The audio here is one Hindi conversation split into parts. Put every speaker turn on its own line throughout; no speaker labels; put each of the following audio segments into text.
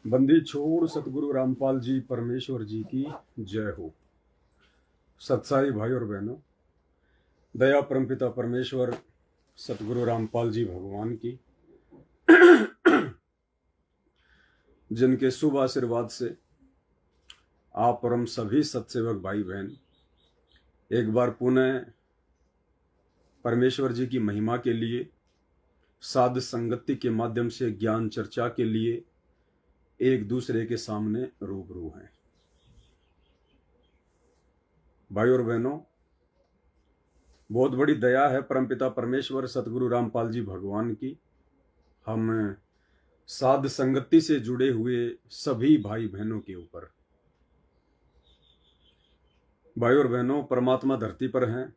बंदी छोड़ सतगुरु रामपाल जी परमेश्वर जी की जय हो। सत्साई भाई और बहनों, दया परमपिता परमेश्वर सतगुरु रामपाल जी भगवान की जिनके शुभ आशीर्वाद से आप और हम सभी सत्सेवक भाई बहन एक बार पुनः परमेश्वर जी की महिमा के लिए, साध संगति के माध्यम से ज्ञान चर्चा के लिए एक दूसरे के सामने रूबरू हैं। भाई और बहनों, बहुत बड़ी दया है परमपिता परमेश्वर सतगुरु रामपाल जी भगवान की हम साध संगति से जुड़े हुए सभी भाई बहनों के ऊपर। भाई और बहनों, परमात्मा धरती पर हैं,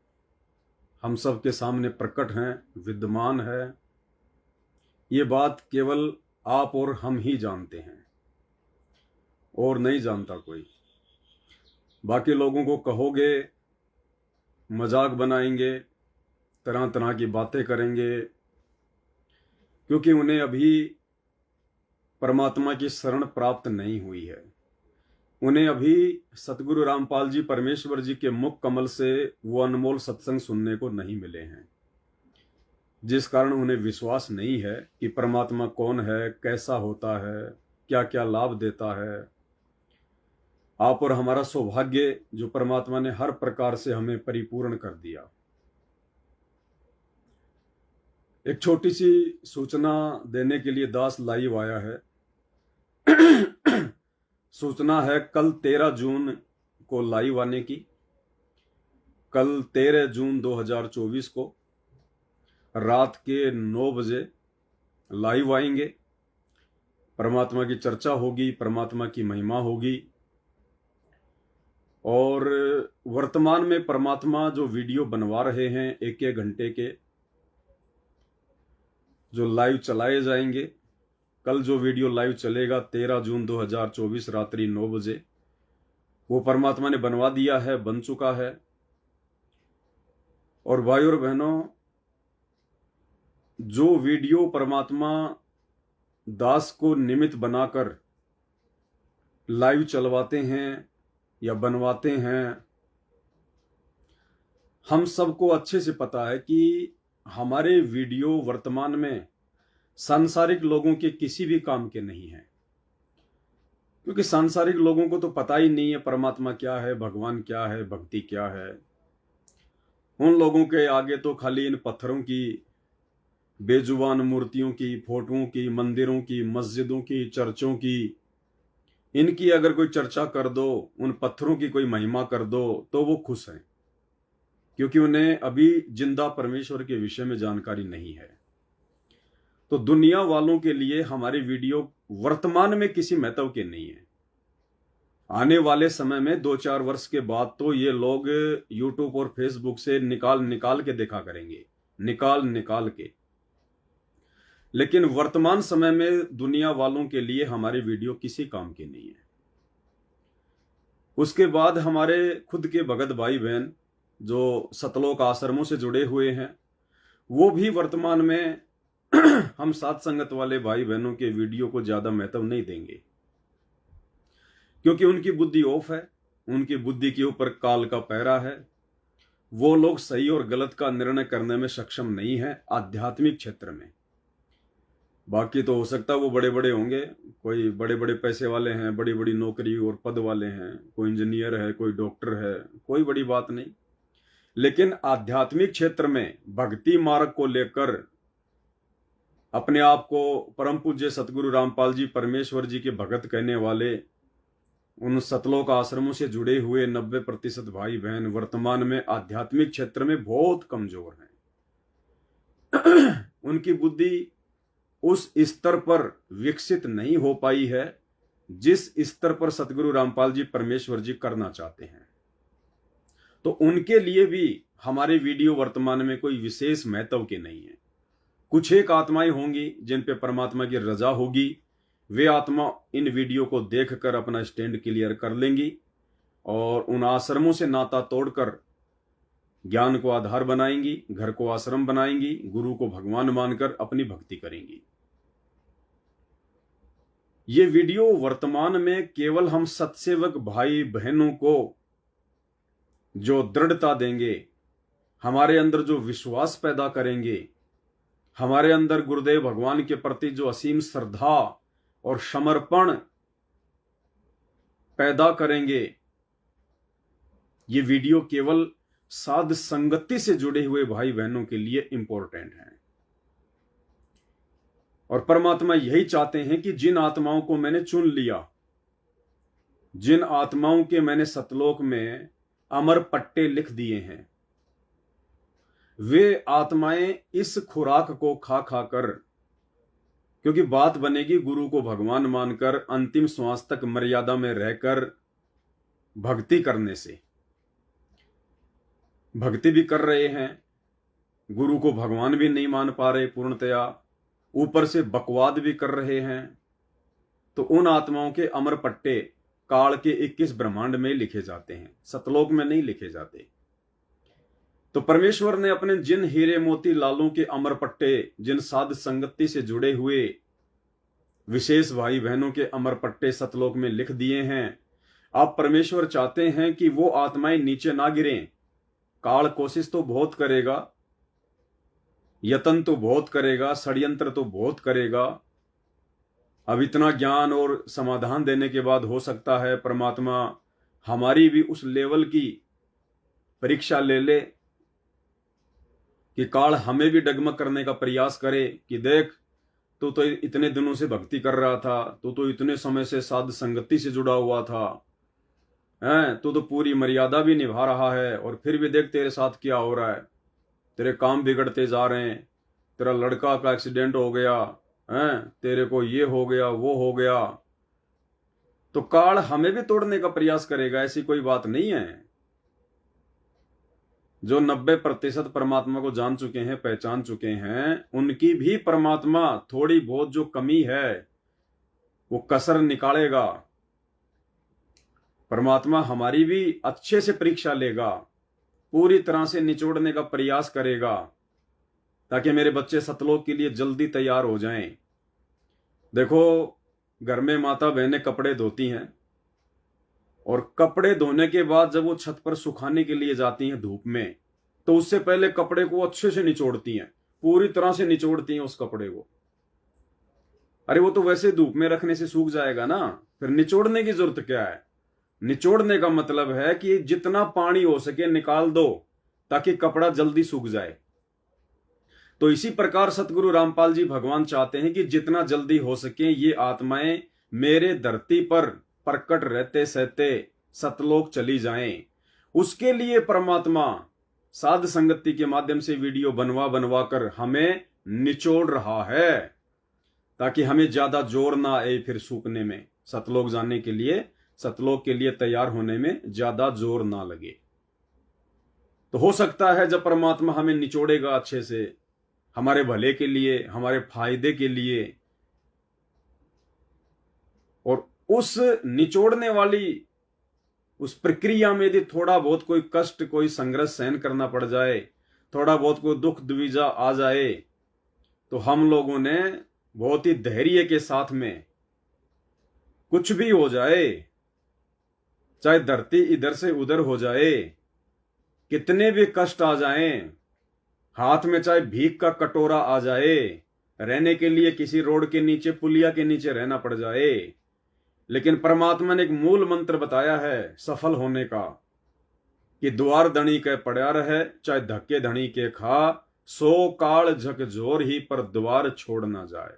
हम सब के सामने प्रकट हैं, विद्यमान है। ये बात केवल आप और हम ही जानते हैं और नहीं जानता कोई। बाकी लोगों को कहोगे, मजाक बनाएंगे, तरह तरह की बातें करेंगे, क्योंकि उन्हें अभी परमात्मा की शरण प्राप्त नहीं हुई है। उन्हें अभी सतगुरु रामपाल जी परमेश्वर जी के मुख कमल से वो अनमोल सत्संग सुनने को नहीं मिले हैं, जिस कारण उन्हें विश्वास नहीं है कि परमात्मा कौन है, कैसा होता है, क्या क्या लाभ देता है। आप और हमारा सौभाग्य जो परमात्मा ने हर प्रकार से हमें परिपूर्ण कर दिया। एक छोटी सी सूचना देने के लिए दास लाइव आया है। सूचना है कल 13 जून को लाइव आने की। कल 13 जून 2024 को रात के 9 बजे लाइव आएंगे। परमात्मा की चर्चा होगी, परमात्मा की महिमा होगी। और वर्तमान में परमात्मा जो वीडियो बनवा रहे हैं एक एक घंटे के, जो लाइव चलाए जाएंगे, कल जो वीडियो लाइव चलेगा 13 जून 2024 रात्रि 9 बजे, वो परमात्मा ने बनवा दिया है, बन चुका है। और भाई और बहनों, जो वीडियो परमात्मा दास को निमित्त बनाकर लाइव चलवाते हैं या बनवाते हैं, हम सबको अच्छे से पता है कि हमारे वीडियो वर्तमान में सांसारिक लोगों के किसी भी काम के नहीं है, क्योंकि सांसारिक लोगों को तो पता ही नहीं है परमात्मा क्या है, भगवान क्या है, भक्ति क्या है। उन लोगों के आगे तो खाली इन पत्थरों की, बेजुबान मूर्तियों की, फोटोओं की, मंदिरों की, मस्जिदों की, चर्चों की, इनकी अगर कोई चर्चा कर दो, उन पत्थरों की कोई महिमा कर दो, तो वो खुश हैं, क्योंकि उन्हें अभी जिंदा परमेश्वर के विषय में जानकारी नहीं है। तो दुनिया वालों के लिए हमारी वीडियो वर्तमान में किसी महत्व के नहीं है। आने वाले समय में 2-4 वर्ष के बाद तो ये लोग यूट्यूब और फेसबुक से निकाल के देखा करेंगे, निकाल के। लेकिन वर्तमान समय में दुनिया वालों के लिए हमारी वीडियो किसी काम की नहीं है। उसके बाद हमारे खुद के भगत भाई बहन जो सतलोक आश्रमों से जुड़े हुए हैं, वो भी वर्तमान में हम साथ संगत वाले भाई बहनों के वीडियो को ज्यादा महत्व नहीं देंगे, क्योंकि उनकी बुद्धि ऑफ है, उनकी बुद्धि के ऊपर काल का पहरा है। वो लोग सही और गलत का निर्णय करने में सक्षम नहीं है आध्यात्मिक क्षेत्र में। बाकी तो हो सकता है वो बड़े बड़े होंगे, कोई बड़े बड़े पैसे वाले हैं, बड़ी बड़ी नौकरी और पद वाले हैं, कोई इंजीनियर है, कोई डॉक्टर है, कोई बड़ी बात नहीं। लेकिन आध्यात्मिक क्षेत्र में भक्ति मार्ग को लेकर अपने आप को परम पूज्य सतगुरु रामपाल जी परमेश्वर जी के भगत कहने वाले उन सतलोक आश्रमों से जुड़े हुए 90% भाई बहन वर्तमान में आध्यात्मिक क्षेत्र में बहुत कमजोर हैं। उनकी बुद्धि उस स्तर पर विकसित नहीं हो पाई है जिस स्तर पर सतगुरु रामपाल जी परमेश्वर जी करना चाहते हैं। तो उनके लिए भी हमारे वीडियो वर्तमान में कोई विशेष महत्व के नहीं है। कुछ एक आत्माएं होंगी जिन पे परमात्मा की रजा होगी, वे आत्मा इन वीडियो को देखकर अपना स्टैंड क्लियर कर लेंगी और उन आश्रमों से नाता तोड़कर ज्ञान को आधार बनाएंगी, घर को आश्रम बनाएंगी, गुरु को भगवान मानकर अपनी भक्ति करेंगी। ये वीडियो वर्तमान में केवल हम सत्सेवक भाई बहनों को जो दृढ़ता देंगे, हमारे अंदर जो विश्वास पैदा करेंगे, हमारे अंदर गुरुदेव भगवान के प्रति जो असीम श्रद्धा और समर्पण पैदा करेंगे, ये वीडियो केवल साध संगति से जुड़े हुए भाई बहनों के लिए इंपॉर्टेंट है। और परमात्मा यही चाहते हैं कि जिन आत्माओं को मैंने चुन लिया, जिन आत्माओं के मैंने सतलोक में अमर पट्टे लिख दिए हैं, वे आत्माएं इस खुराक को खा खाकर, क्योंकि बात बनेगी गुरु को भगवान मानकर अंतिम श्वास तक मर्यादा में रहकर भक्ति करने से। भक्ति भी कर रहे हैं, गुरु को भगवान भी नहीं मान पा रहे पूर्णतया, ऊपर से बकवाद भी कर रहे हैं, तो उन आत्माओं के अमर पट्टे काल के 21 ब्रह्मांड में लिखे जाते हैं, सतलोक में नहीं लिखे जाते। तो परमेश्वर ने अपने जिन हीरे मोती लालों के अमर पट्टे, जिन साध संगति से जुड़े हुए विशेष भाई बहनों के अमर पट्टे सतलोक में लिख दिए हैं। अब परमेश्वर चाहते हैं कि वो आत्माएं नीचे ना गिरें। काल कोशिश तो बहुत करेगा, यत्न तो बहुत करेगा, षड्यंत्र तो बहुत करेगा। अब इतना ज्ञान और समाधान देने के बाद हो सकता है परमात्मा हमारी भी उस लेवल की परीक्षा ले ले कि काल हमें भी डगमग करने का प्रयास करे कि देख, तू तो इतने दिनों से भक्ति कर रहा था, तू तो इतने समय से साध संगति से जुड़ा हुआ था, हैं, तू तो पूरी मर्यादा भी निभा रहा है, और फिर भी देख तेरे साथ क्या हो रहा है, तेरे काम बिगड़ते जा रहे हैं, तेरा लड़का का एक्सीडेंट हो गया, हैं, तेरे को ये हो गया वो हो गया। तो काल हमें भी तोड़ने का प्रयास करेगा, ऐसी कोई बात नहीं है। जो 90% परमात्मा को जान चुके हैं, पहचान चुके हैं, उनकी भी परमात्मा थोड़ी बहुत जो कमी है वो कसर निकालेगा। परमात्मा हमारी भी अच्छे से परीक्षा लेगा, पूरी तरह से निचोड़ने का प्रयास करेगा, ताकि मेरे बच्चे सतलोक के लिए जल्दी तैयार हो जाएं। देखो, घर में माता बहनें कपड़े धोती हैं, और कपड़े धोने के बाद जब वो छत पर सुखाने के लिए जाती हैं धूप में, तो उससे पहले कपड़े को अच्छे से निचोड़ती हैं, पूरी तरह से निचोड़ती हैं उस कपड़े को। अरे वो तो वैसे धूप में रखने से सूख जाएगा ना, फिर निचोड़ने की जरूरत क्या है। निचोड़ने का मतलब है कि जितना पानी हो सके निकाल दो, ताकि कपड़ा जल्दी सूख जाए। तो इसी प्रकार सतगुरु रामपाल जी भगवान चाहते हैं कि जितना जल्दी हो सके ये आत्माएं मेरे धरती पर प्रकट रहते सहते सतलोक चली जाएं। उसके लिए परमात्मा साध संगति के माध्यम से वीडियो बनवा कर हमें निचोड़ रहा है, ताकि हमें ज्यादा जोर ना आए फिर सूखने में, सतलोक जाने के लिए, सतलोक के लिए तैयार होने में ज्यादा जोर ना लगे। तो हो सकता है जब परमात्मा हमें निचोड़ेगा अच्छे से, हमारे भले के लिए, हमारे फायदे के लिए, और उस निचोड़ने वाली उस प्रक्रिया में यदि थोड़ा बहुत कोई कष्ट, कोई संघर्ष सहन करना पड़ जाए, थोड़ा बहुत कोई दुख दुविधा आ जाए, तो हम लोगों ने बहुत ही धैर्य के साथ में, कुछ भी हो जाए, चाहे धरती इधर से उधर हो जाए, कितने भी कष्ट आ जाएं, हाथ में चाहे भीख का कटोरा आ जाए, रहने के लिए किसी रोड के नीचे, पुलिया के नीचे रहना पड़ जाए, लेकिन परमात्मा ने एक मूल मंत्र बताया है सफल होने का, कि द्वार धनी के पड़ा रहे, चाहे धक्के धनी के खा, सो काल झकझोर ही पर द्वार छोड़ ना जाए।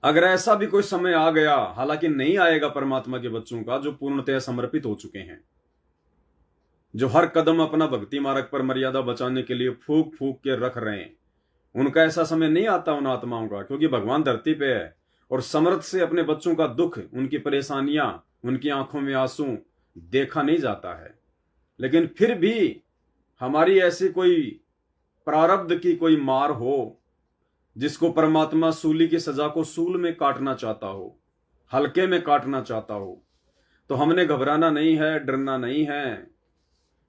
अगर ऐसा भी कोई समय आ गया, हालांकि नहीं आएगा परमात्मा के बच्चों का जो पूर्णतः समर्पित हो चुके हैं, जो हर कदम अपना भक्ति मार्ग पर मर्यादा बचाने के लिए फूक फूक के रख रहे हैं, उनका ऐसा समय नहीं आता उन आत्माओं का, क्योंकि भगवान धरती पे है और समर्थ से अपने बच्चों का दुख, उनकी परेशानियां, उनकी आंखों में आंसू देखा नहीं जाता है। लेकिन फिर भी हमारी ऐसी कोई प्रारब्ध की कोई मार हो, जिसको परमात्मा सूली की सजा को सूल में काटना चाहता हो, हल्के में काटना चाहता हो, तो हमने घबराना नहीं है, डरना नहीं है,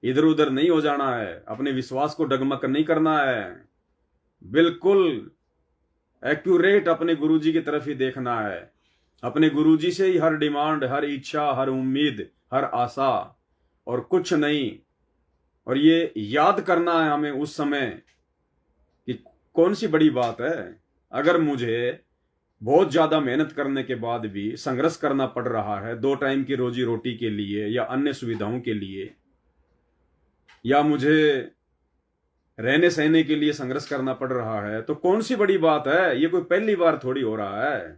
इधर उधर नहीं हो जाना है, अपने विश्वास को डगमग नहीं करना है। बिल्कुल एक्यूरेट अपने गुरुजी की तरफ ही देखना है। अपने गुरुजी से ही हर डिमांड, हर इच्छा, हर उम्मीद, हर आशा, और कुछ नहीं। और ये याद करना है हमें उस समय कि कौन सी बड़ी बात है। अगर मुझे बहुत ज्यादा मेहनत करने के बाद भी संघर्ष करना पड़ रहा है 2 टाइम की रोजी रोटी के लिए या अन्य सुविधाओं के लिए, या मुझे रहने सहने के लिए संघर्ष करना पड़ रहा है, तो कौन सी बड़ी बात है। ये कोई पहली बार थोड़ी हो रहा है।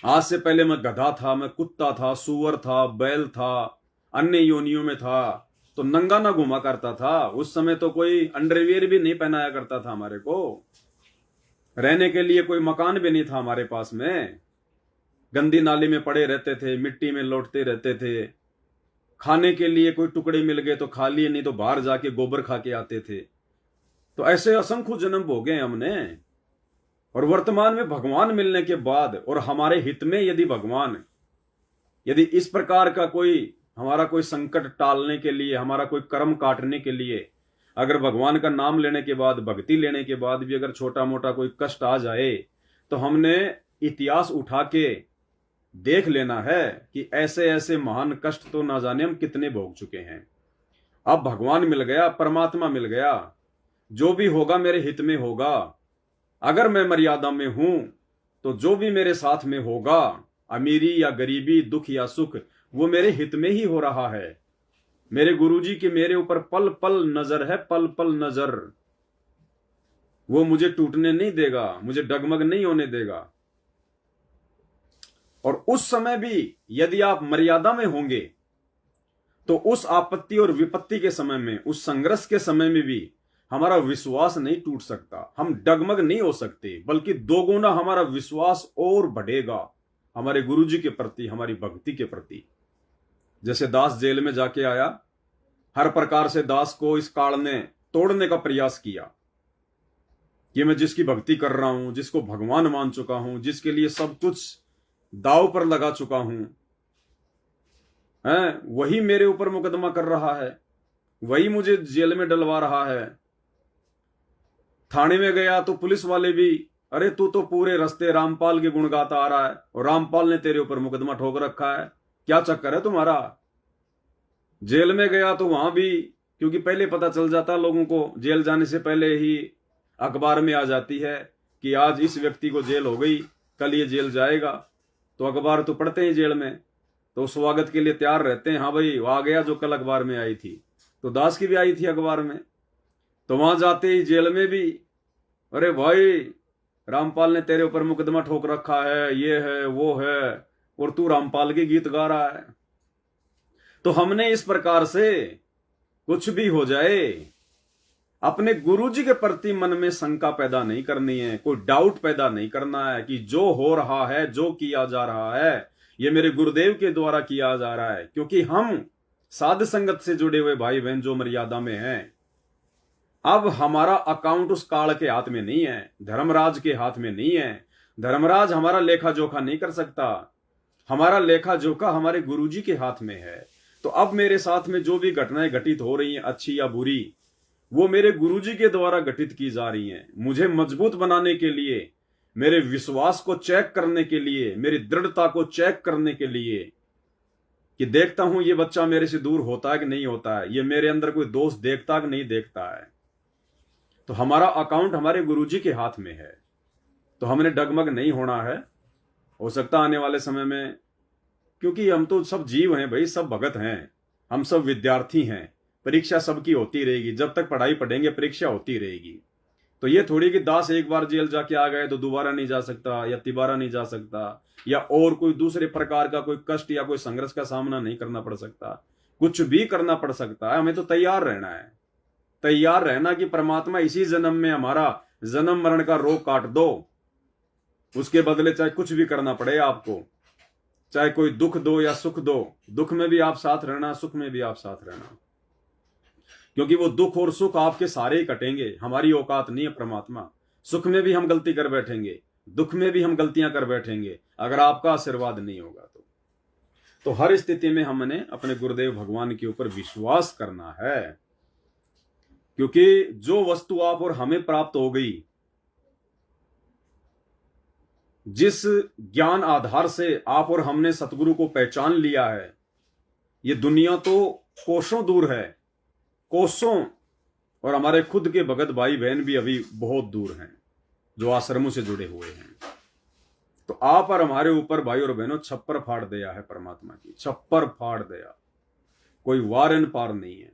आज से पहले मैं गधा था, मैं कुत्ता था, सूअर था, बैल था, अन्य योनियों में था, तो नंगा ना घुमा करता था। उस समय तो कोई अंडरवियर भी नहीं पहनाया करता था हमारे को। रहने के लिए कोई मकान भी नहीं था हमारे पास में। गंदी नाली में पड़े रहते थे, मिट्टी में लौटते रहते थे। खाने के लिए कोई टुकड़े मिल गए तो खा लिए, नहीं तो बाहर जाके गोबर खा के आते थे। तो ऐसे असंख्य जन्म भोगे हमने। और वर्तमान में भगवान मिलने के बाद और हमारे हित में यदि इस प्रकार का कोई हमारा कोई संकट टालने के लिए, हमारा कोई कर्म काटने के लिए, अगर भगवान का नाम लेने के बाद, भक्ति लेने के बाद भी अगर छोटा मोटा कोई कष्ट आ जाए, तो हमने इतिहास उठा के देख लेना है कि ऐसे ऐसे महान कष्ट तो ना जाने हम कितने भोग चुके हैं। अब भगवान मिल गया, परमात्मा मिल गया, जो भी होगा मेरे हित में होगा। अगर मैं मर्यादा में हूं तो जो भी मेरे साथ में होगा, अमीरी या गरीबी, दुख या सुख, वो मेरे हित में ही हो रहा है। मेरे गुरुजी की मेरे ऊपर पल पल नजर है, पल पल नजर। वो मुझे टूटने नहीं देगा, मुझे डगमग नहीं होने देगा। और उस समय भी यदि आप मर्यादा में होंगे तो उस आपत्ति और विपत्ति के समय में, उस संघर्ष के समय में भी हमारा विश्वास नहीं टूट सकता, हम डगमग नहीं हो सकते, बल्कि दोगुना हमारा विश्वास और बढ़ेगा हमारे गुरुजी के प्रति, हमारी भक्ति के प्रति। जैसे दास जेल में जाके आया, हर प्रकार से दास को इस काल ने तोड़ने का प्रयास किया कि मैं जिसकी भक्ति कर रहा हूं, जिसको भगवान मान चुका हूं, जिसके लिए सब कुछ दाव पर लगा चुका हूं, वही मेरे ऊपर मुकदमा कर रहा है, वही मुझे जेल में डलवा रहा है। थाने में गया तो पुलिस वाले भी, अरे तू तो पूरे रास्ते रामपाल के गुण गाता आ रहा है और रामपाल ने तेरे ऊपर मुकदमा ठोक रखा है, क्या चक्कर है तुम्हारा। जेल में गया तो वहां भी, क्योंकि पहले पता चल जाता लोगों को, जेल जाने से पहले ही अखबार में आ जाती है कि आज इस व्यक्ति को जेल हो गई, कल ये जेल जाएगा। तो अखबार तो पढ़ते हैं जेल में, तो स्वागत के लिए तैयार रहते हैं, हाँ भाई वो आ गया जो कल अखबार में आई थी। तो दास की भी आई थी अखबार में। तो वहां जाते ही जेल में भी, अरे भाई रामपाल ने तेरे ऊपर मुकदमा ठोक रखा है, ये है वो है, और तू रामपाल के गीत गा रहा है। तो हमने इस प्रकार से कुछ भी हो जाए, अपने गुरुजी के प्रति मन में शंका पैदा नहीं करनी है, कोई डाउट पैदा नहीं करना है कि जो हो रहा है, जो किया जा रहा है, ये मेरे गुरुदेव के द्वारा किया जा रहा है। क्योंकि हम साध संगत से जुड़े हुए भाई बहन जो मर्यादा में हैं, अब हमारा अकाउंट उस काल के हाथ में नहीं है, धर्मराज के हाथ में नहीं है। धर्मराज हमारा लेखा जोखा नहीं कर सकता, हमारा लेखा जोखा हमारे गुरुजी के हाथ में है। तो अब मेरे साथ में जो भी घटनाएं घटित हो रही हैं, अच्छी या बुरी, वो मेरे गुरुजी के द्वारा घटित की जा रही हैं, मुझे मजबूत बनाने के लिए, मेरे विश्वास को चेक करने के लिए, मेरी दृढ़ता को चेक करने के लिए, कि देखता हूं ये बच्चा मेरे से दूर होता है कि नहीं होता है, ये मेरे अंदर कोई दोष देखता कि नहीं देखता है। तो हमारा अकाउंट हमारे गुरुजी के हाथ में है, तो हमने डगमग नहीं होना है। हो सकता आने वाले समय में, क्योंकि हम तो सब जीव हैं भाई, सब भगत हैं, हम सब विद्यार्थी हैं, परीक्षा सबकी होती रहेगी, जब तक पढ़ाई पढ़ेंगे परीक्षा होती रहेगी। तो ये थोड़ी कि दास एक बार जेल जाके आ गए तो दोबारा नहीं जा सकता या तिबारा नहीं जा सकता, या और कोई दूसरे प्रकार का कोई कष्ट या कोई संघर्ष का सामना नहीं करना पड़ सकता। कुछ भी करना पड़ सकता है, हमें तो तैयार रहना है। तैयार रहना कि परमात्मा इसी जन्म में हमारा जन्म मरण का रोग काट दो, उसके बदले चाहे कुछ भी करना पड़े आपको, चाहे कोई दुख दो या सुख दो, दुख में भी आप साथ रहना, सुख में भी आप साथ रहना, क्योंकि वो दुख और सुख आपके सारे ही कटेंगे। हमारी औकात नहीं है परमात्मा, सुख में भी हम गलती कर बैठेंगे, दुख में भी हम गलतियां कर बैठेंगे, अगर आपका आशीर्वाद नहीं होगा तो हर स्थिति में हमने अपने गुरुदेव भगवान के ऊपर विश्वास करना है। क्योंकि जो वस्तु आप और हमें प्राप्त हो गई, जिस ज्ञान आधार से आप और हमने सतगुरु को पहचान लिया है, ये दुनिया तो कोसों दूर है, कोसों, और हमारे खुद के भगत भाई बहन भी अभी बहुत दूर हैं जो आश्रमों से जुड़े हुए हैं। तो आप और हमारे ऊपर भाई और बहनों छप्पर फाड़ दिया है परमात्मा की, छप्पर फाड़ दिया, कोई वार इन पार नहीं है।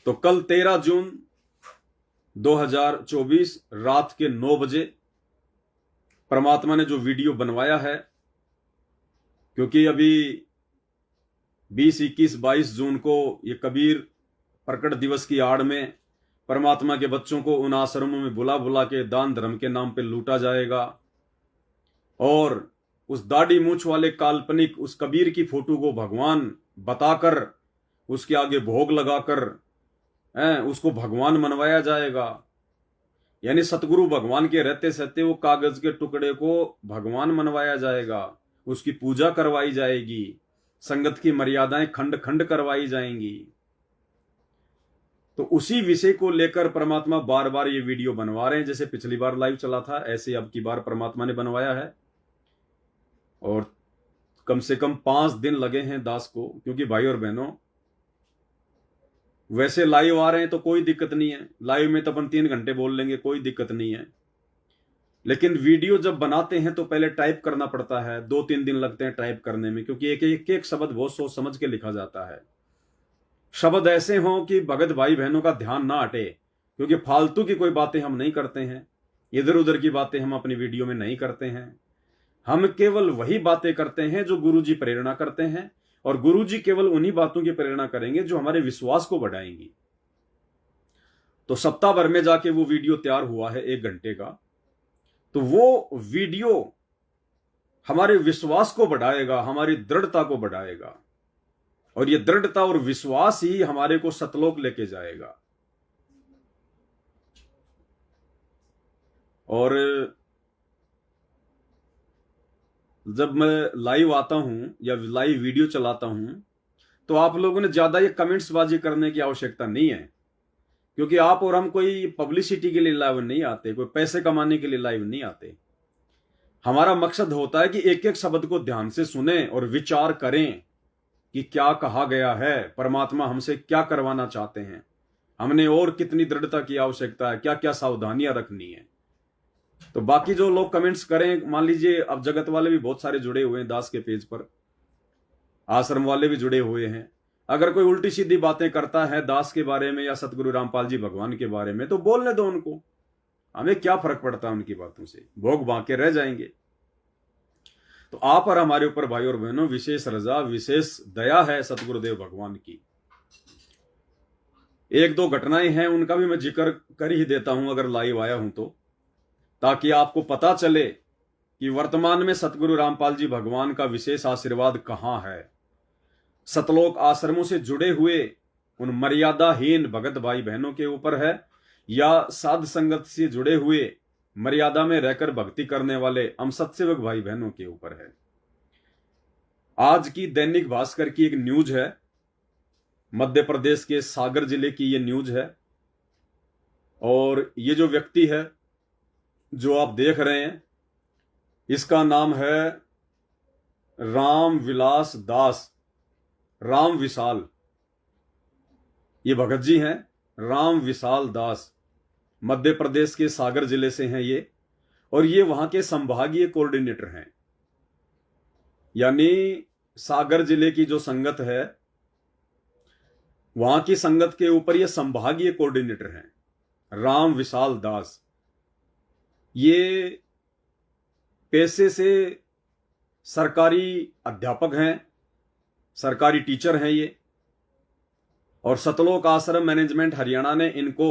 तो कल 13 जून 2024 रात के 9 बजे परमात्मा ने जो वीडियो बनवाया है, क्योंकि अभी 20, 21, 22 जून को ये कबीर प्रकट दिवस की आड़ में परमात्मा के बच्चों को उन आश्रमों में बुला बुला के दान धर्म के नाम पे लूटा जाएगा, और उस दाढ़ी मूछ वाले काल्पनिक उस कबीर की फोटो को भगवान बताकर उसके आगे भोग लगाकर उसको भगवान मनवाया जाएगा। यानी सतगुरु भगवान के रहते सहते वो कागज के टुकड़े को भगवान मनवाया जाएगा, उसकी पूजा करवाई जाएगी, संगत की मर्यादाएं खंड खंड करवाई जाएंगी। तो उसी विषय को लेकर परमात्मा बार बार ये वीडियो बनवा रहे हैं। जैसे पिछली बार लाइव चला था, ऐसे अब की बार परमात्मा ने बनवाया है, और कम से कम 5 दिन लगे हैं दास को, क्योंकि भाई और बहनों वैसे लाइव आ रहे हैं तो कोई दिक्कत नहीं है, लाइव में तो अपन 3 घंटे बोल लेंगे, कोई दिक्कत नहीं है। लेकिन वीडियो जब बनाते हैं तो पहले टाइप करना पड़ता है, 2-3 दिन लगते हैं टाइप करने में, क्योंकि एक शब्द बहुत सोच समझ के लिखा जाता है। शब्द ऐसे हों कि भगत भाई बहनों का ध्यान ना हटे, क्योंकि फालतू की कोई बातें हम नहीं करते हैं, इधर उधर की बातें हम अपनी वीडियो में नहीं करते हैं। हम केवल वही बातें करते हैं जो गुरुजी प्रेरणा करते हैं, और गुरुजी केवल उन्हीं बातों की प्रेरणा करेंगे जो हमारे विश्वास को बढ़ाएंगी। तो सप्ताह भर में जाके वो वीडियो तैयार हुआ है 1 घंटे का, तो वो वीडियो हमारे विश्वास को बढ़ाएगा, हमारी दृढ़ता को बढ़ाएगा, और ये दृढ़ता और विश्वास ही हमारे को सतलोक लेके जाएगा। और जब मैं लाइव आता हूं या लाइव वीडियो चलाता हूं तो आप लोगों ने ज्यादा ये कमेंट्स बाजी करने की आवश्यकता नहीं है, क्योंकि आप और हम कोई पब्लिसिटी के लिए लाइव नहीं आते, कोई पैसे कमाने के लिए लाइव नहीं आते। हमारा मकसद होता है कि एक एक शब्द को ध्यान से सुने और विचार करें कि क्या कहा गया है, परमात्मा हमसे क्या करवाना चाहते हैं, हमने और कितनी दृढ़ता की आवश्यकता है, क्या क्या सावधानियां रखनी है। तो बाकी जो लोग कमेंट्स करें, मान लीजिए अब जगत वाले भी बहुत सारे जुड़े हुए हैं दास के पेज पर, आश्रम वाले भी जुड़े हुए हैं। अगर कोई उल्टी सीधी बातें करता है दास के बारे में या सतगुरु रामपाल जी भगवान के बारे में, तो बोलने दो उनको, हमें क्या फर्क पड़ता है उनकी बातों से, भोग बांके रह जाएंगे। तो आप और हमारे ऊपर भाई और बहनों विशेष रजा, विशेष दया है सतगुरुदेव भगवान की। 1-2 घटनाएं हैं, उनका भी मैं जिक्र कर ही देता हूं अगर लाइव आया हूं तो, ताकि आपको पता चले कि वर्तमान में सतगुरु रामपाल जी भगवान का विशेष आशीर्वाद कहां है। सतलोक आश्रमों से जुड़े हुए उन मर्यादाहीन भगत भाई बहनों के ऊपर है, या साध संगत से जुड़े हुए मर्यादा में रहकर भक्ति करने वाले हम सत्सेवक भाई बहनों के ऊपर है। आज की दैनिक भास्कर की एक न्यूज है, मध्य प्रदेश के सागर जिले की ये न्यूज है, और ये जो व्यक्ति है जो आप देख रहे हैं, इसका नाम है राम विलास दास, राम विशाल, ये भगत जी हैं राम विशाल दास, मध्य प्रदेश के सागर जिले से हैं ये, और ये वहां के संभागीय कोऑर्डिनेटर हैं। यानी सागर जिले की जो संगत है, वहां की संगत के ऊपर ये संभागीय कोऑर्डिनेटर हैं राम विशाल दास। ये पेशे से सरकारी अध्यापक हैं, सरकारी टीचर हैं ये, और सतलोक आश्रम मैनेजमेंट हरियाणा ने इनको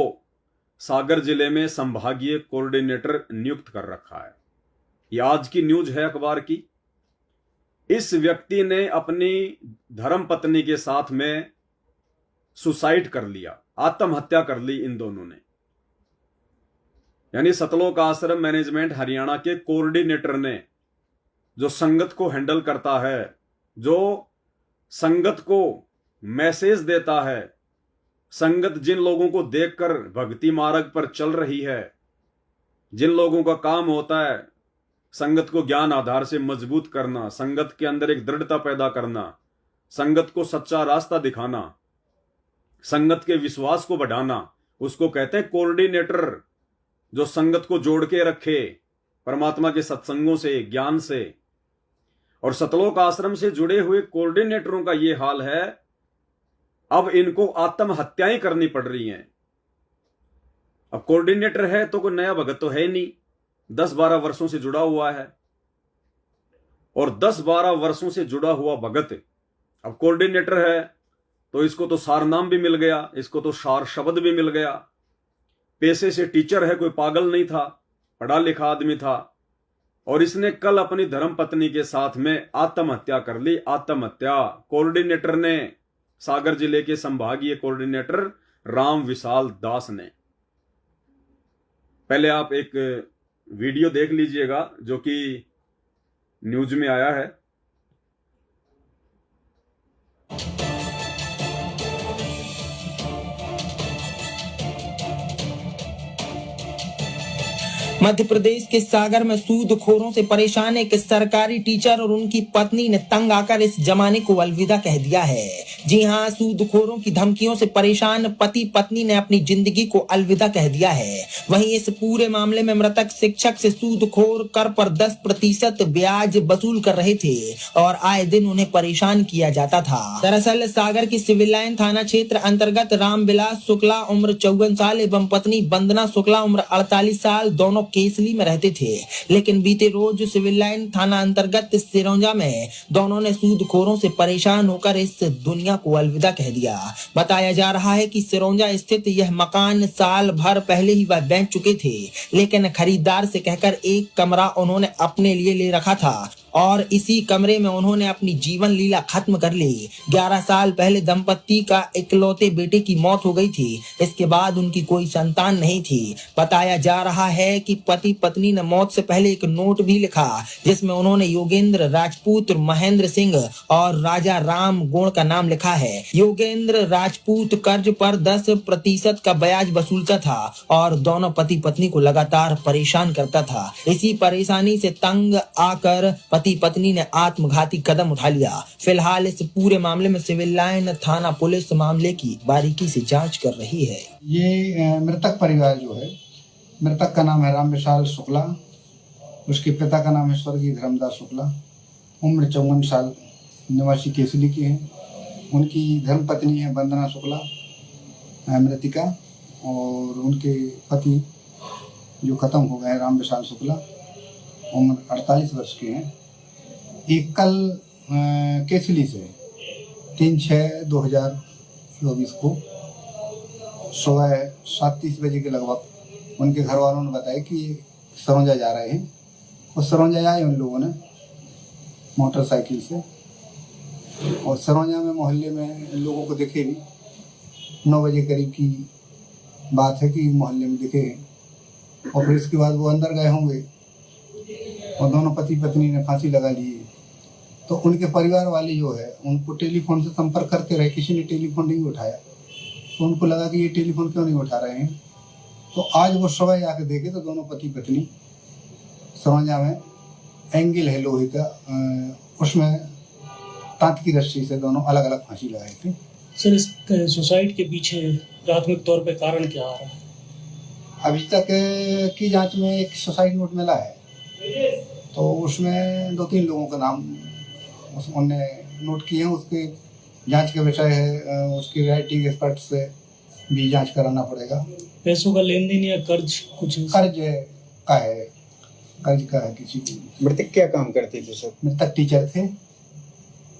सागर जिले में संभागीय कोऑर्डिनेटर नियुक्त कर रखा है। ये आज की न्यूज है अखबार की। इस व्यक्ति ने अपनी धर्मपत्नी के साथ में सुसाइड कर लिया, आत्महत्या कर ली इन दोनों ने। यानी सतलोक आश्रम मैनेजमेंट हरियाणा के कोऑर्डिनेटर ने, जो संगत को हैंडल करता है, जो संगत को मैसेज देता है, संगत जिन लोगों को देखकर भक्ति मार्ग पर चल रही है, जिन लोगों का काम होता है संगत को ज्ञान आधार से मजबूत करना, संगत के अंदर एक दृढ़ता पैदा करना, संगत को सच्चा रास्ता दिखाना, संगत के विश्वास को बढ़ाना, उसको कहते हैं कोऑर्डिनेटर। जो संगत को जोड़ के रखे परमात्मा के सत्संगों से, ज्ञान से। और सतलोक आश्रम से जुड़े हुए कोऑर्डिनेटरों का ये हाल है, अब इनको आत्महत्याएं करनी पड़ रही हैं। अब कोऑर्डिनेटर है तो कोई नया भगत तो है नहीं, 10-12 वर्षों से जुड़ा हुआ है। और 10-12 वर्षों से जुड़ा हुआ भगत अब कोऑर्डिनेटर है तो इसको तो सार नाम भी मिल गया, इसको तो सार शब्द भी मिल गया। पेशे से टीचर है, कोई पागल नहीं था, पढ़ा लिखा आदमी था। और इसने कल अपनी धर्म पत्नी के साथ में आत्महत्या कर ली। आत्महत्या कोऑर्डिनेटर ने, सागर जिले के संभागीय कोऑर्डिनेटर राम विशाल दास ने। पहले आप एक वीडियो देख लीजिएगा जो कि न्यूज में आया है।
मध्य प्रदेश के सागर में सूदखोरों से परेशान एक सरकारी टीचर और उनकी पत्नी ने तंग आकर इस जमाने को अलविदा कह दिया है। जी हां, सूदखोरों की धमकियों से परेशान पति पत्नी ने अपनी जिंदगी को अलविदा कह दिया है। वहीं इस पूरे मामले में मृतक शिक्षक से सूदखोर कर पर 10% ब्याज वसूल कर रहे थे और आए दिन उन्हें परेशान किया जाता था। दरअसल सागर की सिविल लाइन थाना क्षेत्र अंतर्गत रामविलास शुक्ला उम्र 54 साल एवं पत्नी वंदना शुक्ला उम्र 48 साल दोनों केसली में रहते थे। लेकिन बीते रोज सिविल लाइन थाना अंतर्गत सिरौंजा में दोनों ने सूदखोरों से परेशान होकर इस दुनिया को अलविदा कह दिया। बताया जा रहा है कि सिरौंजा स्थित यह मकान साल भर पहले ही वह बेच चुके थे, लेकिन खरीदार से कहकर एक कमरा उन्होंने अपने लिए ले रखा था और इसी कमरे में उन्होंने अपनी जीवन लीला खत्म कर ली। 11 साल पहले दंपत्ति का इकलौते बेटे की मौत हो गई थी। इसके बाद उनकी कोई संतान नहीं थी। बताया जा रहा है कि पति पत्नी ने मौत से पहले एक नोट भी लिखा जिसमें उन्होंने योगेंद्र राजपूत, महेंद्र सिंह और राजा राम गोण का नाम लिखा है। योगेंद्र राजपूत कर्ज पर 10% का ब्याज वसूलता था और दोनों पति पत्नी को लगातार परेशान करता था। इसी परेशानी से तंग आकर पति पत्नी ने आत्मघाती कदम उठा लिया। फिलहाल इस पूरे मामले में सिविल लाइन थाना पुलिस मामले की बारीकी से जांच कर रही है।
ये मृतक परिवार जो है, मृतक का नाम है राम विशाल शुक्ला, उसके पिता का नाम है स्वर्गीय धर्मदास शुक्ला, उम्र 54 साल, निवासी केसली के हैं। उनकी धर्मपत्नी है वंदना शुक्ला मृतिका, और उनके पति जो खत्म हो गए राम विशाल शुक्ला, उम्र 48 वर्ष के हैं। एक कल केसली से 3/6/2024 को सुबह 7:30 बजे के लगभग उनके घर वालों ने बताया कि सरौंजा जा रहे हैं। और सरौंजा आए उन लोगों ने मोटरसाइकिल से, और सरौंजा में मोहल्ले में लोगों को दिखे भी। 9 बजे करीब की बात है कि मोहल्ले में दिखे, और फिर इसके बाद वो अंदर गए होंगे और दोनों पति पत्नी ने फांसी लगा ली। तो उनके परिवार वाले जो है उनको टेलीफोन से संपर्क करते रहे, किसी ने टेलीफोन नहीं उठाया। तो उनको लगा कि ये टेलीफोन क्यों नहीं उठा रहे हैं। तो आज वो सुबह जाके देखे तो दोनों पति पत्नी सरौंजा में एंगल है लोहे का, उसमें तांत की रस्सी से दोनों अलग अलग फांसी लगाए थे।
सर, इस सुसाइड के पीछे प्राथमिक तौर पे कारण क्या आ रहा है?
अभी तक की जांच में एक सुसाइड नोट मिला है, तो उसमें 2-3 लोगों का नाम उन्होंने नोट किए हैं। उसके जांच का विषय है, उसकी राइटिंग एक्सपर्ट से भी जांच कराना पड़ेगा।
पैसों का लेन देन या कर्ज कुछ?
कर्ज का है किसी की।
मृतक क्या काम करते थे सर?
मृतक टीचर थे।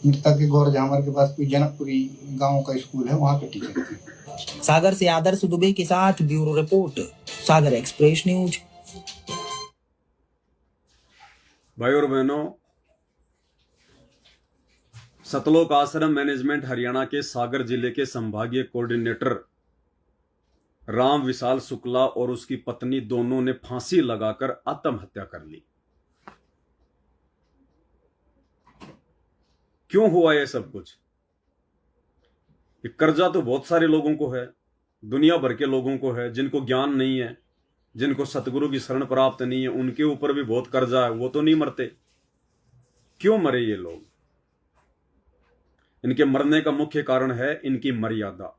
मृतक के गौर झामर के पास कोई जनकपुरी गांव का स्कूल है, वहाँ पे टीचर थे।
सागर से आदर्श दुबे के साथ ब्यूरो रिपोर्ट, सागर एक्सप्रेस न्यूज।
भाई और बहनों, सतलोक आश्रम मैनेजमेंट हरियाणा के सागर जिले के संभागीय कोऑर्डिनेटर राम विशाल शुक्ला और उसकी पत्नी दोनों ने फांसी लगाकर आत्महत्या कर ली। क्यों हुआ यह सब कुछ? ये कर्जा तो बहुत सारे लोगों को है, दुनिया भर के लोगों को है जिनको ज्ञान नहीं है, जिनको सतगुरु की शरण प्राप्त नहीं है उनके ऊपर भी बहुत कर्जा है, वो तो नहीं मरते। क्यों मरे ये लोग? इनके मरने का मुख्य कारण है इनकी मर्यादा।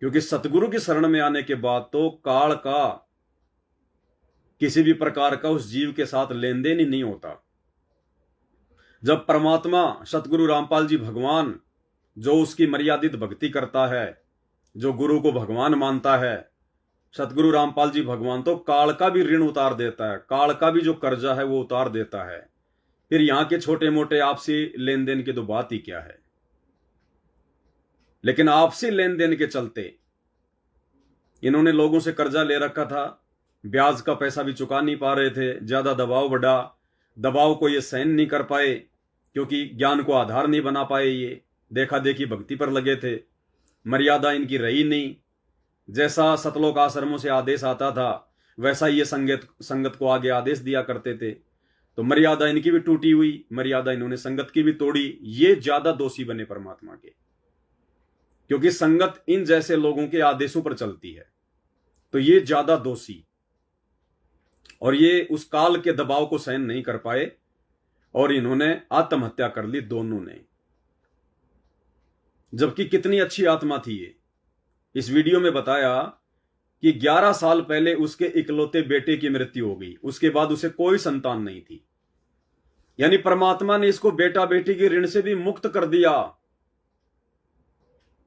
क्योंकि सतगुरु की शरण में आने के बाद तो काल का किसी भी प्रकार का उस जीव के साथ लेन देन ही नहीं होता। जब परमात्मा सतगुरु रामपाल जी भगवान, जो उसकी मर्यादित भक्ति करता है, जो गुरु को भगवान मानता है, सतगुरु रामपाल जी भगवान तो काल का भी ऋण उतार देता है, काल का भी जो कर्जा है वो उतार देता है। फिर यहां के छोटे मोटे आपसी लेन देन की तो बात ही क्या है। लेकिन आपसी लेन देन के चलते इन्होंने लोगों से कर्जा ले रखा था, ब्याज का पैसा भी चुका नहीं पा रहे थे, ज्यादा दबाव बढ़ा, दबाव को ये सहन नहीं कर पाए क्योंकि ज्ञान को आधार नहीं बना पाए, ये देखा देखी भक्ति पर लगे थे, मर्यादा इनकी रही नहीं। जैसा सतलोक आश्रमों से आदेश आता था वैसा ये संगत को आगे आदेश दिया करते थे, तो मर्यादा इनकी भी टूटी हुई, मर्यादा इन्होंने संगत की भी तोड़ी। ये ज्यादा दोषी बने परमात्मा के, क्योंकि संगत इन जैसे लोगों के आदेशों पर चलती है, तो ये ज्यादा दोषी। और ये उस काल के दबाव को सहन नहीं कर पाए और इन्होंने आत्महत्या कर ली दोनों ने। जबकि कितनी अच्छी आत्मा थी ये। इस वीडियो में बताया कि 11 साल पहले उसके इकलौते बेटे की मृत्यु हो गई, उसके बाद उसे कोई संतान नहीं थी। यानी परमात्मा ने इसको बेटा बेटी के ऋण से भी मुक्त कर दिया।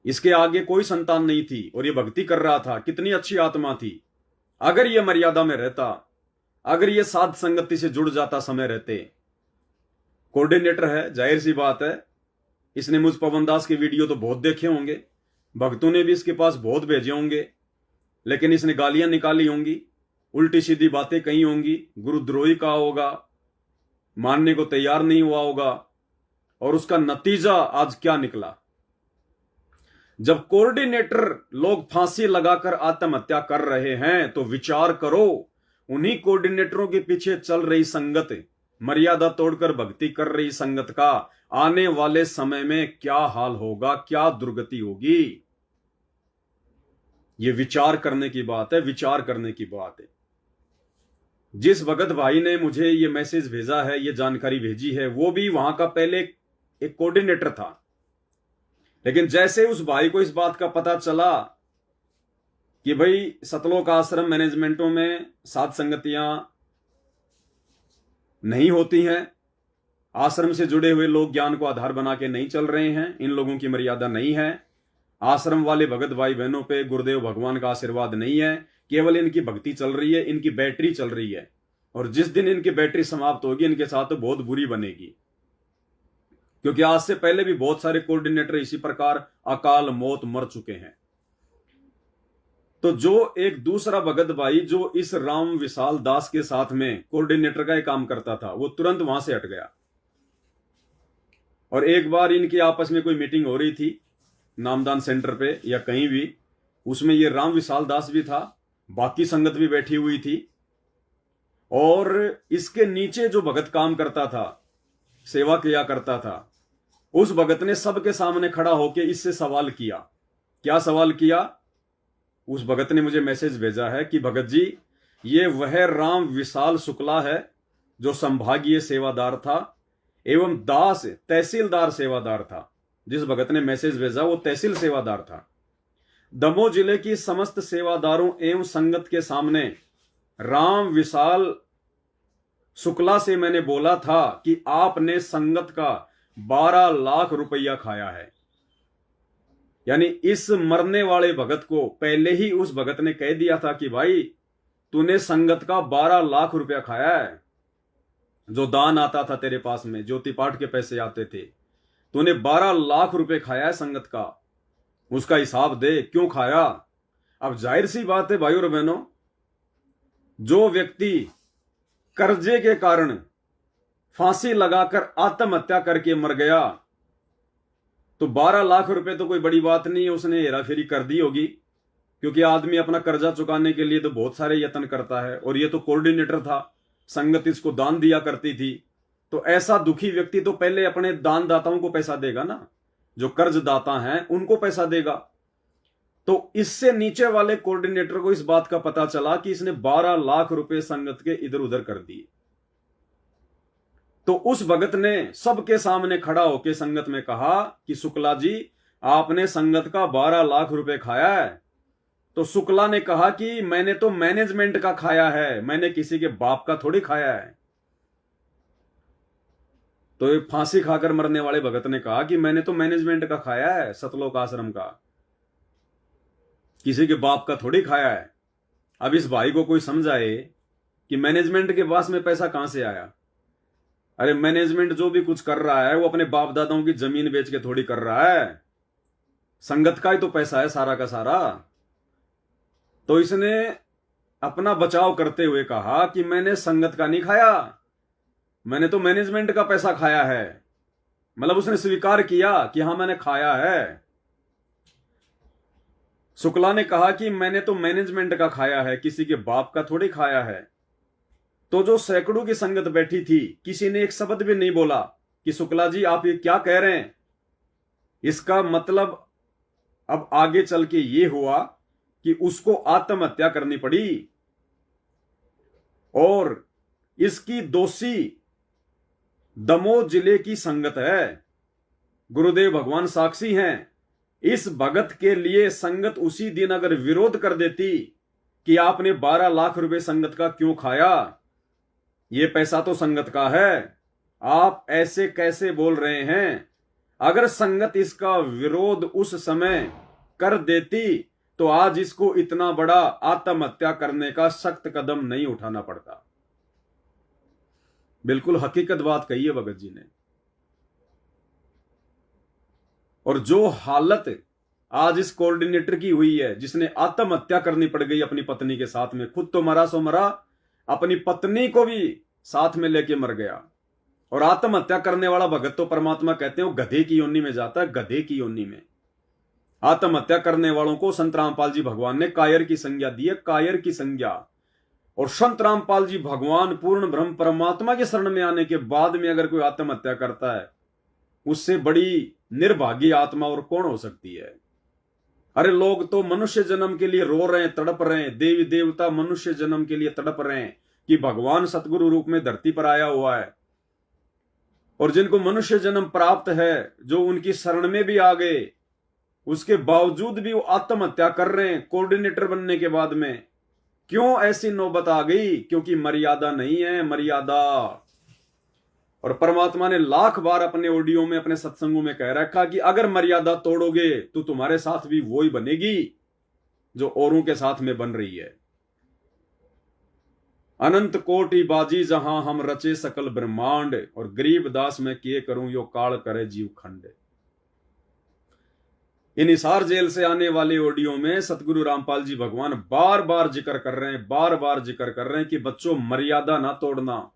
इसके आगे कोई संतान नहीं थी और ये भक्ति कर रहा था, कितनी अच्छी आत्मा थी। अगर ये मर्यादा में रहता, अगर ये साध संगति से जुड़ जाता समय रहते, कोऑर्डिनेटर है, जाहिर सी बात है, इसने मुझ पवन दास के वीडियो तो बहुत देखे होंगे, भक्तों ने भी इसके पास बहुत भेजे होंगे, लेकिन इसने गालियां निकाली होंगी, उल्टी सीधी बातें कही होंगी, गुरुद्रोही कहा होगा, मानने को तैयार नहीं हुआ होगा। और उसका नतीजा आज क्या निकला? जब कोऑर्डिनेटर लोग फांसी लगाकर आत्महत्या कर रहे हैं तो विचार करो, उन्हीं कोऑर्डिनेटरों के पीछे चल रही संगत, मर्यादा तोड़कर भक्ति कर रही संगत का आने वाले समय में क्या हाल होगा, क्या दुर्गति होगी। ये विचार करने की बात है, विचार करने की बात है। जिस भगत भाई ने मुझे ये मैसेज भेजा है, ये जानकारी भेजी है, वो भी वहां का पहले एक कोऑर्डिनेटर था। लेकिन जैसे उस भाई को इस बात का पता चला कि भाई सतलोक आश्रम मैनेजमेंटों में साध संगतियां नहीं होती हैं, आश्रम से जुड़े हुए लोग ज्ञान को आधार बना के नहीं चल रहे हैं, इन लोगों की मर्यादा नहीं है, आश्रम वाले भगत भाई बहनों पे गुरुदेव भगवान का आशीर्वाद नहीं है, केवल इनकी भक्ति चल रही है, इनकी बैटरी चल रही है, और जिस दिन इनकी बैटरी समाप्त होगी इनके साथ तो बहुत बुरी बनेगी। क्योंकि आज से पहले भी बहुत सारे कोऑर्डिनेटर इसी प्रकार अकाल मौत मर चुके हैं। तो जो एक दूसरा भगत भाई जो इस राम विशाल दास के साथ में कोऑर्डिनेटर का ही काम करता था, वो तुरंत वहां से हट गया। और एक बार इनकी आपस में कोई मीटिंग हो रही थी नामदान सेंटर पे या कहीं भी, उसमें ये राम विशाल दास भी था, बाकी संगत भी बैठी हुई थी, और इसके नीचे जो भगत काम करता था, सेवा किया करता था, उस भगत ने सबके सामने खड़ा होकर इससे सवाल किया। क्या सवाल किया? उस भगत ने मुझे मैसेज भेजा है कि भगत जी, ये वह राम विशाल शुक्ला है जो संभागीय सेवादार था एवं दास तहसीलदार सेवादार था। जिस भगत ने मैसेज भेजा वो तहसील सेवादार था। दमोह जिले की समस्त सेवादारों एवं संगत के सामने राम विशाल शुक्ला से मैंने बोला था कि आपने संगत का 12 लाख रुपया खाया है। यानी इस मरने वाले भगत को पहले ही उस भगत ने कह दिया था कि भाई तूने संगत का 12 लाख रुपया खाया है। जो दान आता था तेरे पास में, ज्योति पाठ के पैसे आते थे, तूने 12 लाख रुपए खाया है संगत का, उसका हिसाब दे, क्यों खाया। अब जाहिर सी बात है भाइयों और बहनों, जो व्यक्ति कर्जे के कारण फांसी लगाकर आत्महत्या करके मर गया, तो 12 लाख रुपए तो कोई बड़ी बात नहीं है, उसने हेराफेरी कर दी होगी। क्योंकि आदमी अपना कर्जा चुकाने के लिए तो बहुत सारे यत्न करता है, और ये तो कोऑर्डिनेटर था, संगत इसको दान दिया करती थी। तो ऐसा दुखी व्यक्ति तो पहले अपने दान दाताओं को पैसा देगा ना, जो कर्ज दाता हैं उनको पैसा देगा। तो इससे नीचे वाले कोऑर्डिनेटर को इस बात का पता चला कि इसने 12 लाख रुपए संगत के इधर उधर कर दिए। तो उस भगत ने सबके सामने खड़ा होकर संगत में कहा कि शुक्ला जी, आपने संगत का 12 लाख रुपए खाया है। तो शुक्ला ने कहा कि मैंने तो मैनेजमेंट का खाया है, मैंने किसी के बाप का थोड़ी खाया है। तो एक फांसी खाकर मरने वाले भगत ने कहा कि मैंने तो मैनेजमेंट का खाया है, सतलोक आश्रम का, किसी के बाप का थोड़ी खाया है। अब इस भाई को कोई समझाए कि मैनेजमेंट के पास में पैसा कहां से आया। अरे मैनेजमेंट जो भी कुछ कर रहा है वो अपने बाप दादाओं की जमीन बेच के थोड़ी कर रहा है, संगत का ही तो पैसा है सारा का सारा। तो इसने अपना बचाव करते हुए कहा कि मैंने संगत का नहीं खाया, मैंने तो मैनेजमेंट का पैसा खाया है। मतलब उसने स्वीकार किया कि हां मैंने खाया है। शुक्ला ने कहा कि मैंने तो मैनेजमेंट का खाया है, किसी के बाप का थोड़ी खाया है। तो जो सैकड़ों की संगत बैठी थी, किसी ने एक शब्द भी नहीं बोला कि शुक्ला जी आप ये क्या कह रहे हैं। इसका मतलब अब आगे चल के ये हुआ कि उसको आत्महत्या करनी पड़ी और इसकी दोषी दमोह जिले की संगत है। गुरुदेव भगवान साक्षी हैं। इस भगत के लिए संगत उसी दिन अगर विरोध कर देती कि आपने 12 लाख रुपए संगत का क्यों खाया, ये पैसा तो संगत का है, आप ऐसे कैसे बोल रहे हैं। अगर संगत इसका विरोध उस समय कर देती तो आज इसको इतना बड़ा आत्महत्या करने का सख्त कदम नहीं उठाना पड़ता। बिल्कुल हकीकत बात कही है भगत जी ने। और जो हालत आज इस कोऑर्डिनेटर की हुई है, जिसने आत्महत्या करनी पड़ गई अपनी पत्नी के साथ में, खुद तो मरा सो मरा, अपनी पत्नी को भी साथ में लेके मर गया। और आत्महत्या करने वाला भगत तो परमात्मा कहते हैं वो गधे की योनि में जाता है, गधे की योनि में। आत्महत्या करने वालों को संत रामपाल जी भगवान ने कायर की संज्ञा दी है, कायर की संज्ञा। और संत रामपाल जी भगवान पूर्ण ब्रह्म परमात्मा की शरण में आने के बाद में अगर कोई आत्महत्या करता है, उससे बड़ी निर्भागी आत्मा और कौन हो सकती है। अरे लोग तो मनुष्य जन्म के लिए रो रहे हैं, तड़प रहे हैं। देवी देवता मनुष्य जन्म के लिए तड़प रहे हैं कि भगवान सतगुरु रूप में धरती पर आया हुआ है। और जिनको मनुष्य जन्म प्राप्त है, जो उनकी शरण में भी आ गए, उसके बावजूद भी वो आत्महत्या कर रहे हैं कोऑर्डिनेटर बनने के बाद में। क्यों ऐसी नौबत आ गई? क्योंकि मर्यादा नहीं है, मर्यादा। और परमात्मा ने लाख बार अपने ऑडियो में, अपने सत्संगों में कह रखा कि अगर मर्यादा तोड़ोगे तो तुम्हारे साथ भी वो ही बनेगी जो औरों के साथ में बन रही है। अनंत कोटि बाजी जहां हम रचे सकल ब्रह्मांड, और गरीब दास में किए करूं यो काल करे जीव खंड। इन हिसार जेल से आने वाले ऑडियो में सतगुरु रामपाल जी भगवान बार बार जिक्र कर रहे हैं, बार बार जिक्र कर रहे हैं कि बच्चों मर्यादा ना तोड़ना।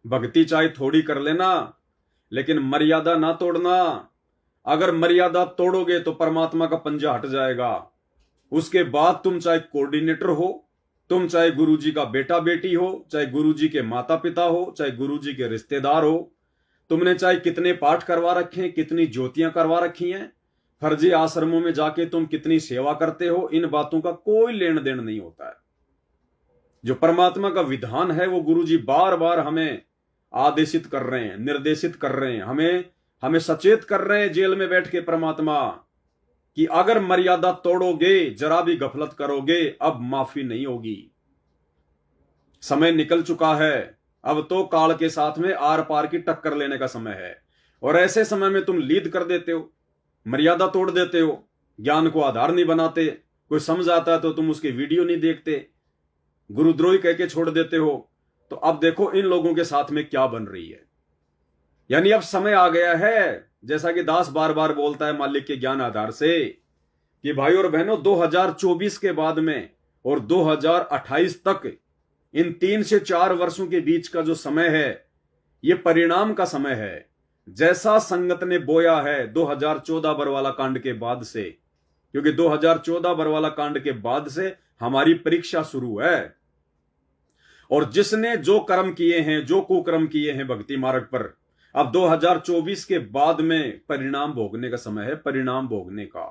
भक्ति चाहे थोड़ी कर लेना, लेकिन मर्यादा ना तोड़ना। अगर मर्यादा तोड़ोगे तो परमात्मा का पंजा हट जाएगा। उसके बाद तुम चाहे कोऑर्डिनेटर हो, तुम चाहे गुरुजी का बेटा बेटी हो, चाहे गुरुजी के माता पिता हो, चाहे गुरुजी के रिश्तेदार हो, तुमने चाहे कितने पाठ करवा रखे हैं, कितनी ज्योतियां करवा रखी हैं, फर्जी आश्रमों में जाके तुम कितनी सेवा करते हो, इन बातों का कोई लेन देन नहीं होता है। जो परमात्मा का विधान है वो गुरुजी बार बार हमें आदेशित कर रहे हैं, निर्देशित कर रहे हैं, हमें सचेत कर रहे हैं जेल में बैठ के परमात्मा कि अगर मर्यादा तोड़ोगे, जरा भी गफलत करोगे, अब माफी नहीं होगी। समय निकल चुका है, अब तो काल के साथ में आर पार की टक्कर लेने का समय है। और ऐसे समय में तुम लीड कर देते हो, मर्यादा तोड़ देते हो, ज्ञान को आधार नहीं बनाते, कोई समझ आता है तो तुम उसके वीडियो नहीं देखते, गुरुद्रोही कह के छोड़ देते हो। तो अब देखो इन लोगों के साथ में क्या बन रही है। यानी अब समय आ गया है, जैसा कि दास बार बार बोलता है मालिक के ज्ञान आधार से, कि भाई और बहनों 2024 के बाद में और 2028 तक, इन 3 से 4 वर्षों के बीच का जो समय है, ये परिणाम का समय है। जैसा संगत ने बोया है 2014 बरवाला कांड के बाद से, क्योंकि 2014 बरवाला कांड के बाद से हमारी परीक्षा शुरू है। और जिसने जो कर्म किए हैं, जो कुकर्म किए हैं भक्ति मार्ग पर, अब 2024 के बाद में परिणाम भोगने का समय है, परिणाम भोगने का।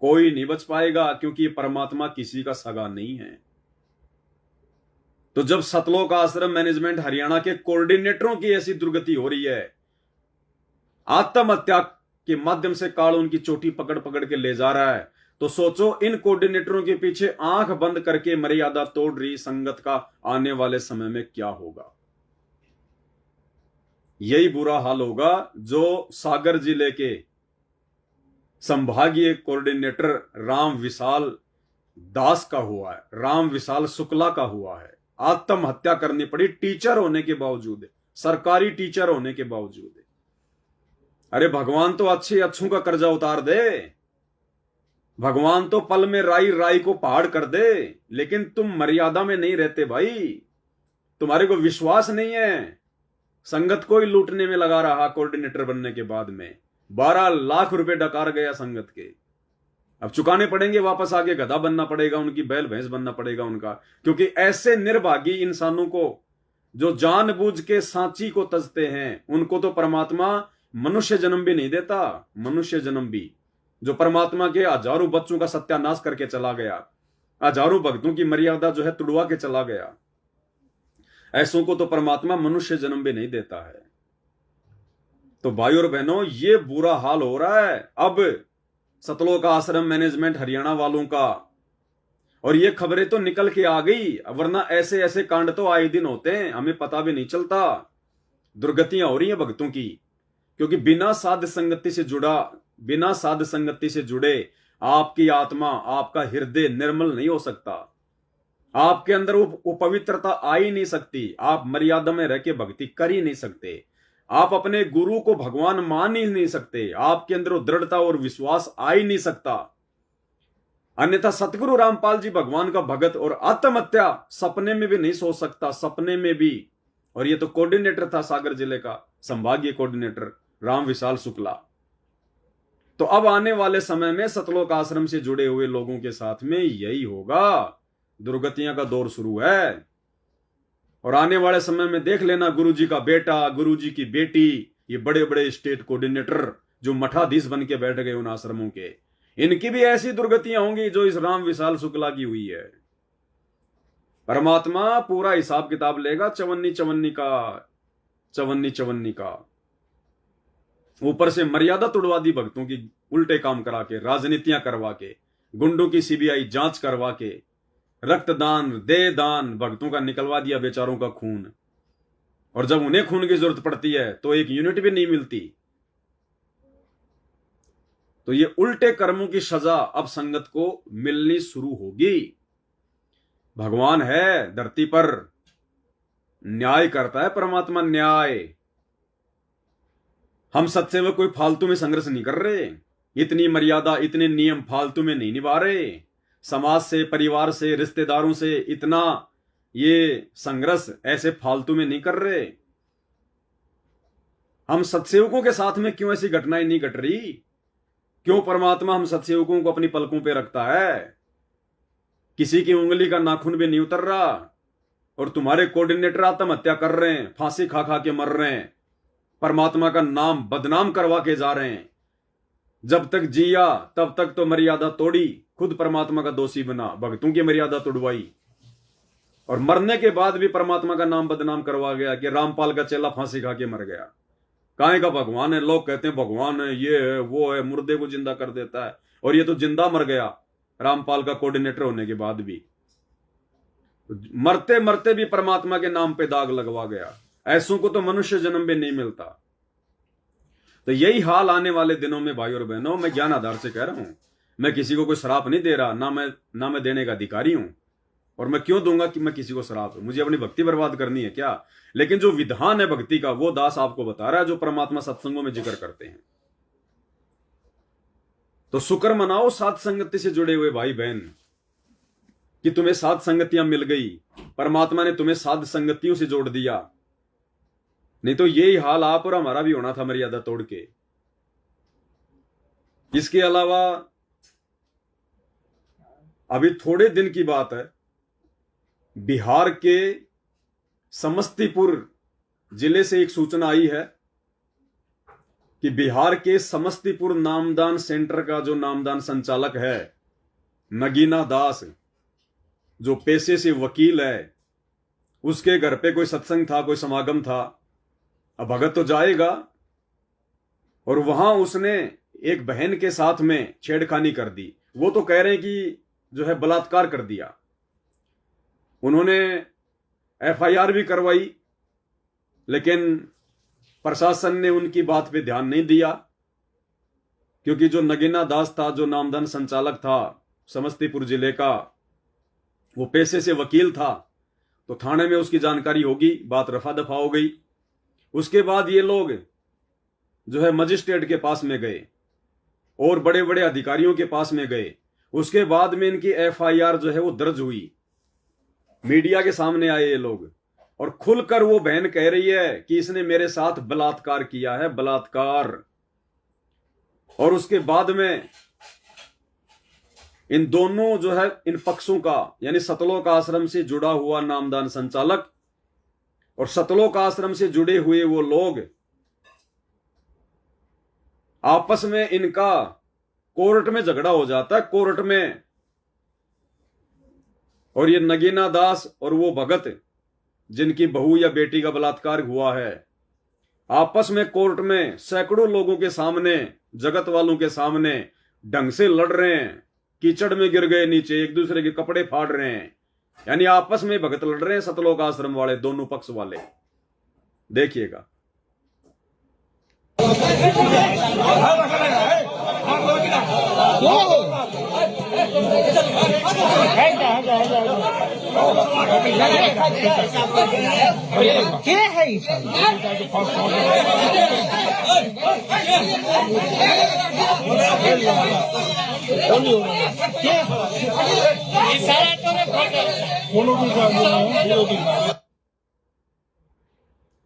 कोई नहीं बच पाएगा, क्योंकि ये परमात्मा किसी का सगा नहीं है। तो जब सतलोक आश्रम मैनेजमेंट हरियाणा के कोऑर्डिनेटरों की ऐसी दुर्गति हो रही है, आत्महत्या के माध्यम से काल उनकी चोटी पकड़ पकड़ के ले जा रहा है, तो सोचो इन कोऑर्डिनेटरों के पीछे आंख बंद करके मर्यादा तोड़ रही संगत का आने वाले समय में क्या होगा। यही बुरा हाल होगा जो सागर जिले के संभागीय कोऑर्डिनेटर राम विशाल दास का हुआ है, राम विशाल शुक्ला का हुआ है। आत्महत्या करनी पड़ी टीचर होने के बावजूद, सरकारी टीचर होने के बावजूद। अरे भगवान तो अच्छे अच्छों का कर्जा उतार दे, भगवान तो पल में राई राई को पहाड़ कर दे, लेकिन तुम मर्यादा में नहीं रहते भाई, तुम्हारे को विश्वास नहीं है। संगत को ही लूटने में लगा रहा कोऑर्डिनेटर बनने के बाद में 12 लाख रुपए डकार गया संगत के। अब चुकाने पड़ेंगे, वापस आके गधा बनना पड़ेगा, उनकी बैल भैंस बनना पड़ेगा उनका, क्योंकि ऐसे निर्भागी इंसानों को जो जानबूझ के सांची को तजते हैं, उनको तो परमात्मा मनुष्य जन्म भी नहीं देता। मनुष्य जन्म भी, जो परमात्मा के हजारों बच्चों का सत्यानाश करके चला गया, हजारों भक्तों की मर्यादा जो है तुड़वा के चला गया, ऐसों को तो परमात्मा मनुष्य जन्म भी नहीं देता है। तो भाई और बहनों, ये बुरा हाल हो रहा है अब सतलोक आश्रम मैनेजमेंट हरियाणा वालों का, और ये खबरें तो निकल के आ गई, वरना ऐसे ऐसे कांड तो आए दिन होते हैं, हमें पता भी नहीं चलता। दुर्गतियां हो रही हैं भक्तों की, क्योंकि बिना साध संगति से जुड़े आपकी आत्मा, आपका हृदय निर्मल नहीं हो सकता, आपके अंदर वो पवित्रता आ ही नहीं सकती, आप मर्यादा में रह के भक्ति कर ही नहीं सकते, आप अपने गुरु को भगवान मान ही नहीं सकते, आपके अंदर वो दृढ़ता और विश्वास आ ही नहीं सकता। अन्यथा सतगुरु रामपाल जी भगवान का भगत, और आत्महत्या सपने में भी नहीं सोच सकता, सपने में भी। और ये तो कोऑर्डिनेटर था सागर जिले का, संभागीय कोऑर्डिनेटर राम विशाल शुक्ला। तो अब आने वाले समय में सतलोक आश्रम से जुड़े हुए लोगों के साथ में यही होगा, दुर्गतियां का दौर शुरू है। और आने वाले समय में देख लेना, गुरुजी का बेटा, गुरुजी की बेटी, ये बड़े बड़े स्टेट कोऑर्डिनेटर जो मठाधीश बन के बैठ गए उन आश्रमों के, इनकी भी ऐसी दुर्गतियां होंगी जो इस राम विशाल शुक्ला की हुई है। परमात्मा पूरा हिसाब किताब लेगा चवन्नी चवन्नी का। ऊपर से मर्यादा तोड़वा दी भक्तों की, उल्टे काम करा के, राजनीतियां करवा के, गुंडों की सीबीआई जांच करवा के, रक्तदान, देहदान, भक्तों का निकलवा दिया बेचारों का खून। और जब उन्हें खून की जरूरत पड़ती है तो एक यूनिट भी नहीं मिलती। तो ये उल्टे कर्मों की सजा अब संगत को मिलनी शुरू होगी। भगवान है धरती पर, न्याय करता है परमात्मा, न्याय। हम सत्सेवक कोई फालतू में संघर्ष नहीं कर रहे, इतनी मर्यादा, इतने नियम फालतू में नहीं निभा रहे, समाज से, परिवार से, रिश्तेदारों से इतना ये संघर्ष ऐसे फालतू में नहीं कर रहे। हम सत्सेवकों के साथ में क्यों ऐसी घटनाएं नहीं घट रही? क्यों परमात्मा हम सत्सेवकों को अपनी पलकों पे रखता है? किसी की उंगली का नाखून भी नहीं उतर रहा, और तुम्हारे कोऑर्डिनेटर आत्महत्या कर रहे हैं, फांसी खा खा के मर रहे हैं, परमात्मा का नाम बदनाम करवा के जा रहे हैं। जब तक जिया तब तक तो मर्यादा तोड़ी, खुद परमात्मा का दोषी बना, भक्तों की मर्यादा तोड़वाई, और मरने के बाद भी परमात्मा का नाम बदनाम करवा गया कि रामपाल का चेला फांसी खा के मर गया। काहे का भगवान है? लोग कहते हैं भगवान है, ये है, वो है, मुर्दे को जिंदा कर देता है, और ये तो जिंदा मर गया रामपाल का कोऑर्डिनेटर होने के बाद भी। मरते मरते भी परमात्मा के नाम पे दाग लगवा गया। ऐसों को तो मनुष्य जन्म भी नहीं मिलता। तो यही हाल आने वाले दिनों में भाई और बहनों, मैं ज्ञान आधार से कह रहा हूं, मैं किसी को कोई श्राप नहीं दे रहा, ना मैं देने का अधिकारी हूं, और मैं क्यों दूंगा कि मैं किसी को श्राप? मुझे अपनी भक्ति बर्बाद करनी है क्या? लेकिन जो विधान है भक्ति का, वो दास आपको बता रहा है, जो परमात्मा सत्संगों में जिक्र करते हैं। तो शुक्र मनाओ साध संगति से जुड़े हुए भाई बहन कि तुम्हें साध संगतियां मिल गई, परमात्मा ने तुम्हें साध संगतियों से जोड़ दिया। नहीं तो यही हाल आप और हमारा भी होना था मर्यादा तोड़ के। इसके अलावा अभी थोड़े दिन की बात है, बिहार के समस्तीपुर जिले से एक सूचना आई है कि बिहार के समस्तीपुर नामदान सेंटर का जो नामदान संचालक है नगीना दास, जो पेशे से वकील है, उसके घर पे कोई सत्संग था, कोई समागम था। अब भगत तो जाएगा, और वहां उसने एक बहन के साथ में छेड़खानी कर दी। वो तो कह रहे हैं कि जो है बलात्कार कर दिया। उन्होंने एफआईआर भी करवाई, लेकिन प्रशासन ने उनकी बात पे ध्यान नहीं दिया, क्योंकि जो नगीना दास था, जो नामदान संचालक था समस्तीपुर जिले का, वो पेशे से वकील था, तो थाने में उसकी जानकारी होगी, बात रफा दफा हो गई। उसके बाद ये लोग जो है मजिस्ट्रेट के पास में गए और बड़े बड़े अधिकारियों के पास में गए। उसके बाद में इनकी एफआईआर जो है वो दर्ज हुई। मीडिया के सामने आए ये लोग, और खुलकर वो बहन कह रही है कि इसने मेरे साथ बलात्कार किया है, बलात्कार। और उसके बाद में इन दोनों जो है इन पक्षों का, यानी सतलोक आश्रम से जुड़ा हुआ नामदान संचालक और सतलोक आश्रम से जुड़े हुए वो लोग, आपस में इनका कोर्ट में झगड़ा हो जाता है, कोर्ट में। और ये नगीना दास और वो भगत जिनकी बहू या बेटी का बलात्कार हुआ है, आपस में कोर्ट में सैकड़ों लोगों के सामने, जगत वालों के सामने ढंग से लड़ रहे हैं। कीचड़ में गिर गए नीचे, एक दूसरे के कपड़े फाड़ रहे हैं, यानी आपस में भगत लड़ रहे हैं सतलोक आश्रम वाले, दोनों पक्ष वाले। देखिएगा।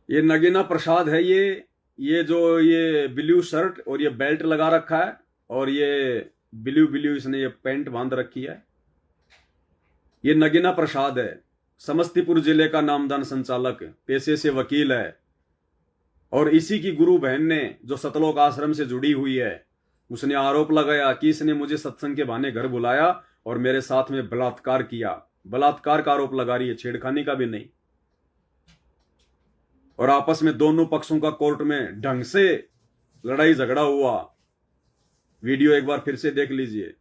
ये नगीना प्रसाद है। ये जो ये ब्लू शर्ट और ये बेल्ट लगा रखा है, और ये ब्लू इसने ये पैंट बांध रखी है। ये नगीना प्रसाद है, समस्तीपुर जिले का नामदान संचालक, पेशे से वकील है। और इसी की गुरु बहन ने, जो सतलोक आश्रम से जुड़ी हुई है, उसने आरोप लगाया कि इसने मुझे सत्संग के बहाने घर बुलाया और मेरे साथ में बलात्कार किया। बलात्कार का आरोप लगा रही है, छेड़खानी का भी नहीं। और आपस में दोनों पक्षों का कोर्ट में ढंग से लड़ाई झगड़ा हुआ। वीडियो एक बार फिर से देख लीजिए।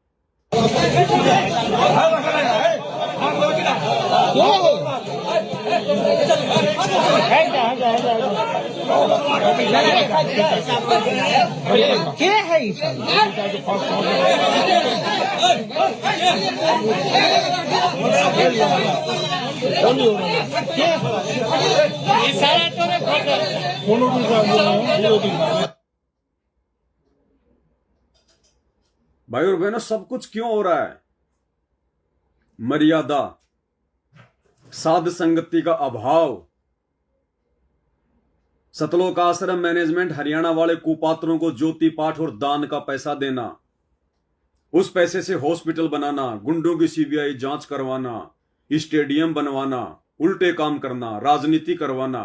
भाई और बहनों, सब कुछ क्यों हो रहा है? मर्यादा, साध संगति का अभाव, सतलोक आश्रम मैनेजमेंट हरियाणा वाले कुपात्रों को ज्योति पाठ और दान का पैसा देना, उस पैसे से हॉस्पिटल बनाना, गुंडों की सीबीआई जांच करवाना, स्टेडियम बनवाना, उल्टे काम करना, राजनीति करवाना।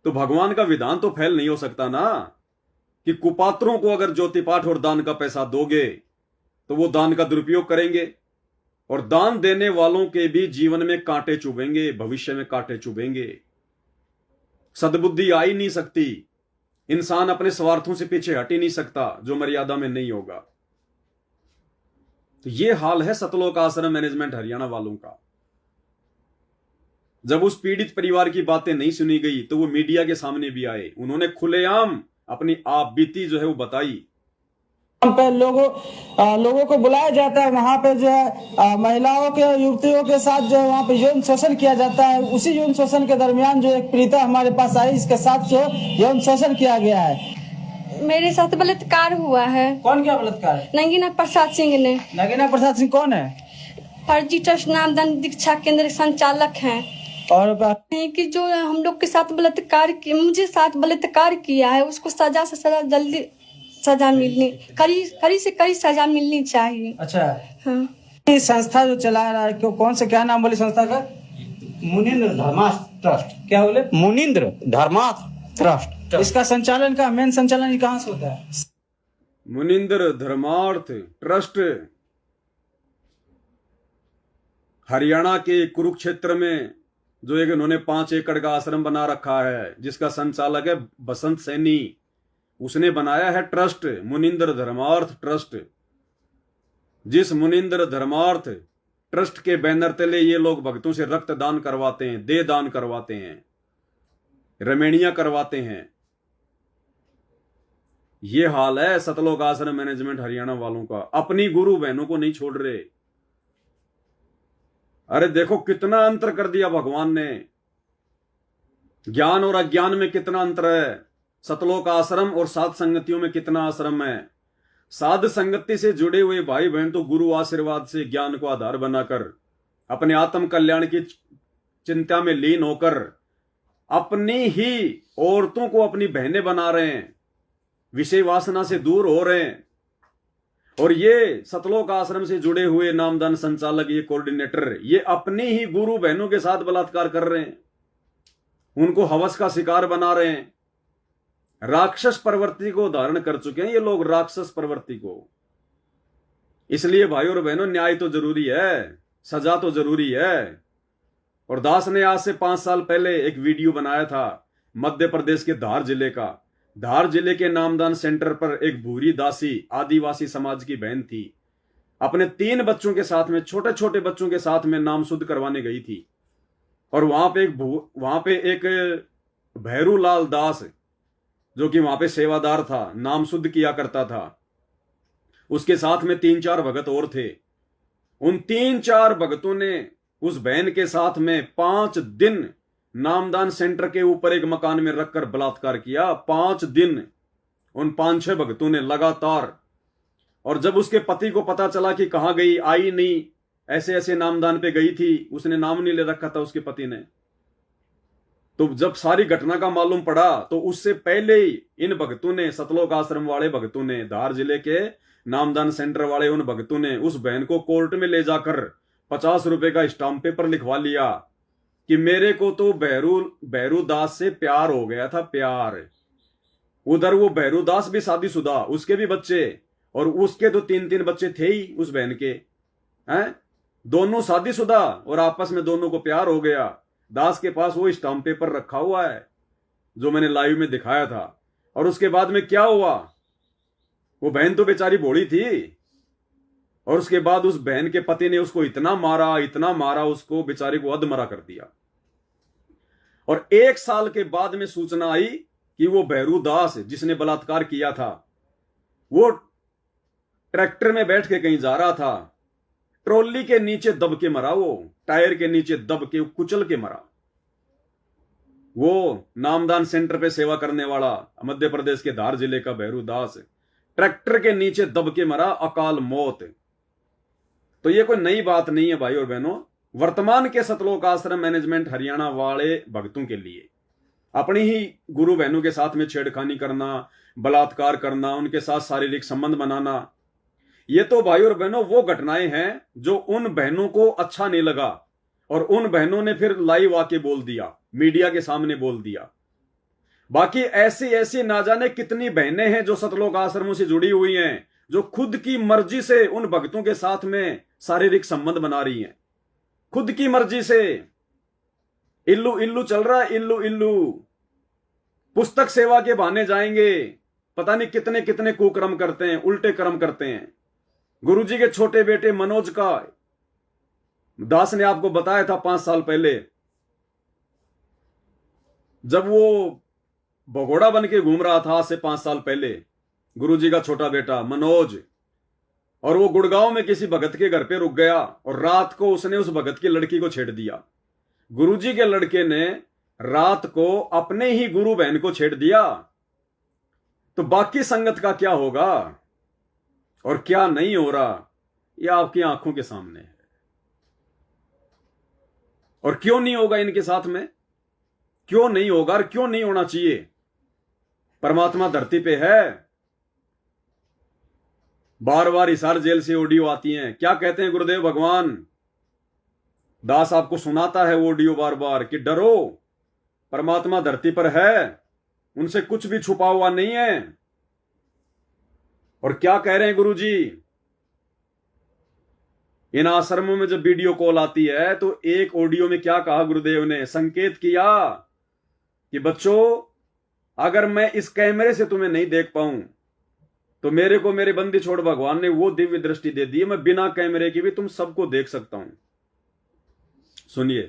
तो भगवान का विधान तो फैल नहीं हो सकता ना कि कुपात्रों को अगर ज्योति पाठ और दान का पैसा दोगे तो वो दान का दुरुपयोग करेंगे, और दान देने वालों के भी जीवन में कांटे चुभेंगे, भविष्य में कांटे चुभेंगे। सद्बुद्धि आ ही नहीं सकती। इंसान अपने स्वार्थों से पीछे हट ही नहीं सकता जो मर्यादा में नहीं होगा। तो ये हाल है सतलोक आश्रम मैनेजमेंट हरियाणा वालों का। जब उस पीड़ित परिवार की बातें नहीं सुनी गई तो वो मीडिया के सामने भी आए, उन्होंने खुलेआम अपनी आप बीती जो है वो बताई।
पे लोगों को बुलाया जाता है, वहाँ पे जो है महिलाओं के, युवतियों के साथ जो है वहाँ पे यौन शोषण किया जाता है। उसी यौन शोषण के दरमियान जो एक पीड़िता हमारे पास आई, इसके साथ जो यौन शोषण किया गया है।
मेरे साथ बलात्कार हुआ है।
कौन क्या बलात्कार?
नगीना प्रसाद सिंह ने।
नगीना प्रसाद सिंह कौन है?
फर्जी ट्रस्ट नामदान दीक्षा केंद्र संचालक हैं।
और
कि जो हम लोग के साथ बलात्कार किया, मुझे साथ बलात्कार किया है, उसको सजा से सजा, जल्दी सजा मिलनी, कड़ी से कड़ी सजा मिलनी चाहिए।
अच्छा,
हाँ।
ये संस्था जो चला रहा है, कौन से, क्या नाम बोले संस्था का?
मुनींद्र धर्मार्थ ट्रस्ट।
क्या बोले?
मुनींद्र धर्मार्थ ट्रस्ट।
इसका संचालन का मेन संचालन कहाँ से होता है?
मुनिंद्र धर्मार्थ ट्रस्ट हरियाणा के कुरुक्षेत्र में जो एक इन्होंने 5 एकड़ का आश्रम बना रखा है, जिसका संचालक है बसंत सैनी, उसने बनाया है ट्रस्ट मुनिंद्र धर्मार्थ ट्रस्ट। जिस मुनिंद्र धर्मार्थ ट्रस्ट के बैनर तले ये लोग भक्तों से रक्तदान करवाते हैं, देह दान करवाते हैं, रमेणियां करवाते हैं। ये हाल है सतलोक आश्रम मैनेजमेंट हरियाणा वालों का। अपनी गुरु बहनों को नहीं छोड़ रहे। अरे देखो कितना अंतर कर दिया भगवान ने। ज्ञान और अज्ञान में कितना अंतर है। सतलोक आश्रम और साध संगतियों में कितना आश्रम है। साध संगति से जुड़े हुए भाई बहन तो गुरु आशीर्वाद से ज्ञान को आधार बनाकर अपने आत्म कल्याण की चिंता में लीन होकर अपनी ही औरतों को अपनी बहनें बना रहे हैं, विषय वासना से दूर हो रहे हैं। और ये सतलोक आश्रम से जुड़े हुए नामदान संचालक, ये कोऑर्डिनेटर, ये अपनी ही गुरु बहनों के साथ बलात्कार कर रहे हैं, उनको हवस का शिकार बना रहे हैं। राक्षस प्रवृत्ति को धारण कर चुके हैं ये लोग, राक्षस प्रवृत्ति को। इसलिए भाई और बहनों न्याय तो जरूरी है, सजा तो जरूरी है। और दास ने आज से 5 साल पहले एक वीडियो बनाया था मध्य प्रदेश के धार जिले का। धार जिले के नामदान सेंटर पर एक भूरी दासी आदिवासी समाज की बहन थी, अपने 3 बच्चों के साथ में, छोटे छोटे बच्चों के साथ में नाम शुद्ध करवाने गई थी। और वहां पे एक भैरूलाल दास जो कि वहां पे सेवादार था, नाम शुद्ध किया करता था, उसके साथ में 3-4 भगत और थे। उन 3-4 भगतों ने उस बहन के साथ में 5 दिन नामदान सेंटर के ऊपर एक मकान में रखकर बलात्कार किया। 5 दिन उन 5-6 भक्तों ने लगातार। और जब उसके पति को पता चला कि कहां गई, आई नहीं, ऐसे ऐसे नामदान पे गई थी, उसने नाम नहीं ले रखा था उसके पति ने, तो जब सारी घटना का मालूम पड़ा तो उससे पहले ही इन भक्तों ने, सतलोक आश्रम वाले भक्तों ने, धार जिले के नामदान सेंटर वाले उन भक्तों ने उस बहन को कोर्ट में ले जाकर 50 रुपए का स्टाम्प पेपर लिखवा लिया कि मेरे को तो भैरू दास से प्यार हो गया था, प्यार। उधर वो भैरू दास भी शादीशुदा, उसके भी बच्चे, और उसके तो 3-3 बच्चे थे ही उस बहन के, हैं, दोनों शादीशुदा, और आपस में दोनों को प्यार हो गया। दास के पास वो स्टाम्प पेपर रखा हुआ है जो मैंने लाइव में दिखाया था। और उसके बाद में क्या हुआ, वो बहन तो बेचारी भोली थी, और उसके बाद उस बहन के पति ने उसको इतना मारा, उसको बेचारे को अधमरा कर दिया। और 1 साल के बाद में सूचना आई कि वो भैरू दास जिसने बलात्कार किया था, वो ट्रैक्टर में बैठ के कहीं जा रहा था, ट्रॉली के नीचे दब के मरा, वो टायर के नीचे दब के कुचल के मरा। वो नामदान सेंटर पे सेवा करने वाला मध्य प्रदेश के धार जिले का भैरू दास ट्रैक्टर के नीचे दब के मरा, अकाल मौत। तो ये कोई नई बात नहीं है भाई और बहनों। वर्तमान के सतलोक आश्रम मैनेजमेंट हरियाणा वाले भक्तों के लिए अपनी ही गुरु बहनों के साथ में छेड़खानी करना, बलात्कार करना, उनके साथ शारीरिक संबंध बनाना, ये तो भाई और बहनों वो घटनाएं हैं जो उन बहनों को अच्छा नहीं लगा, और उन बहनों ने फिर लाइव आके बोल दिया, मीडिया के सामने बोल दिया। बाकी ऐसी ऐसी ना जाने कितनी बहनें हैं जो सतलोक आश्रमों से जुड़ी हुई हैं, जो खुद की मर्जी से उन भक्तों के साथ में शारीरिक संबंध बना रही हैं, खुद की मर्जी से। इल्लू इल्लू चल रहा है, इल्लू इल्लू। पुस्तक सेवा के बहाने जाएंगे, पता नहीं कितने कितने कुकर्म करते हैं, उल्टे कर्म करते हैं। गुरुजी के छोटे बेटे मनोज का दास ने आपको बताया था 5 साल पहले, जब वो भगोड़ा बन के घूम रहा था, आज से 5 साल पहले, गुरुजी का छोटा बेटा मनोज, और वो गुड़गांव में किसी भगत के घर पे रुक गया, और रात को उसने उस भगत की लड़की को छेड़ दिया। गुरुजी के लड़के ने रात को अपने ही गुरु बहन को छेड़ दिया। तो बाकी संगत का क्या होगा और क्या नहीं हो रहा, ये आपकी आंखों के सामने है। और क्यों नहीं होगा इनके साथ में, क्यों नहीं होगा और क्यों नहीं होना चाहिए। परमात्मा धरती पे है। बार बार हिसार जेल से ऑडियो आती हैं, क्या कहते हैं गुरुदेव भगवान, दास आपको सुनाता है ऑडियो बार बार कि डरो, परमात्मा धरती पर है, उनसे कुछ भी छुपा हुआ नहीं है। और क्या कह रहे हैं गुरुजी, इन आश्रमों में जब वीडियो कॉल आती है तो एक ऑडियो में क्या कहा गुरुदेव ने, संकेत किया कि बच्चों अगर मैं इस कैमरे से तुम्हें नहीं देख पाऊं तो मेरे को मेरे बंदी छोड़ भगवान ने वो दिव्य दृष्टि दे दी है, मैं बिना कैमरे के भी तुम सबको देख सकता हूं। सुनिए।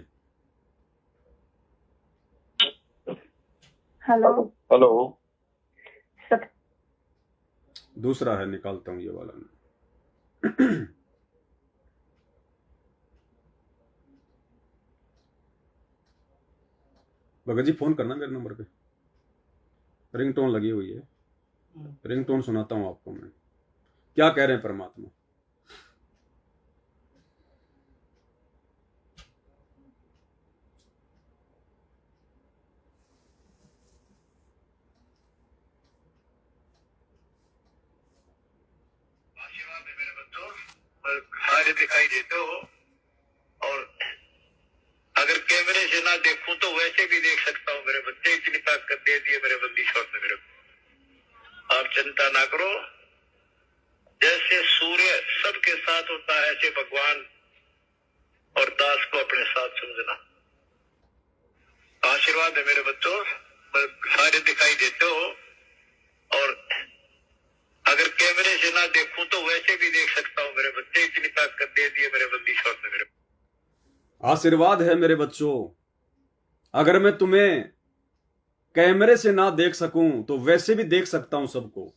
हेलो
हेलो,
सब
दूसरा है, निकालता हूं ये वाला। भगत जी फोन करना मेरे नंबर पे, रिंगटोन लगी हुई है, रिंगटोन सुनाता हूं आपको मैं। क्या कह रहे हैं परमात्मा।
आशीर्वाद है मेरे बच्चों, सारे दिखाई देते हो और अगर कैमरे से ना देखूं तो वैसे भी देख सकता हूं मेरे बच्चे, इतनी ताकत दे दी है मेरे बंदी छोड़ ने मेरे को। आप चिंता ना करो, जैसे सूर्य सबके साथ होता है ऐसे भगवान और दास को अपने साथ समझना। आशीर्वाद है मेरे बच्चों, सारे दिखाई देते हो और अगर कैमरे से ना देखूं तो वैसे भी देख सकता हूं मेरे बच्चे, इतनी ताकत दे दी है मेरे बंदी छोड़ ने मेरे को।
आशीर्वाद है मेरे बच्चों, अगर मैं तुम्हें कैमरे से ना देख सकूं तो वैसे भी देख सकता हूं सबको।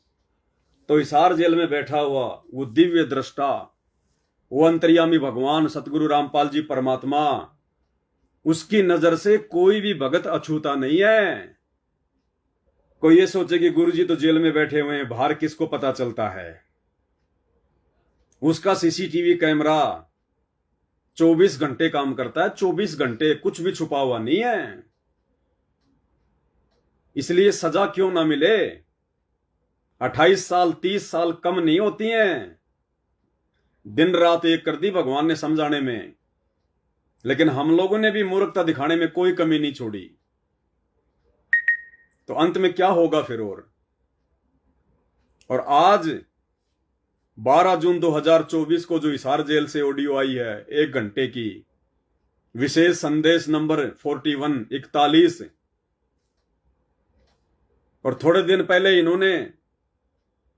तो हिसार जेल में बैठा हुआ वो दिव्य दृष्टा, वो अंतर्यामी भगवान सतगुरु रामपाल जी परमात्मा, उसकी नजर से कोई भी भगत अछूता नहीं है। कोई ये सोचे कि गुरु जी तो जेल में बैठे हुए हैं, बाहर किसको पता चलता है। उसका सीसीटीवी कैमरा 24 घंटे काम करता है, 24 घंटे, कुछ भी छुपा हुआ नहीं है। इसलिए सजा क्यों ना मिले, 28 साल 30 साल कम नहीं होती हैं। दिन रात एक कर दी भगवान ने समझाने में, लेकिन हम लोगों ने भी मूर्खता दिखाने में कोई कमी नहीं छोड़ी। तो अंत में क्या होगा फिर। और आज 12 जून 2024 को जो हिसार जेल से ऑडियो आई है 1 घंटे की, विशेष संदेश नंबर 4141, और थोड़े दिन पहले इन्होंने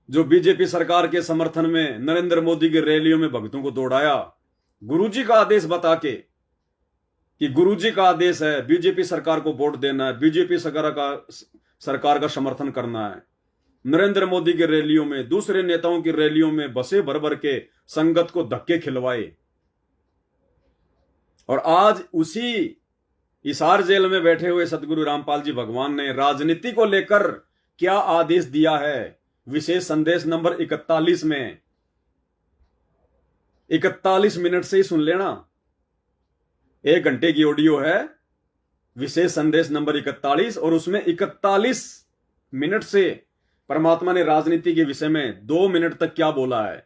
जो बीजेपी सरकार के समर्थन में नरेंद्र मोदी की रैलियों में भक्तों को दौड़ाया, गुरुजी का आदेश बता के कि गुरुजी का आदेश है बीजेपी सरकार को वोट देना है, बीजेपी सरकार का समर्थन करना है। नरेंद्र मोदी की रैलियों में, दूसरे नेताओं की रैलियों में बसे भर भर के संगत को धक्के खिलवाए। और आज उसी हिसार जेल में बैठे हुए सतगुरु रामपाल जी भगवान ने राजनीति को लेकर क्या आदेश दिया है, विशेष संदेश नंबर 41 में 41 मिनट से ही सुन लेना। 1 घंटे की ऑडियो है, विशेष संदेश नंबर 41, और उसमें 41 मिनट से परमात्मा ने राजनीति के विषय में 2 मिनट तक क्या बोला है।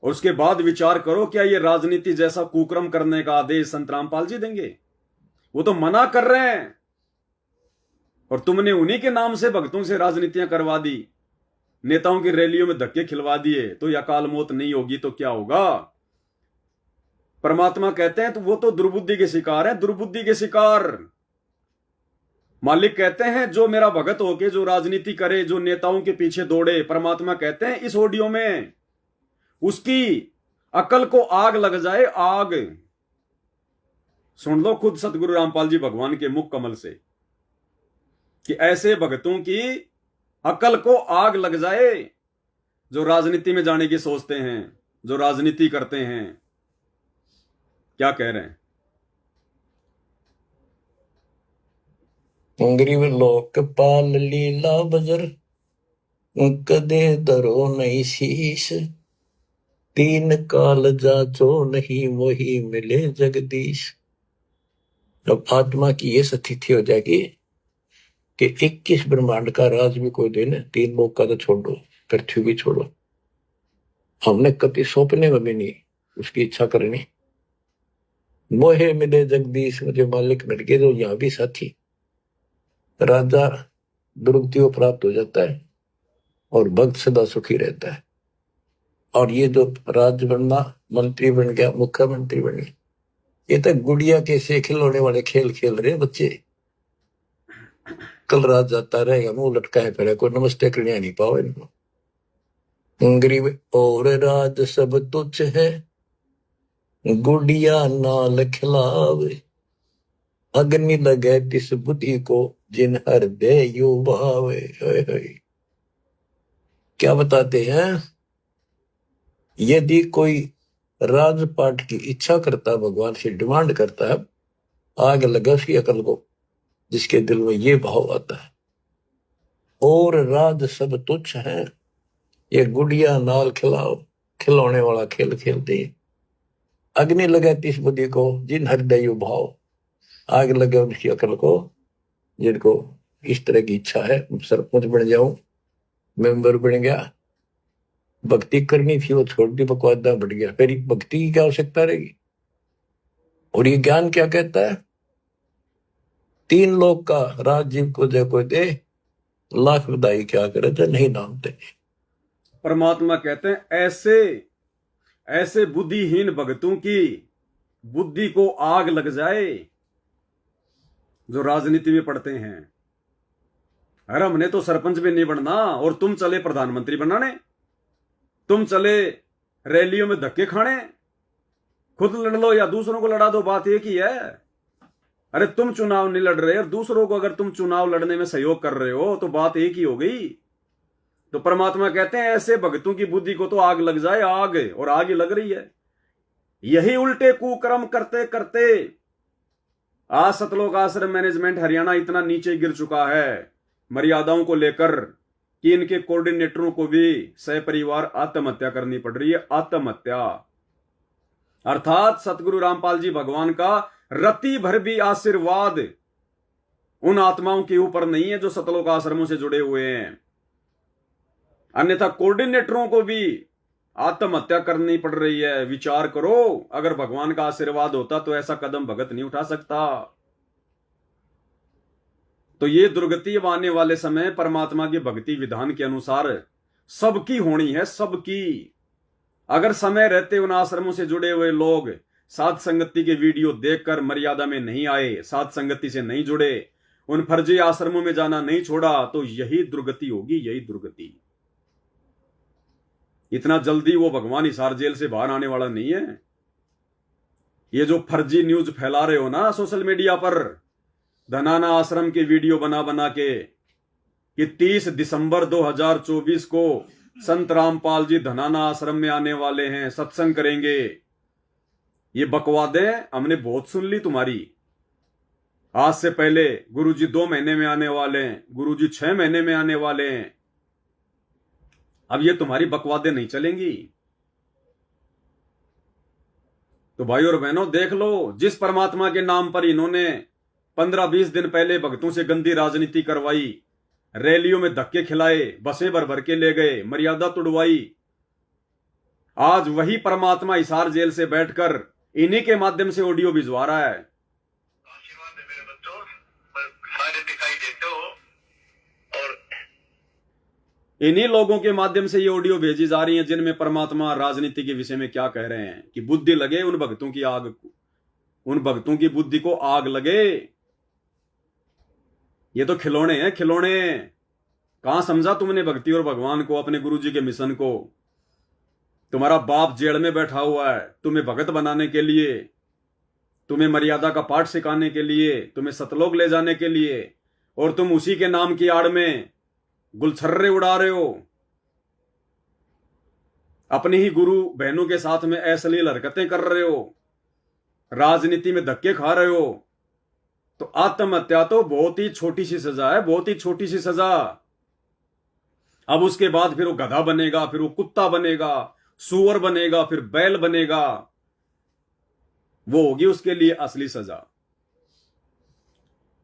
और उसके बाद विचार करो, क्या ये राजनीति जैसा कुकर्म करने का आदेश संत रामपाल जी देंगे? वो तो मना कर रहे हैं, और तुमने उन्हीं के नाम से भक्तों से राजनीतियां करवा दी, नेताओं की रैलियों में धक्के खिलवा दिए। तो या अकाल मौत नहीं होगी तो क्या होगा? परमात्मा कहते हैं तो वो तो दुर्बुद्धि के शिकार है, दुर्बुद्धि के शिकार। मालिक कहते हैं जो मेरा भगत होके जो राजनीति करे, जो नेताओं के पीछे दौड़े, परमात्मा कहते हैं इस ऑडियो में उसकी अकल को आग लग जाए, आग। सुन लो खुद सतगुरु रामपाल जी भगवान के मुख कमल से कि ऐसे भगतों की अकल को आग लग जाए जो राजनीति में जाने की सोचते हैं, जो राजनीति करते हैं। क्या कह रहे हैं?
गरीब लोकपाल लीला बजर, कदे दरो नहीं शीश, तीन काल जाचो नहीं मोही मिले जगदीश। जब आत्मा की ये स्थिति हो जाएगी कि 21 ब्रह्मांड का राज भी कोई दे ना, 3 लोग का तो छोड़ो, पृथ्वी भी छोड़ो, हमने कभी सौंपने में भी नहीं उसकी इच्छा करनी। मोहे मिले जगदीश, मुझे मालिक मिल गए, जो यहाँ भी साथी राजा दुर्गति को प्राप्त हो जाता है और भक्त सदा सुखी रहता है। और ये जो राज्य बनना, मंत्री बन गया, मुख्यमंत्री बन गया, ये तो गुड़िया के से खिलौने वाले खेल खेल रहे बच्चे। कल रात जाता रहेगा, मुंह लटकाए फिर, कोई नमस्ते करने नहीं पाओ इनको। गरीब और राज सब तुच्छ है, गुड़िया नाल खिलावे, अग्नि लगे तिस बुद्धि को, जिन हृदय यू भावे। क्या बताते हैं, यदि कोई राजपाट की इच्छा करता, भगवान से डिमांड करता है, आग लगा उसकी अकल को, जिसके दिल में ये भाव आता है। और राज सब तुच्छ है, ये गुड़िया नाल खिलाओ, खिलौने वाला खेल खेलते हैं। अग्नि लगे तिस बुद्धि को, जिन हृदय यू भाव, आग लगे उनकी अकल को, जिनको इस तरह की इच्छा है, सरपंच बन जाऊं, मेंबर बन गया, भक्ति करनी थी वो छोड़ दी, बकवादा बढ़ गया, फिर भक्ति की क्या आवश्यकता रहेगी। और ये ज्ञान क्या कहता है, 3 लोक का राजीव को जय को दे, लाख बधाई क्या करे तो नहीं नामते।
परमात्मा कहते हैं ऐसे बुद्धिहीन भक्तों की बुद्धि को आग लग जाए जो राजनीति में पढ़ते हैं। अरे हमने तो सरपंच भी नहीं बनना और तुम चले प्रधानमंत्री बनाने, तुम चले रैलियों में धक्के खाने, खुद लड़ लो या दूसरों को लड़ा दो, बात एक ही है। अरे तुम चुनाव नहीं लड़ रहे और दूसरों को अगर तुम चुनाव लड़ने में सहयोग कर रहे हो तो बात एक ही हो गई। तो परमात्मा कहते हैं ऐसे भक्तों की बुद्धि को तो आग लग जाए, आग, और आग ही लग रही है। यही उल्टे कुकर्म करते करते आज सतलोक आश्रम मैनेजमेंट हरियाणा इतना नीचे गिर चुका है मर्यादाओं को लेकर कि इनके कोऑर्डिनेटरों को भी सपरिवार आत्महत्या करनी पड़ रही है। आत्महत्या अर्थात सतगुरु रामपाल जी भगवान का रति भर भी आशीर्वाद उन आत्माओं के ऊपर नहीं है जो सतलोक आश्रमों से जुड़े हुए हैं, अन्यथा कोऑर्डिनेटरों को भी आत्महत्या करनी पड़ रही है। विचार करो, अगर भगवान का आशीर्वाद होता तो ऐसा कदम भगत नहीं उठा सकता। तो ये दुर्गति अब आने वाले समय परमात्मा के भक्ति विधान के अनुसार सबकी होनी है, सबकी। अगर समय रहते उन आश्रमों से जुड़े हुए लोग साध संगति के वीडियो देखकर मर्यादा में नहीं आए, साध संगति से नहीं जुड़े, उन फर्जी आश्रमों में जाना नहीं छोड़ा, तो यही दुर्गति होगी, यही दुर्गति। इतना जल्दी वो भगवान हिसार जेल से बाहर आने वाला नहीं है। ये जो फर्जी न्यूज फैला रहे हो ना सोशल मीडिया पर, धनाना आश्रम के वीडियो बना बना के कि 30 दिसंबर 2024 को संत रामपाल जी धनाना आश्रम में आने वाले हैं, सत्संग करेंगे, ये बकवादें हमने बहुत सुन ली तुम्हारी। आज से पहले गुरुजी 2 महीने में आने वाले हैं, गुरुजी 6 महीने में आने वाले हैं। अब ये तुम्हारी बकवादें नहीं चलेंगी। तो भाई और बहनों देख लो, जिस परमात्मा के नाम पर इन्होंने 15-20 दिन पहले भक्तों से गंदी राजनीति करवाई, रैलियों में धक्के खिलाए, बसें भर भर के ले गए, मर्यादा तुड़वाई, आज वही परमात्मा हिसार जेल से बैठकर इन्हीं के माध्यम से ऑडियो भिजवा रहा है।
आशीर्वाद है मेरे बच्चों, सारे दिखाई देते हो, और
इन्हीं लोगों के माध्यम से ये ऑडियो भेजी जा रही हैं जिनमें परमात्मा राजनीति के विषय में क्या कह रहे हैं कि बुद्धि लगे उन भक्तों की आग, उन भक्तों की बुद्धि को आग लगे। ये तो खिलौने हैं, खिलौने। कहां समझा तुमने भक्ति और भगवान को, अपने गुरुजी के मिशन को? तुम्हारा बाप जेल में बैठा हुआ है तुम्हें भगत बनाने के लिए, तुम्हें मर्यादा का पाठ सिखाने के लिए, तुम्हें सतलोक ले जाने के लिए, और तुम उसी के नाम की आड़ में गुलछर्रे उड़ा रहे हो, अपने ही गुरु बहनों के साथ में अश्लील हरकतें कर रहे हो, राजनीति में धक्के खा रहे हो। तो आत्महत्या तो बहुत ही छोटी सी सजा है, बहुत ही छोटी सी सजा। अब उसके बाद फिर वो गधा बनेगा, फिर वो कुत्ता बनेगा, सूअर बनेगा, फिर बैल बनेगा, वो होगी उसके लिए असली सजा।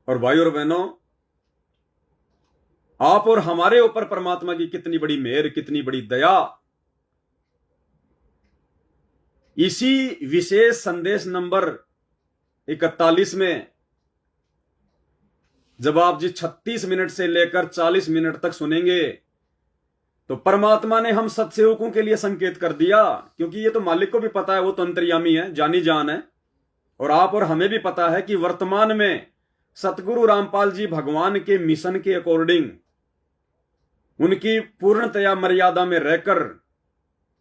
और भाई और बहनों, आप और हमारे ऊपर परमात्मा की कितनी बड़ी मेहर, कितनी बड़ी दया। इसी विशेष संदेश नंबर 41 में जब आप जी 36 मिनट से लेकर 40 मिनट तक सुनेंगे तो परमात्मा ने हम सत्सेवकों के लिए संकेत कर दिया, क्योंकि ये तो मालिक को भी पता है, वो तो अंतर्यामी है, जानी जान है, और आप और हमें भी पता है कि वर्तमान में सतगुरु रामपाल जी भगवान के मिशन के अकॉर्डिंग उनकी पूर्णतया मर्यादा में रहकर,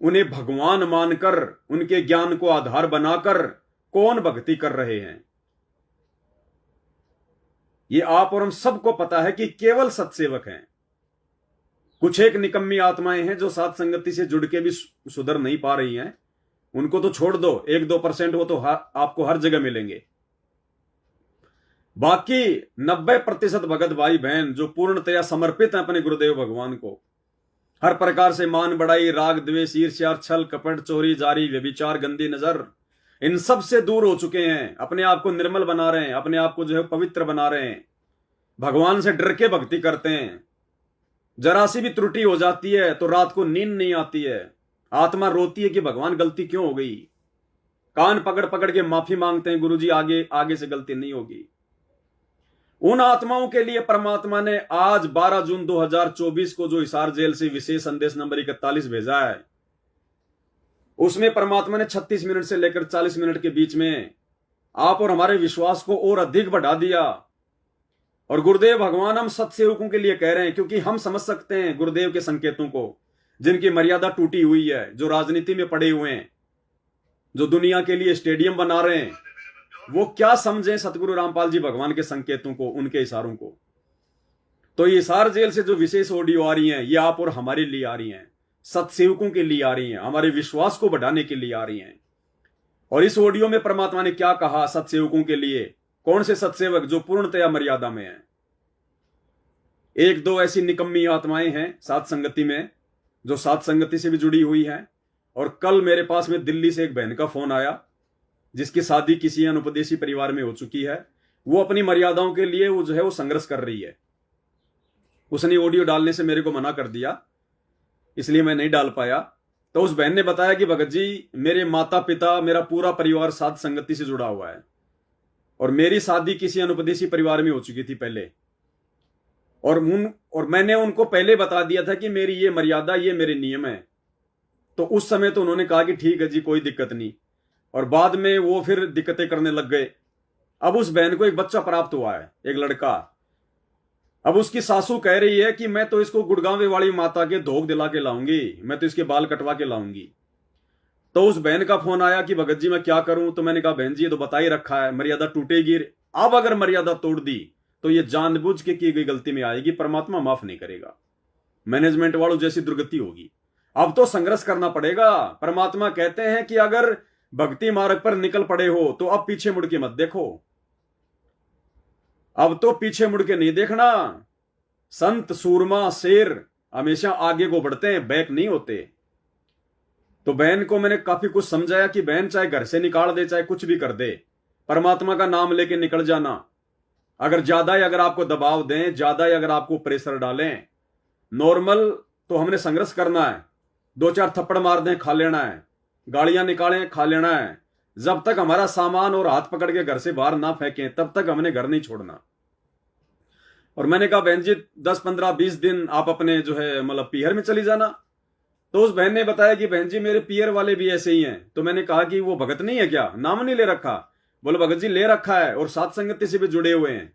उन्हें भगवान मानकर, उनके ज्ञान को आधार बनाकर कौन भक्ति कर रहे हैं। ये आप और हम सबको पता है कि केवल सत्सेवक हैं। कुछ एक निकम्मी आत्माएं हैं जो साथ संगति से जुड़ के भी सुधर नहीं पा रही हैं, उनको तो छोड़ दो, 1-2% वो तो आपको हर जगह मिलेंगे। बाकी 90% भगत भाई बहन जो पूर्णतया समर्पित हैं अपने गुरुदेव भगवान को, हर प्रकार से मान बढ़ाई, राग द्वेष, ईर्ष्या, छल कपट, चोरी जारी, व्यभिचार, गंदी नजर, इन सब से दूर हो चुके हैं, अपने आप को निर्मल बना रहे हैं, अपने आप को जो है पवित्र बना रहे हैं, भगवान से डर के भक्ति करते हैं। जरा सी भी त्रुटि हो जाती है तो रात को नींद नहीं आती है, आत्मा रोती है कि भगवान गलती क्यों हो गई, कान पकड़ पकड़ के माफी मांगते हैं, गुरुजी आगे से गलती नहीं होगी। उन आत्माओं के लिए परमात्मा ने आज 12 जून 2024 को जो हिसार जेल से विशेष संदेश नंबर 41 भेजा है, उसमें परमात्मा ने 36 मिनट से लेकर 40 मिनट के बीच में आप और हमारे विश्वास को और अधिक बढ़ा दिया। और गुरुदेव भगवान हम सत्सेवकों के लिए कह रहे हैं, क्योंकि हम समझ सकते हैं गुरुदेव के संकेतों को, जिनकी मर्यादा टूटी हुई है, जो राजनीति में पड़े हुए हैं, जो दुनिया के लिए स्टेडियम बना रहे हैं, वो क्या समझें सतगुरु रामपाल जी भगवान के संकेतों को, उनके इशारों को। तो ये हिसार जेल से जो विशेष ऑडियो आ रही हैं, ये आप और हमारे लिए आ रही हैं, सत्सेवकों के लिए आ रही हैं, हमारे विश्वास को बढ़ाने के लिए आ रही हैं। और इस ऑडियो में परमात्मा ने क्या कहा सत्सेवकों के लिए, कौन से सत्सेवक जो पूर्णतया मर्यादा में हैं। 1-2 ऐसी निकम्मी आत्माएं हैं साथ संगति में, जो साथ संगति से भी जुड़ी हुई हैं। और कल मेरे पास में दिल्ली से एक बहन का फोन आया, जिसकी शादी किसी अनुपदेशी परिवार में हो चुकी है। वो अपनी मर्यादाओं के लिए वो जो है वो संघर्ष कर रही है। उसने ऑडियो डालने से मेरे को मना कर दिया, इसलिए मैं नहीं डाल पाया। तो उस बहन ने बताया कि भगत जी, मेरे माता पिता, मेरा पूरा परिवार साथ संगति से जुड़ा हुआ है, और मेरी शादी किसी अनुपदेशी परिवार में हो चुकी थी पहले, और मैंने उनको पहले बता दिया था कि मेरी ये मर्यादा, ये मेरे नियम है। तो उस समय तो उन्होंने कहा कि ठीक है जी, कोई दिक्कत नहीं, और बाद में वो फिर दिक्कतें करने लग गए। अब उस बहन को एक बच्चा प्राप्त हुआ है, एक लड़का। अब उसकी सासू कह रही है कि मैं तो इसको गुड़गांव वाली माता के धोख दिला के लाऊंगी, मैं तो इसके बाल कटवा के लाऊंगी। तो उस बहन का फोन आया कि भगत जी मैं क्या करूं। तो मैंने कहा बहन जी, ये तो बता ही रखा है, मर्यादा टूटेगी। अब अगर मर्यादा तोड़ दी तो ये जानबूझ के की गई गलती में आएगी, परमात्मा माफ नहीं करेगा, मैनेजमेंट वालों जैसी दुर्गति होगी। अब तो संघर्ष करना पड़ेगा। परमात्मा कहते हैं कि अगर भक्ति मार्ग पर निकल पड़े हो तो अब पीछे मुड़ के मत देखो, अब तो पीछे मुड़ के नहीं देखना। संत, सूरमा, शेर हमेशा आगे को बढ़ते हैं, बैक नहीं होते। तो बहन को मैंने काफी कुछ समझाया कि बहन चाहे घर से निकाल दे, चाहे कुछ भी कर दे, परमात्मा का नाम लेके निकल जाना। अगर ज्यादा ही अगर आपको दबाव दें, ज्यादा ही अगर आपको प्रेशर डालें, नॉर्मल तो हमने संघर्ष करना है, 2-4 थप्पड़ मार दें, खा लेना है, गालियां निकालें, खा लेना है। जब तक हमारा सामान और हाथ पकड़ के घर से बाहर ना फेंकें, तब तक हमने घर नहीं छोड़ना। और मैंने कहा बहन जी 10, 15, 20 दिन आप अपने जो है मतलब पीहर में चली जाना। तो उस बहन ने बताया कि बहन जी मेरे पीहर वाले भी ऐसे ही हैं। तो मैंने कहा कि वो भगत नहीं है क्या, नाम नहीं ले रखा? बोले भगत जी ले रखा है और साथ संगति से भी जुड़े हुए हैं,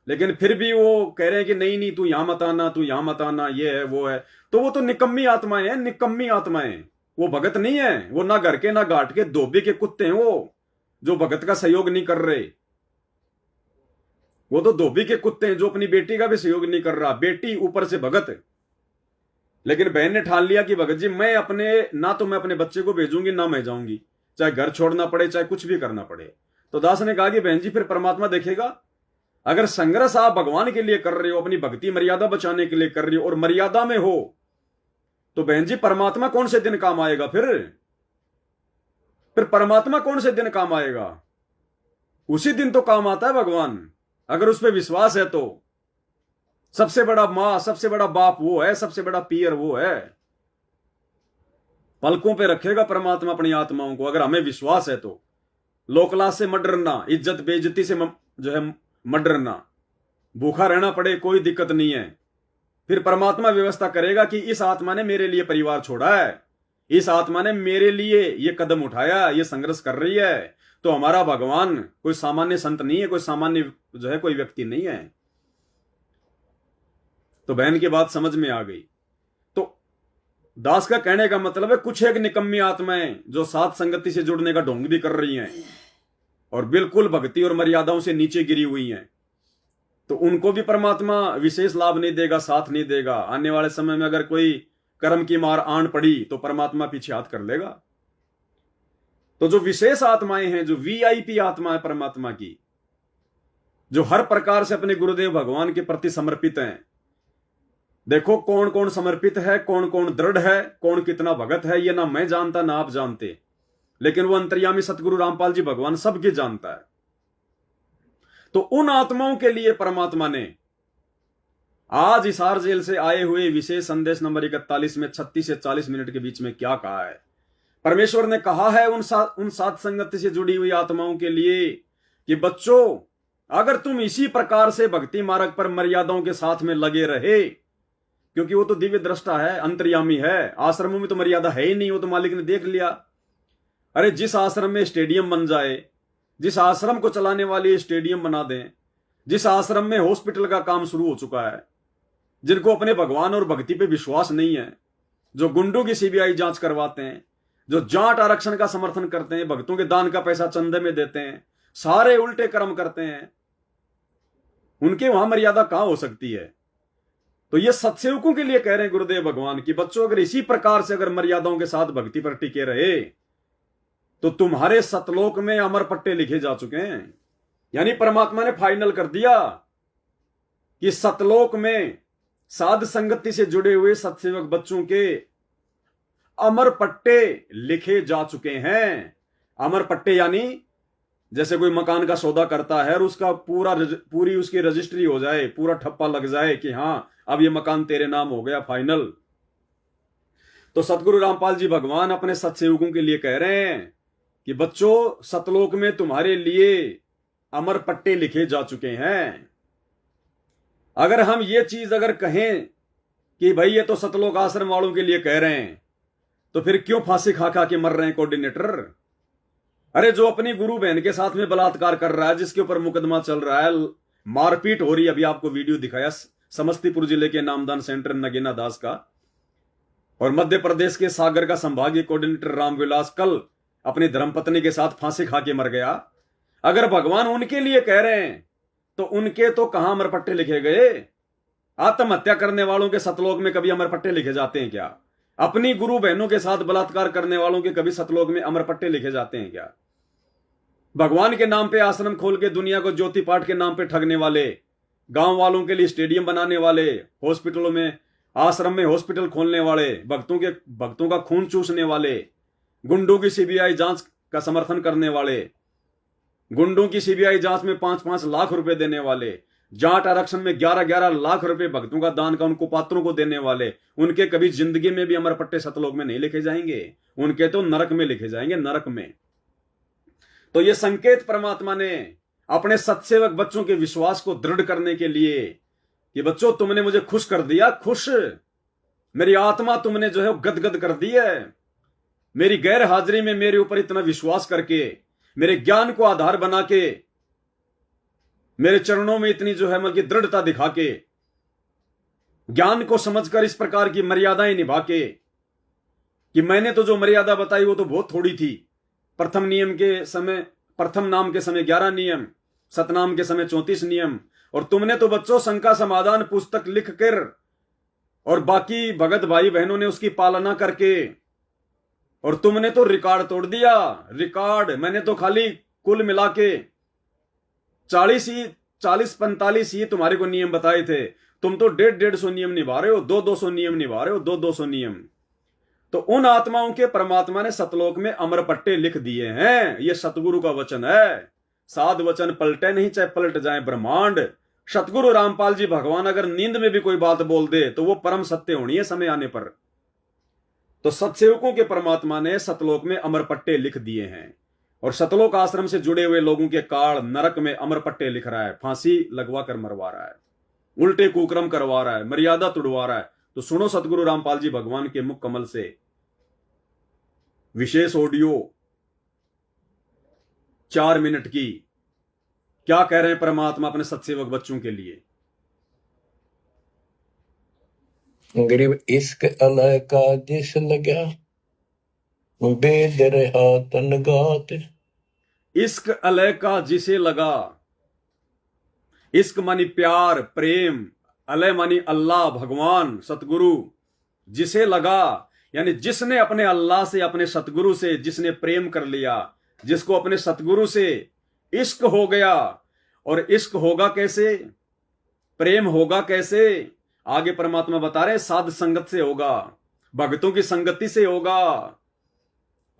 लेकिन फिर भी वो कह रहे हैं कि नहीं नहीं तू यहां मत आना, तू यहां मत आना, ये है वो है। तो वो तो निकम्मी आत्माएं हैं, निकम्मी आत्माएं। वो भगत नहीं है, वो ना घर के ना घाट के धोबी के कुत्ते हैं, वो जो भगत का सहयोग नहीं कर रहे। वो तो धोबी के कुत्ते हैं जो अपनी बेटी का भी सहयोग नहीं कर रहा, बेटी ऊपर से भगत। लेकिन बहन ने ठान लिया कि भगत जी मैं अपने बच्चे को भेजूंगी, ना मैं जाऊंगी, चाहे घर छोड़ना पड़े, चाहे कुछ भी करना पड़े। तो दास ने कहा कि बहन जी फिर परमात्मा देखेगा। अगर संघर्ष आप भगवान के लिए कर रहे हो, अपनी भक्ति मर्यादा बचाने के लिए कर रहे हो और मर्यादा में हो, तो बहन जी परमात्मा कौन से दिन काम आएगा? फिर परमात्मा कौन से दिन काम आएगा? उसी दिन तो काम आता है भगवान, अगर उस पर विश्वास है तो। सबसे बड़ा मां, सबसे बड़ा बाप वो है, सबसे बड़ा पीर वो है। पलकों पे रखेगा परमात्मा अपनी आत्माओं को, अगर हमें विश्वास है तो। लोकलाज से मत डरना, इज्जत बेइज्जती से जो है मत डरना। भूखा रहना पड़े कोई दिक्कत नहीं है, फिर परमात्मा व्यवस्था करेगा कि इस आत्मा ने मेरे लिए परिवार छोड़ा है, इस आत्मा ने मेरे लिए ये कदम उठाया, ये संघर्ष कर रही है, तो हमारा भगवान कोई सामान्य संत नहीं है, कोई सामान्य जो है कोई व्यक्ति नहीं है। तो बहन की बात समझ में आ गई। तो दास का कहने का मतलब है कुछ एक निकम्मी आत्माएं जो साथ संगति से जुड़ने का ढोंग भी कर रही हैं और बिल्कुल भक्ति और मर्यादाओं से नीचे गिरी हुई हैं, तो उनको भी परमात्मा विशेष लाभ नहीं देगा, साथ नहीं देगा। आने वाले समय में अगर कोई कर्म की मार आन पड़ी तो परमात्मा पीछे हाथ कर लेगा। तो जो विशेष आत्माएं हैं, जो वीआईपी आत्मा है परमात्मा की, जो हर प्रकार से अपने गुरुदेव भगवान के प्रति समर्पित हैं, देखो कौन कौन समर्पित है, कौन कौन दृढ़ है, कौन कितना भगत है, ये ना मैं जानता ना आप जानते, लेकिन वो अंतर्यामी सतगुरु रामपाल जी भगवान सबके जानता है। तो उन आत्माओं के लिए परमात्मा ने आज हिसार जेल से आए हुए विशेष संदेश नंबर 41 में 36 से 40 मिनट के बीच में क्या कहा है। परमेश्वर ने कहा है उन सात संगति से जुड़ी हुई आत्माओं के लिए कि बच्चों, अगर तुम इसी प्रकार से भक्ति मार्ग पर मर्यादाओं के साथ में लगे रहे, क्योंकि वो तो दिव्य दृष्टा है, अंतर्यामी है, आश्रमों में तो मर्यादा है ही नहीं, वो तो मालिक ने देख लिया। अरे जिस आश्रम में स्टेडियम बन जाए, जिस आश्रम को चलाने वाले स्टेडियम बना दें, जिस आश्रम में हॉस्पिटल का काम शुरू हो चुका है, जिनको अपने भगवान और भक्ति पे विश्वास नहीं है, जो गुंडों की सीबीआई जांच करवाते हैं, जो जाट आरक्षण का समर्थन करते हैं, भक्तों के दान का पैसा चंदे में देते हैं, सारे उल्टे कर्म करते हैं, उनके वहां मर्यादा कहां हो सकती है। तो ये सत्सेवकों के लिए कह रहे हैं गुरुदेव भगवान की बच्चों, अगर इसी प्रकार से अगर मर्यादाओं के साथ भक्ति पर टिके रहे तो तुम्हारे सतलोक में अमर पट्टे लिखे जा चुके हैं। यानी परमात्मा ने फाइनल कर दिया कि सतलोक में साध संगति से जुड़े हुए सत्सेवक बच्चों के अमर पट्टे लिखे जा चुके हैं। अमर पट्टे यानी जैसे कोई मकान का सौदा करता है और उसका पूरी उसकी रजिस्ट्री हो जाए, पूरा ठप्पा लग जाए कि हां अब ये मकान तेरे नाम हो गया फाइनल। तो सतगुरु रामपाल जी भगवान अपने सत्सेवकों के लिए कह रहे हैं कि बच्चों, सतलोक में तुम्हारे लिए अमर पट्टे लिखे जा चुके हैं। अगर हम ये चीज अगर कहें कि भाई ये तो सतलोक आश्रम वालों के लिए कह रहे हैं, तो फिर क्यों फांसी खा खा के मर रहे हैं कोऑर्डिनेटर? अरे जो अपनी गुरु बहन के साथ में बलात्कार कर रहा है, जिसके ऊपर मुकदमा चल रहा है, मारपीट हो रही है, अभी आपको वीडियो दिखाया समस्तीपुर जिले के नामदान सेंटर नगीना दास का, और मध्य प्रदेश के सागर का संभागीय कोऑर्डिनेटर रामविलास कल अपनी धर्मपत्नी के साथ फांसी खा के मर गया। अगर भगवान उनके लिए कह रहे हैं तो उनके तो कहां अमरपट्टे लिखे गए? आत्महत्या करने वालों के सतलोक में कभी अमरपट्टे लिखे जाते हैं क्या? अपनी गुरु बहनों के साथ बलात्कार करने वालों के कभी सतलोक में अमरपट्टे लिखे जाते हैं क्या? भगवान के नाम पे आश्रम खोल के दुनिया को ज्योति पाठ के नाम पे ठगने वाले, गांव वालों के लिए स्टेडियम बनाने वाले, हॉस्पिटलों में आश्रम में हॉस्पिटल खोलने वाले, भक्तों का खून चूसने वाले, गुंडों की सीबीआई जांच का समर्थन करने वाले, गुंडों की सीबीआई जांच में 5-5 लाख रुपए देने वाले, जाट आरक्षण में 11-11 लाख रुपए भक्तों का दान का उनको पात्रों को देने वाले, उनके कभी जिंदगी में भी अमरपट्टे सतलोक में नहीं लिखे जाएंगे, उनके तो नरक में लिखे जाएंगे, नरक में। तो ये संकेत परमात्मा ने अपने सत्सेवक बच्चों के विश्वास को दृढ़ करने के लिए कि बच्चों तुमने मुझे खुश कर दिया, खुश, मेरी आत्मा तुमने जो है गदगद कर दी है, मेरी गैर हाजिरी में मेरे ऊपर इतना विश्वास करके, मेरे ज्ञान को आधार बना के, मेरे चरणों में इतनी जो है मतलब दृढ़ता दिखा के, ज्ञान को समझकर इस प्रकार की मर्यादाएं निभा के, कि मैंने तो जो मर्यादा बताई वो तो बहुत थोड़ी थी। प्रथम नाम के समय 11 नियम, सतनाम के समय 34 नियम, और तुमने तो बच्चों शंका समाधान पुस्तक लिख कर और बाकी भगत भाई बहनों ने उसकी पालना करके, और तुमने तो रिकॉर्ड तोड़ दिया। रिकॉर्ड मैंने तो खाली कुल मिला के 40-45 ही तुम्हारे को नियम बताए थे, तुम तो 150 नियम निभा रहे हो, 200 नियम निभा रहे हो, 200 नियम। तो उन आत्माओं के परमात्मा ने सतलोक में अमर पट्टे लिख दिए हैं। ये सतगुरु का वचन है, साध वचन पलटे नहीं, चाहे पलट जाए ब्रह्मांड। सतगुरु रामपाल जी भगवान अगर नींद में भी कोई बात बोल दे तो वो परम सत्य होनी है समय आने पर। तो सत्सेवकों के परमात्मा ने सतलोक में अमर पट्टे लिख दिए हैं। और सतलोक आश्रम से जुड़े हुए लोगों के काल नरक में अमर पट्टे लिख रहा है, फांसी लगवा कर मरवा रहा है, उल्टे कुक्रम करवा रहा है, मर्यादा तुड़वा रहा है। तो सुनो सतगुरु रामपाल जी भगवान के मुख कमल से विशेष ऑडियो 4 मिनट की, क्या कह रहे हैं परमात्मा अपने सत्सेवक बच्चों के लिए।
गरीब इश्क अलह का जिस लगा बेद रहा तन गात।
इश्क अलह का जिसे लगा, इश्क मानी प्यार प्रेम, अलह मानी अल्लाह भगवान सतगुरु, जिसे लगा यानी जिसने अपने अल्लाह से अपने सतगुरु से जिसने प्रेम कर लिया, जिसको अपने सतगुरु से इश्क हो गया। और इश्क होगा कैसे, प्रेम होगा कैसे, आगे परमात्मा बता रहे साध संगत से होगा, भक्तों की संगति से होगा।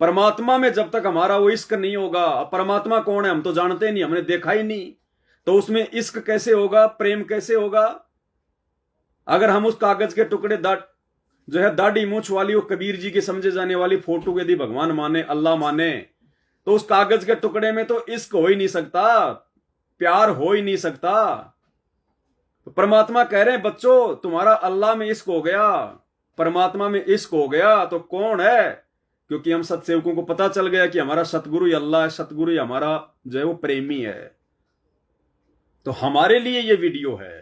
परमात्मा में जब तक हमारा वो इश्क नहीं होगा, अब परमात्मा कौन है हम तो जानते नहीं, हमने देखा ही नहीं, तो उसमें इश्क कैसे होगा, प्रेम कैसे होगा। अगर हम उस कागज के टुकड़े जो है दाढ़ी मूछ वाली वो कबीर जी की समझे जाने वाली फोटो यदि भगवान माने अल्लाह माने, तो उस कागज के टुकड़े में तो इश्क हो ही नहीं सकता, प्यार हो ही नहीं सकता। तो परमात्मा कह रहे हैं बच्चों तुम्हारा अल्लाह में इश्क हो गया, परमात्मा में इश्क हो गया, तो कौन है, क्योंकि हम सत्सेवकों को पता चल गया कि हमारा सतगुरु ही अल्लाह है, सतगुरु ही हमारा जो है वो प्रेमी है। तो हमारे लिए ये वीडियो है,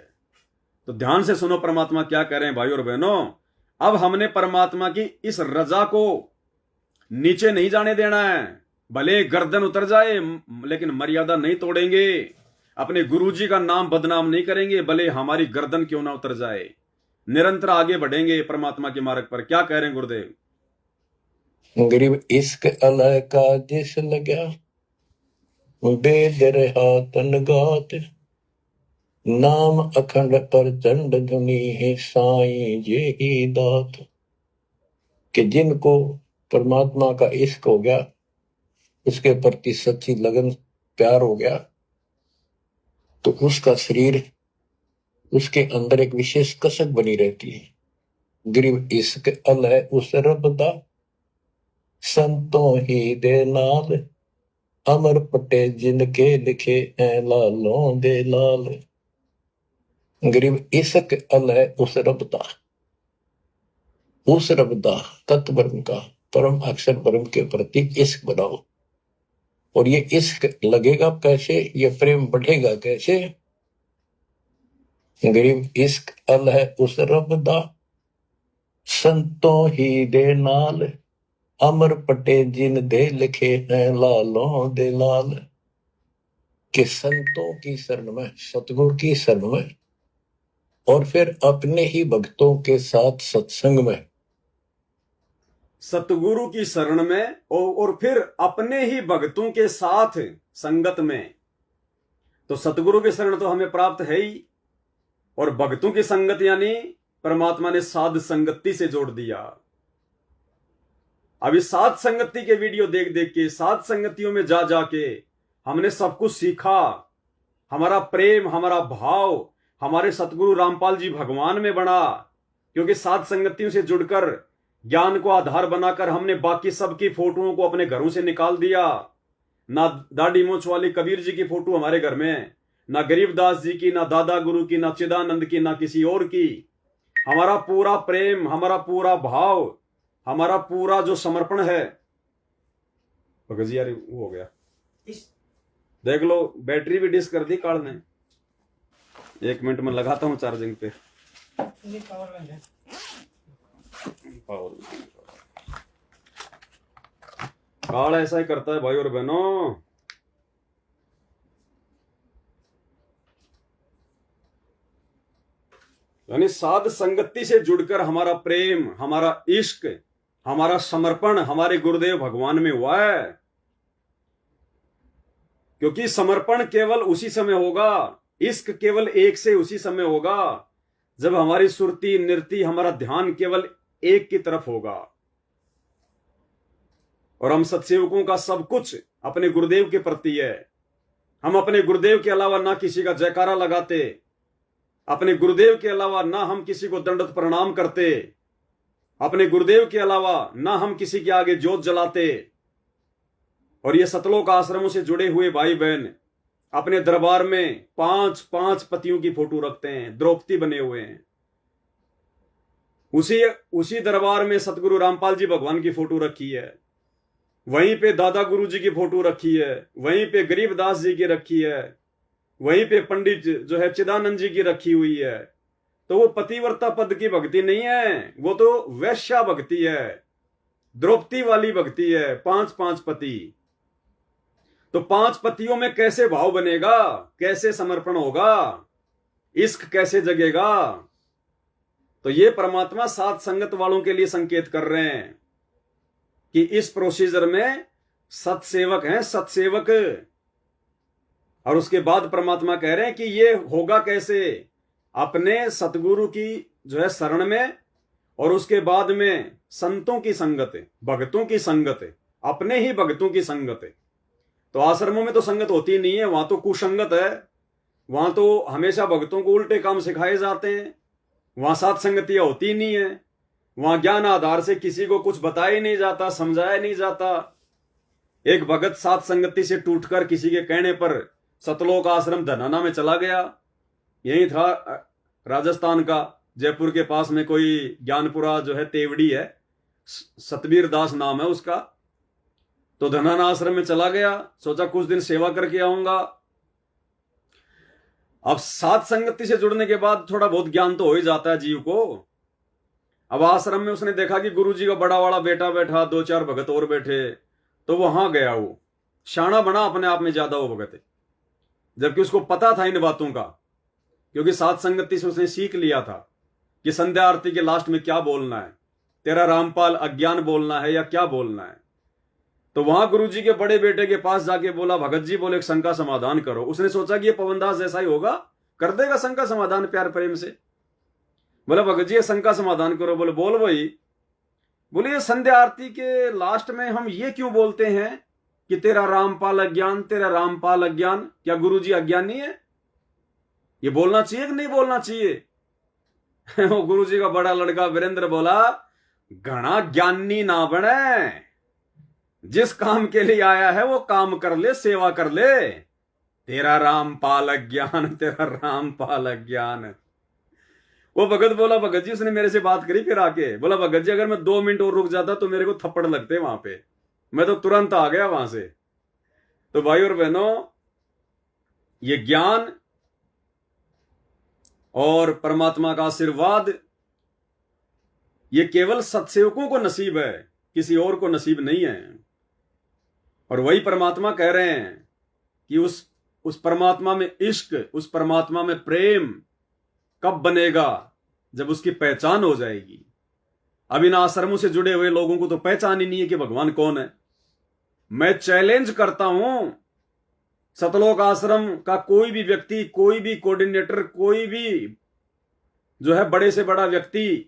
तो ध्यान से सुनो परमात्मा क्या कह रहे हैं भाई और बहनों। अब हमने परमात्मा की इस रजा को नीचे नहीं जाने देना है, भले गर्दन उतर जाए लेकिन मर्यादा नहीं तोड़ेंगे, अपने गुरुजी का नाम बदनाम नहीं करेंगे, भले हमारी गर्दन क्यों ना उतर जाए, निरंतर आगे बढ़ेंगे परमात्मा के मार्ग पर। क्या कह रहे हैं गुरुदेव।
गरीब इश्क अलह का जिस लगा बेद रहा तन गात। नाम अखंड पर चंड धुनी है साईं जे ही दात। कि जिनको परमात्मा का इश्क हो गया, उसके प्रति सच्ची लगन प्यार हो गया, तो उसका शरीर उसके अंदर एक विशेष कसक बनी रहती है। गरीब इश्क अलह उस रब दा संतों ही दे नाल। अमर पटे जिनके लिखे हैं लालों दे लाल। गरीब इश्क अलह उस रब दा, उस रब दा तत्व ब्रह्म का परम अक्षर ब्रह्म के प्रति इश्क बनाओ। और ये इश्क लगेगा कैसे, ये प्रेम बढ़ेगा कैसे। गरीब इश्क अलह उस रब दा संतों ही दे नाल। अमर पटे जिन दे लिखे हैं लालों दे लाल। कि संतों की शरण में, सतगुरु की शरण में, और फिर अपने ही भक्तों के साथ सत्संग में,
सतगुरु की शरण में और फिर अपने ही भक्तों के साथ संगत में। तो सतगुरु की शरण तो हमें प्राप्त है ही, और भक्तों की संगत यानी परमात्मा ने साध संगति से जोड़ दिया। अभी साध संगति के वीडियो देख देख के, साध संगतियों में जा जाके हमने सब कुछ सीखा। हमारा प्रेम, हमारा भाव हमारे सतगुरु रामपाल जी भगवान में बढ़ा, क्योंकि साध संगतियों से जुड़कर ज्ञान को आधार बनाकर हमने बाकी सबकी फोटोओं को अपने घरों से निकाल दिया। ना दाढ़ी मूंछ वाली कबीर जी की फोटो हमारे घर में, ना गरीबदास जी की, ना दादा गुरु की, ना चिदानंद की, ना किसी और की। हमारा पूरा प्रेम, हमारा पूरा भाव, हमारा पूरा जो समर्पण है। भगत जी यार वो हो गया, देख लो बैटरी भी डिस कर दी काल ने। 1 मिनट में लगाता हूं चार्जिंग पे। काल ऐसा ही करता है भाई और बहनों। यानी साध संगति से जुड़कर हमारा प्रेम, हमारा इश्क, हमारा समर्पण हमारे गुरुदेव भगवान में हुआ है। क्योंकि समर्पण केवल उसी समय होगा, इश्क केवल एक से उसी समय होगा जब हमारी सुरती नृत्य, हमारा ध्यान केवल एक की तरफ होगा। और हम सत्सेवकों का सब कुछ अपने गुरुदेव के प्रति है। हम अपने गुरुदेव के अलावा ना किसी का जयकारा लगाते, अपने गुरुदेव के अलावा ना हम किसी को दंडवत प्रणाम करते, अपने गुरुदेव के अलावा ना हम किसी के आगे जोत जलाते। और ये सतलोक आश्रमों से जुड़े हुए भाई बहन अपने दरबार में 5-5 पतियों की फोटो रखते हैं, द्रौपदी बने हुए हैं। उसी दरबार में सतगुरु रामपाल जी भगवान की फोटो रखी है, वहीं पे दादा गुरु जी की फोटो रखी है, वहीं पे गरीबदास जी की रखी है, वहीं पे पंडित जो है चिदानंद जी की रखी हुई है। तो वो पतिव्रता पद की भक्ति नहीं है, वो तो वैश्या भक्ति है, द्रौपदी वाली भक्ति है। 5-5 पति, तो 5 पतियों में कैसे भाव बनेगा, कैसे समर्पण होगा, इश्क कैसे जगेगा। तो ये परमात्मा साथ संगत वालों के लिए संकेत कर रहे हैं कि इस प्रोसीजर में सत्सेवक हैं, सत्सेवक। और उसके बाद परमात्मा कह रहे हैं कि ये होगा कैसे, अपने सतगुरु की जो है शरण में, और उसके बाद में संतों की संगत, भक्तों की संगत, अपने ही भक्तों की संगत। तो आश्रमों में तो संगत होती नहीं है, वहां तो कुसंगत है, वहां तो हमेशा भक्तों को उल्टे काम सिखाए जाते हैं, वहां सात संगतियां होती नहीं है, वहां ज्ञान आधार से किसी को कुछ बताया नहीं जाता, समझाया नहीं जाता। एक भगत सात संगति से टूटकर किसी के कहने पर सतलोक आश्रम धनाना में चला गया, यही था राजस्थान का, जयपुर के पास में कोई ज्ञानपुरा जो है तेवड़ी है, सतबीर दास नाम है उसका। तो धनाना आश्रम में चला गया, सोचा कुछ दिन सेवा करके आऊंगा। अब सात संगति से जुड़ने के बाद थोड़ा बहुत ज्ञान तो हो ही जाता है जीव को। अब आश्रम में उसने देखा कि गुरुजी का बड़ा वाला बेटा बैठा, 2-4 भगत और बैठे, तो वहां गया। वो शाना बना अपने आप में ज्यादा वो भगत, जबकि उसको पता था इन बातों का, क्योंकि सात संगति से उसने सीख लिया था कि संध्या आरती के लास्ट में क्या बोलना है, तेरा रामपाल अज्ञान बोलना है या क्या बोलना है। तो वहां गुरुजी के बड़े बेटे के पास जाके बोला, भगत जी बोले एक शंका समाधान करो। उसने सोचा कि ये पवनदास जैसा ही होगा, कर देगा शंका समाधान प्यार प्रेम से। बोला भगत जी ये शंका समाधान करो। बोले बोल भाई। बोले ये संध्या आरती के लास्ट में हम ये क्यों बोलते हैं कि तेरा रामपाल अज्ञान, तेरा रामपाल अज्ञान, क्या गुरुजी अज्ञानी है? ये बोलना चाहिए कि नहीं बोलना चाहिए? वो गुरुजी का बड़ा लड़का वीरेंद्र बोला, घना ज्ञानी ना बने, जिस काम के लिए आया है वो काम कर ले, सेवा कर ले। तेरा रामपाल अज्ञान, तेरा रामपाल अज्ञान। वो भगत बोला, भगत जी उसने मेरे से बात करी, फिर आके बोला, भगत जी अगर मैं 2 मिनट और रुक जाता तो मेरे को थप्पड़ लगते वहां पे, मैं तो तुरंत आ गया वहां से। तो भाई और बहनों, ये ज्ञान और परमात्मा का आशीर्वाद ये केवल सत्सेवकों को नसीब है, किसी और को नसीब नहीं है। और वही परमात्मा कह रहे हैं कि उस परमात्मा में इश्क, उस परमात्मा में प्रेम कब बनेगा? जब उसकी पहचान हो जाएगी। अब इन आश्रमों से जुड़े हुए लोगों को तो पहचान ही नहीं है कि भगवान कौन है। मैं चैलेंज करता हूं, सतलोक आश्रम का कोई भी व्यक्ति, कोई भी कोऑर्डिनेटर, कोई भी जो है बड़े से बड़ा व्यक्ति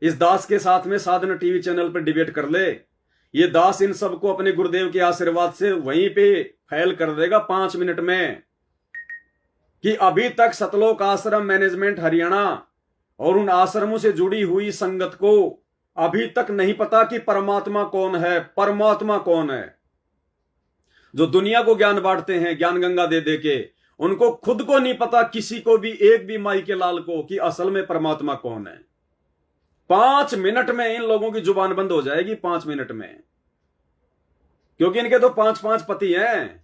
इस दास के साथ में साधना टीवी चैनल पर डिबेट कर ले। ये दास इन सबको अपने गुरुदेव के आशीर्वाद से वहीं पे फैल कर देगा 5 मिनट में कि अभी तक सतलोक आश्रम मैनेजमेंट हरियाणा और उन आश्रमों से जुड़ी हुई संगत को अभी तक नहीं पता कि परमात्मा कौन है, परमात्मा कौन है। जो दुनिया को ज्ञान बांटते हैं ज्ञान गंगा दे दे के, उनको खुद को नहीं पता, किसी को भी, एक भी माई के लाल को, कि असल में परमात्मा कौन है। 5 मिनट में इन लोगों की जुबान बंद हो जाएगी, 5 मिनट में, क्योंकि इनके तो 5-5 पति हैं।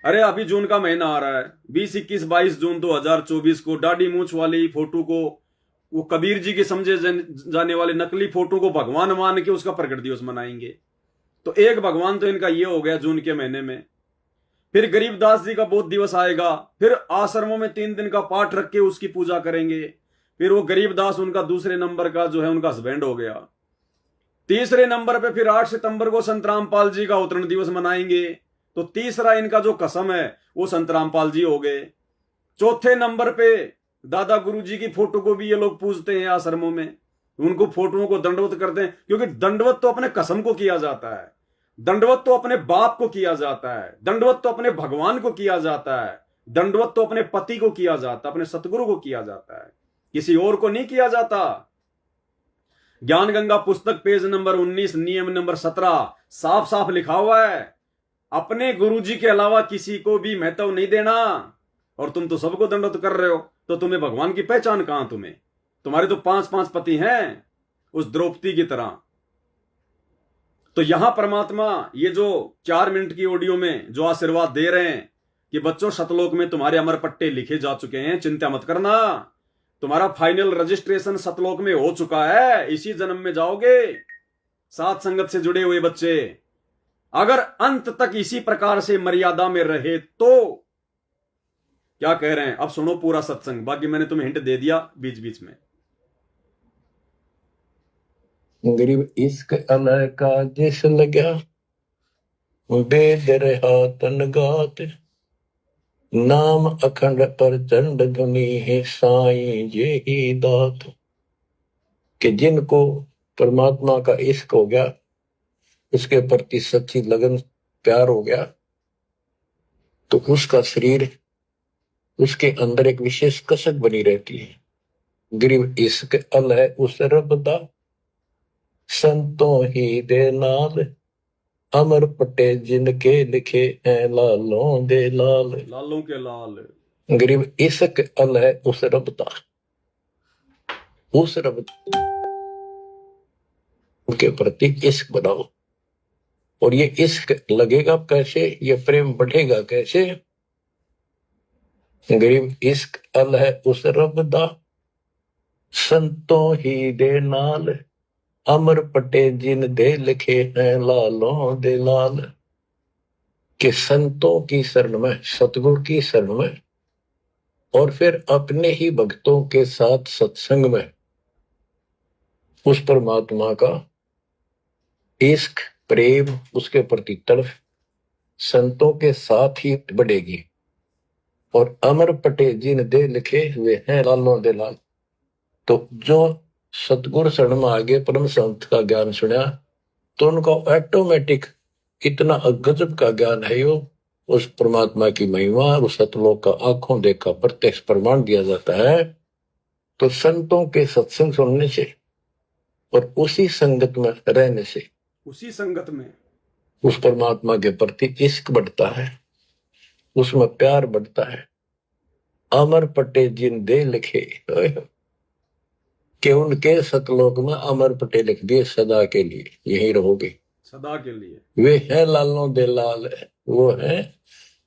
अरे अभी जून का महीना आ रहा है, 20, 21, 22 जून 2024 को दाढ़ी मूंछ वाली फोटो को, वो कबीर जी के समझे जाने वाले नकली फोटो को भगवान मान के उसका प्रकट दिवस मनाएंगे। तो एक भगवान तो इनका ये हो गया जून के महीने में। फिर गरीबदास जी का बोध दिवस आएगा, फिर आश्रमों में 3 दिन का पाठ रख के उसकी पूजा करेंगे। फिर वो गरीबदास उनका दूसरे नंबर का जो है उनका हस्बैंड हो गया। तीसरे नंबर पे फिर 8 सितंबर को संत रामपाल जी का अवतरण दिवस मनाएंगे। तो तीसरा इनका जो कसम है वो संत रामपाल जी हो गए। चौथे नंबर पे दादा गुरु जी की फोटो को भी ये लोग पूजते हैं आश्रमों में, उनको फोटोओं को दंडवत करते हैं, क्योंकि दंडवत तो अपने कसम को किया जाता है, दंडवत तो अपने बाप को किया जाता है, दंडवत तो अपने भगवान को किया जाता है, दंडवत तो अपने पति को किया जाता है, अपने सतगुरु को किया जाता है, किसी और को नहीं किया जाता। ज्ञान गंगा पुस्तक पेज नंबर 19 नियम नंबर 17 साफ साफ लिखा हुआ है, अपने गुरुजी के अलावा किसी को भी महत्व नहीं देना। और तुम तो सबको दंडवत कर रहे हो, तो तुम्हें भगवान की पहचान कहां? तुम्हारे तो 5-5 पति हैं उस द्रौपदी की तरह। तो यहां परमात्मा ये जो 4 मिनट की ऑडियो में जो आशीर्वाद दे रहे हैं कि बच्चों सतलोक में तुम्हारे अमर पट्टे लिखे जा चुके हैं, चिंता मत करना, तुम्हारा फाइनल रजिस्ट्रेशन सतलोक में हो चुका है, इसी जन्म में जाओगे। सात संगत से जुड़े हुए बच्चे अगर अंत तक इसी प्रकार से मर्यादा में रहे तो क्या कह रहे हैं, अब सुनो पूरा सत्संग, बाकी मैंने तुम्हें हिंट दे दिया बीच बीच में।
गरीब इश्क अलह का जिस लग्या वेद रहा तन गात, नाम अखंड प्रचंड धुनी है साईं ये ही दात। कि जिनको परमात्मा का इश्क हो गया, उसके प्रति सच्ची लगन प्यार हो गया, तो उसका शरीर, उसके अंदर एक विशेष कसक बनी रहती है। गरीब इश्क अलह उस रब दा, संतों ही दे नाल, अमर पटे जिनके लिखे हैं लालों दे लाल।
लालों के लाल।
गरीब इश्क अलह उस रब दा, उस रब के प्रति इश्क बनाओ। और ये इश्क लगेगा कैसे, ये प्रेम बढ़ेगा कैसे? गरीब इश्क अलह उस रब दा, संतों ही दे नाल, अमर पटे जिन दे लिखे हैं लालों दे लाल। कि संतों की शरण में, सतगुरु की शरण में, और फिर अपने ही भक्तों के साथ सत्संग में उस परमात्मा का इश्क, प्रेम, उसके प्रति तड़फ संतों के साथ ही बढ़ेगी। और अमर पटे जिन दे लिखे हुए हैं लालों दे लाल। तो जो सतगुरु शरण में आगे परम संत का ज्ञान सुना, तो उनको ऑटोमेटिक इतना गजब का ज्ञान है, यो उस परमात्मा की महिमा, उस सतलोक का आंखों देखा प्रत्यक्ष प्रमाण दिया जाता है। तो संतों के सत्संग सुनने से और उसी संगत में रहने से,
उसी संगत में
उस परमात्मा के प्रति इश्क बढ़ता है, उसमें प्यार बढ़ता है। अमर पटे जिन दे लिखे, कि उनके सतलोक में अमर पटे लिख दिए, सदा के लिए यही रहोगे,
सदा के लिए।
वे है लालों दे लाल, वो है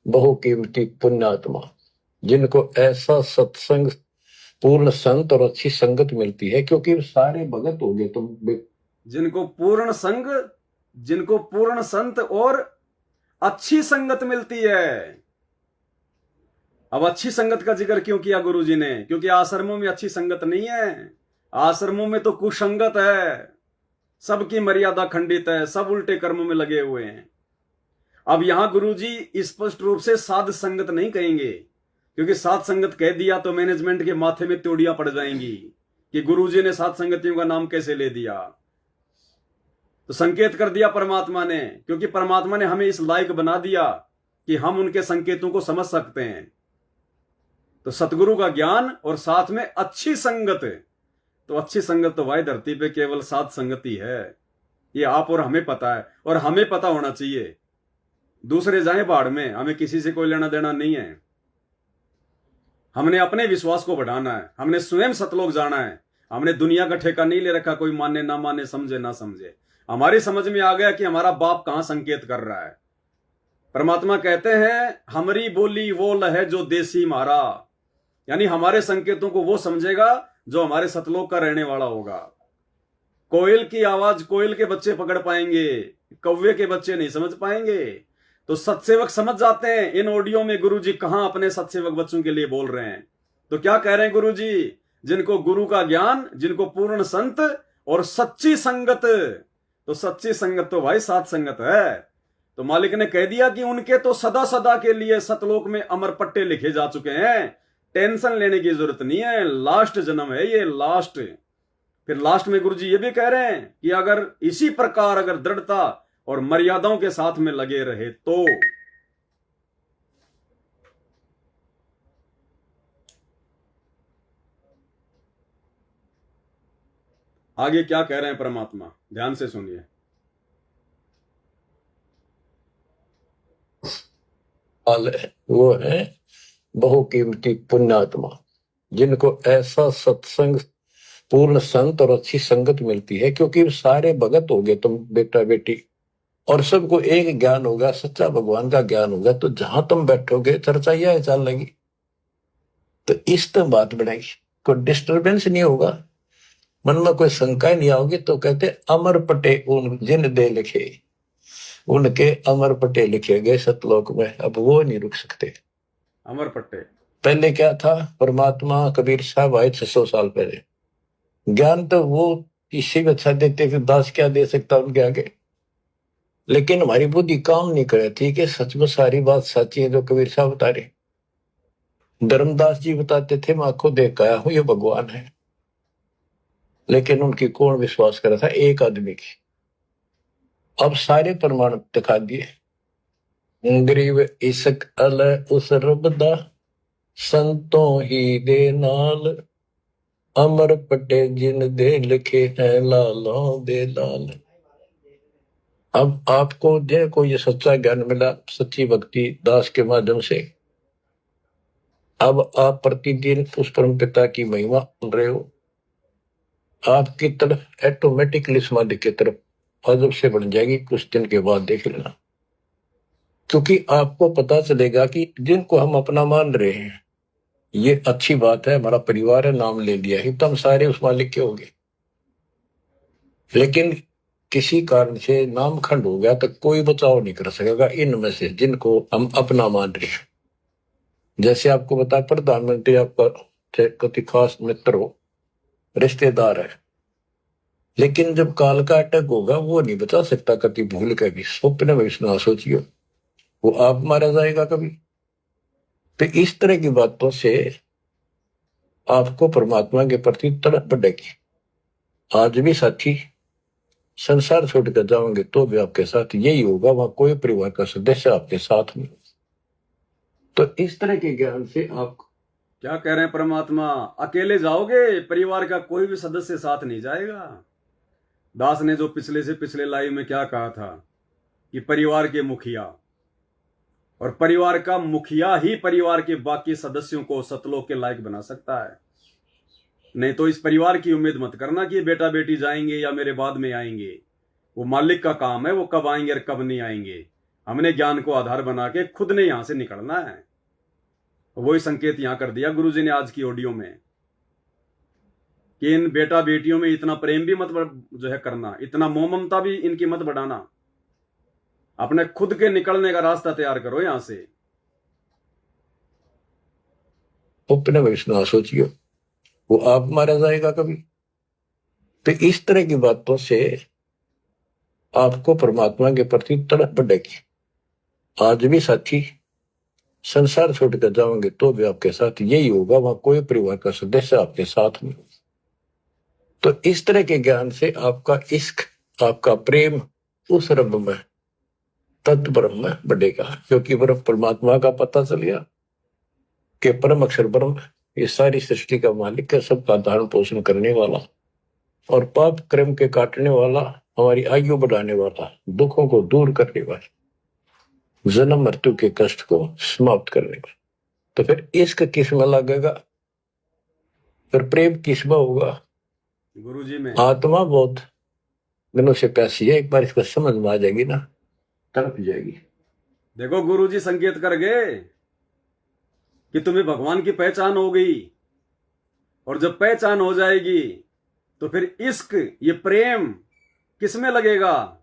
बहुकीमती पुण्यात्मा, जिनको ऐसा सत्संग, पूर्ण संत और अच्छी संगत मिलती है। क्योंकि सारे भगत हो गए, तो
जिनको पूर्ण संग, जिनको पूर्ण संत और अच्छी संगत मिलती है। अब अच्छी संगत का जिक्र क्यों किया गुरुजी ने? क्योंकि आश्रमों में अच्छी संगत नहीं है, आश्रमों में तो कुसंगत है, सबकी मर्यादा खंडित है, सब उल्टे कर्मों में लगे हुए हैं। अब यहां गुरुजी स्पष्ट रूप से साध संगत नहीं कहेंगे, क्योंकि साध संगत कह दिया तो मैनेजमेंट के माथे में त्योड़ियां पड़ जाएंगी कि गुरुजी ने साध संगतियों का नाम कैसे ले दिया। तो संकेत कर दिया परमात्मा ने, क्योंकि परमात्मा ने हमें इस लायक बना दिया कि हम उनके संकेतों को समझ सकते हैं। तो सतगुरु का ज्ञान और साथ में अच्छी संगत, तो अच्छी संगत तो भाई धरती पे केवल साध संगति है, ये आप और हमें पता है, और हमें पता होना चाहिए। दूसरे जाए बाढ़ में, हमें किसी से कोई लेना देना नहीं है। हमने अपने विश्वास को बढ़ाना है, हमने स्वयं सतलोक जाना है। हमने दुनिया का ठेका नहीं ले रखा, कोई माने ना माने, समझे ना समझे। हमारी समझ में आ गया कि हमारा बाप कहां संकेत कर रहा है। परमात्मा कहते हैं हमारी बोली वो लहे जो देसी मारा, यानी हमारे संकेतों को वो समझेगा जो हमारे सतलोक का रहने वाला होगा। कोयल की आवाज कोयल के बच्चे पकड़ पाएंगे, कौवे के बच्चे नहीं समझ पाएंगे। तो सत्सेवक समझ जाते हैं इन ऑडियो में गुरुजी कहां अपने सत्सेवक बच्चों के लिए बोल रहे हैं। तो क्या कह रहे हैं गुरुजी? जिनको गुरु का ज्ञान, जिनको पूर्ण संत और सच्ची संगत, तो सच्ची संगत तो भाई साथ संगत है। तो मालिक ने कह दिया कि उनके तो सदा सदा के लिए सतलोक में अमर पट्टे लिखे जा चुके हैं, टेंशन लेने की जरूरत नहीं है। लास्ट जन्म है ये, लास्ट। फिर लास्ट में गुरुजी ये भी कह रहे हैं कि अगर इसी प्रकार अगर दृढ़ता और मर्यादाओं के साथ में लगे रहे तो आगे क्या कह रहे हैं परमात्मा, ध्यान से सुनिए।
वो है बहुकीमती पुण्यात्मा, जिनको ऐसा सत्संग, पूर्ण संत और अच्छी संगत मिलती है, क्योंकि सारे भगत हो गए तुम बेटा बेटी, और सबको एक ज्ञान होगा, सच्चा भगवान का ज्ञान होगा, तो जहां तुम बैठोगे चर्चा यह चल लगी, तो इस तरह बात बढ़ेगी, कोई डिस्टर्बेंस नहीं होगा, मन में कोई शंका नहीं आओगी। तो कहते अमर पटे उन जिन दे लिखे, उनके अमर पटे लिखे गए सतलोक में, अब वो नहीं रुक सकते।
अमर पट्टे
पहले क्या था, परमात्मा कबीर साहब आए 600 साल पहले, ज्ञान तो वो किसी भी अच्छा देते, फिर दास क्या दे सकता उनके आगे, लेकिन हमारी बुद्धि काम नहीं करे। ठीक है, सच में सारी बात सच्ची है जो कबीर साहब बता रहे। धर्मदास जी बताते थे, मैं आंखों देख आया हूं ये भगवान है, लेकिन उनकी कौन विश्वास करा था, एक आदमी की। अब सारे प्रमाण दिखा दिए, गरीब इश्क अल उस रब दा, संतों ही दे नाल, अमर पटे जिन दे लिखे हैं लालों दे लाल। अब आपको जिनको ये सच्चा ज्ञान मिला, सच्ची भक्ति दास के माध्यम से, अब आप प्रतिदिन उस परम पिता की महिमा सुन रहे हो, आपकी तरफ ऑटोमेटिकली समाधि की तरफ अजब से बढ़ जाएगी। कुछ दिन के बाद देख लेना, क्योंकि आपको पता चलेगा कि जिनको हम अपना मान रहे हैं, ये अच्छी बात है, हमारा परिवार है, नाम ले लिया ही तो हम सारे उस मालिक के हो गए, लेकिन किसी कारण से नाम खंड हो गया तो कोई बचाव नहीं कर सकेगा इनमें से जिनको हम अपना मान रहे हैं। जैसे आपको बता, प्रधानमंत्री आपका कति खास मित्र हो, रिश्तेदार है, लेकिन जब काल का अटैक होगा वो नहीं बचा सकता कति भूल के भी, स्वप्न में भी ना सोचिए, वो आप मारा जाएगा कभी। तो इस तरह की बातों से आपको परमात्मा के प्रति तड़प बढ़ेगी। आज भी साथी संसार छोड़कर जाओगे तो भी आपके साथ यही होगा, वहां कोई परिवार का सदस्य आपके साथ नहीं। तो इस तरह के ज्ञान से आप
क्या कह रहे हैं परमात्मा, अकेले जाओगे, परिवार का कोई भी सदस्य साथ नहीं जाएगा। दास ने जो पिछले से पिछले लाइव में क्या कहा था कि परिवार के मुखिया, और परिवार का मुखिया ही परिवार के बाकी सदस्यों को सतलोक के लायक बना सकता है। नहीं तो इस परिवार की उम्मीद मत करना कि बेटा बेटी जाएंगे या मेरे बाद में आएंगे, वो मालिक का काम है, वो कब आएंगे और कब नहीं आएंगे। हमने ज्ञान को आधार बना के खुद ने यहां से निकलना है। वही संकेत यहां कर दिया गुरुजी ने आज की ऑडियो में कि इन बेटा बेटियों में इतना प्रेम भी मत जो है करना, इतना मोह ममता भी इनकी मत बढ़ाना, अपने खुद के निकलने का रास्ता तैयार करो यहां से।
अपने भविष्य ना सोचिए, वो आप मारा जाएगा कभी। तो इस तरह की बातों से आपको परमात्मा के प्रति तड़प बढ़ेगी। आज भी साथी संसार छोड़कर जाओगे तो भी आपके साथ यही होगा, वहां कोई परिवार का सदस्य आपके साथ नहीं। तो इस तरह के ज्ञान से आपका इश्क, आपका प्रेम उस रब में, तत्व ब्रह्म में बढ़ेगा, क्योंकि ब्रह्म परमात्मा का पता चल गया कि परम अक्षर ब्रह्म ये सारी सृष्टि का मालिक है, सबका धारण पोषण करने वाला और पाप कर्म के काटने वाला, हमारी आयु बढ़ाने वाला, दुखों को दूर करने वाला, जन्म मृत्यु के कष्ट को समाप्त करने वाला। तो फिर इश्क किसमें लगेगा, फिर प्रेम किसमें होगा?
गुरुजी में
आत्मा बहुत दिनों से प्यासी है, एक बार इसको समझ में आ जाएगी ना, तड़प जाएगी।
देखो गुरुजी संकेत कर गए कि तुम्हें भगवान की पहचान हो गई, और जब पहचान हो जाएगी तो फिर इश्क, ये प्रेम किसमें लगेगा?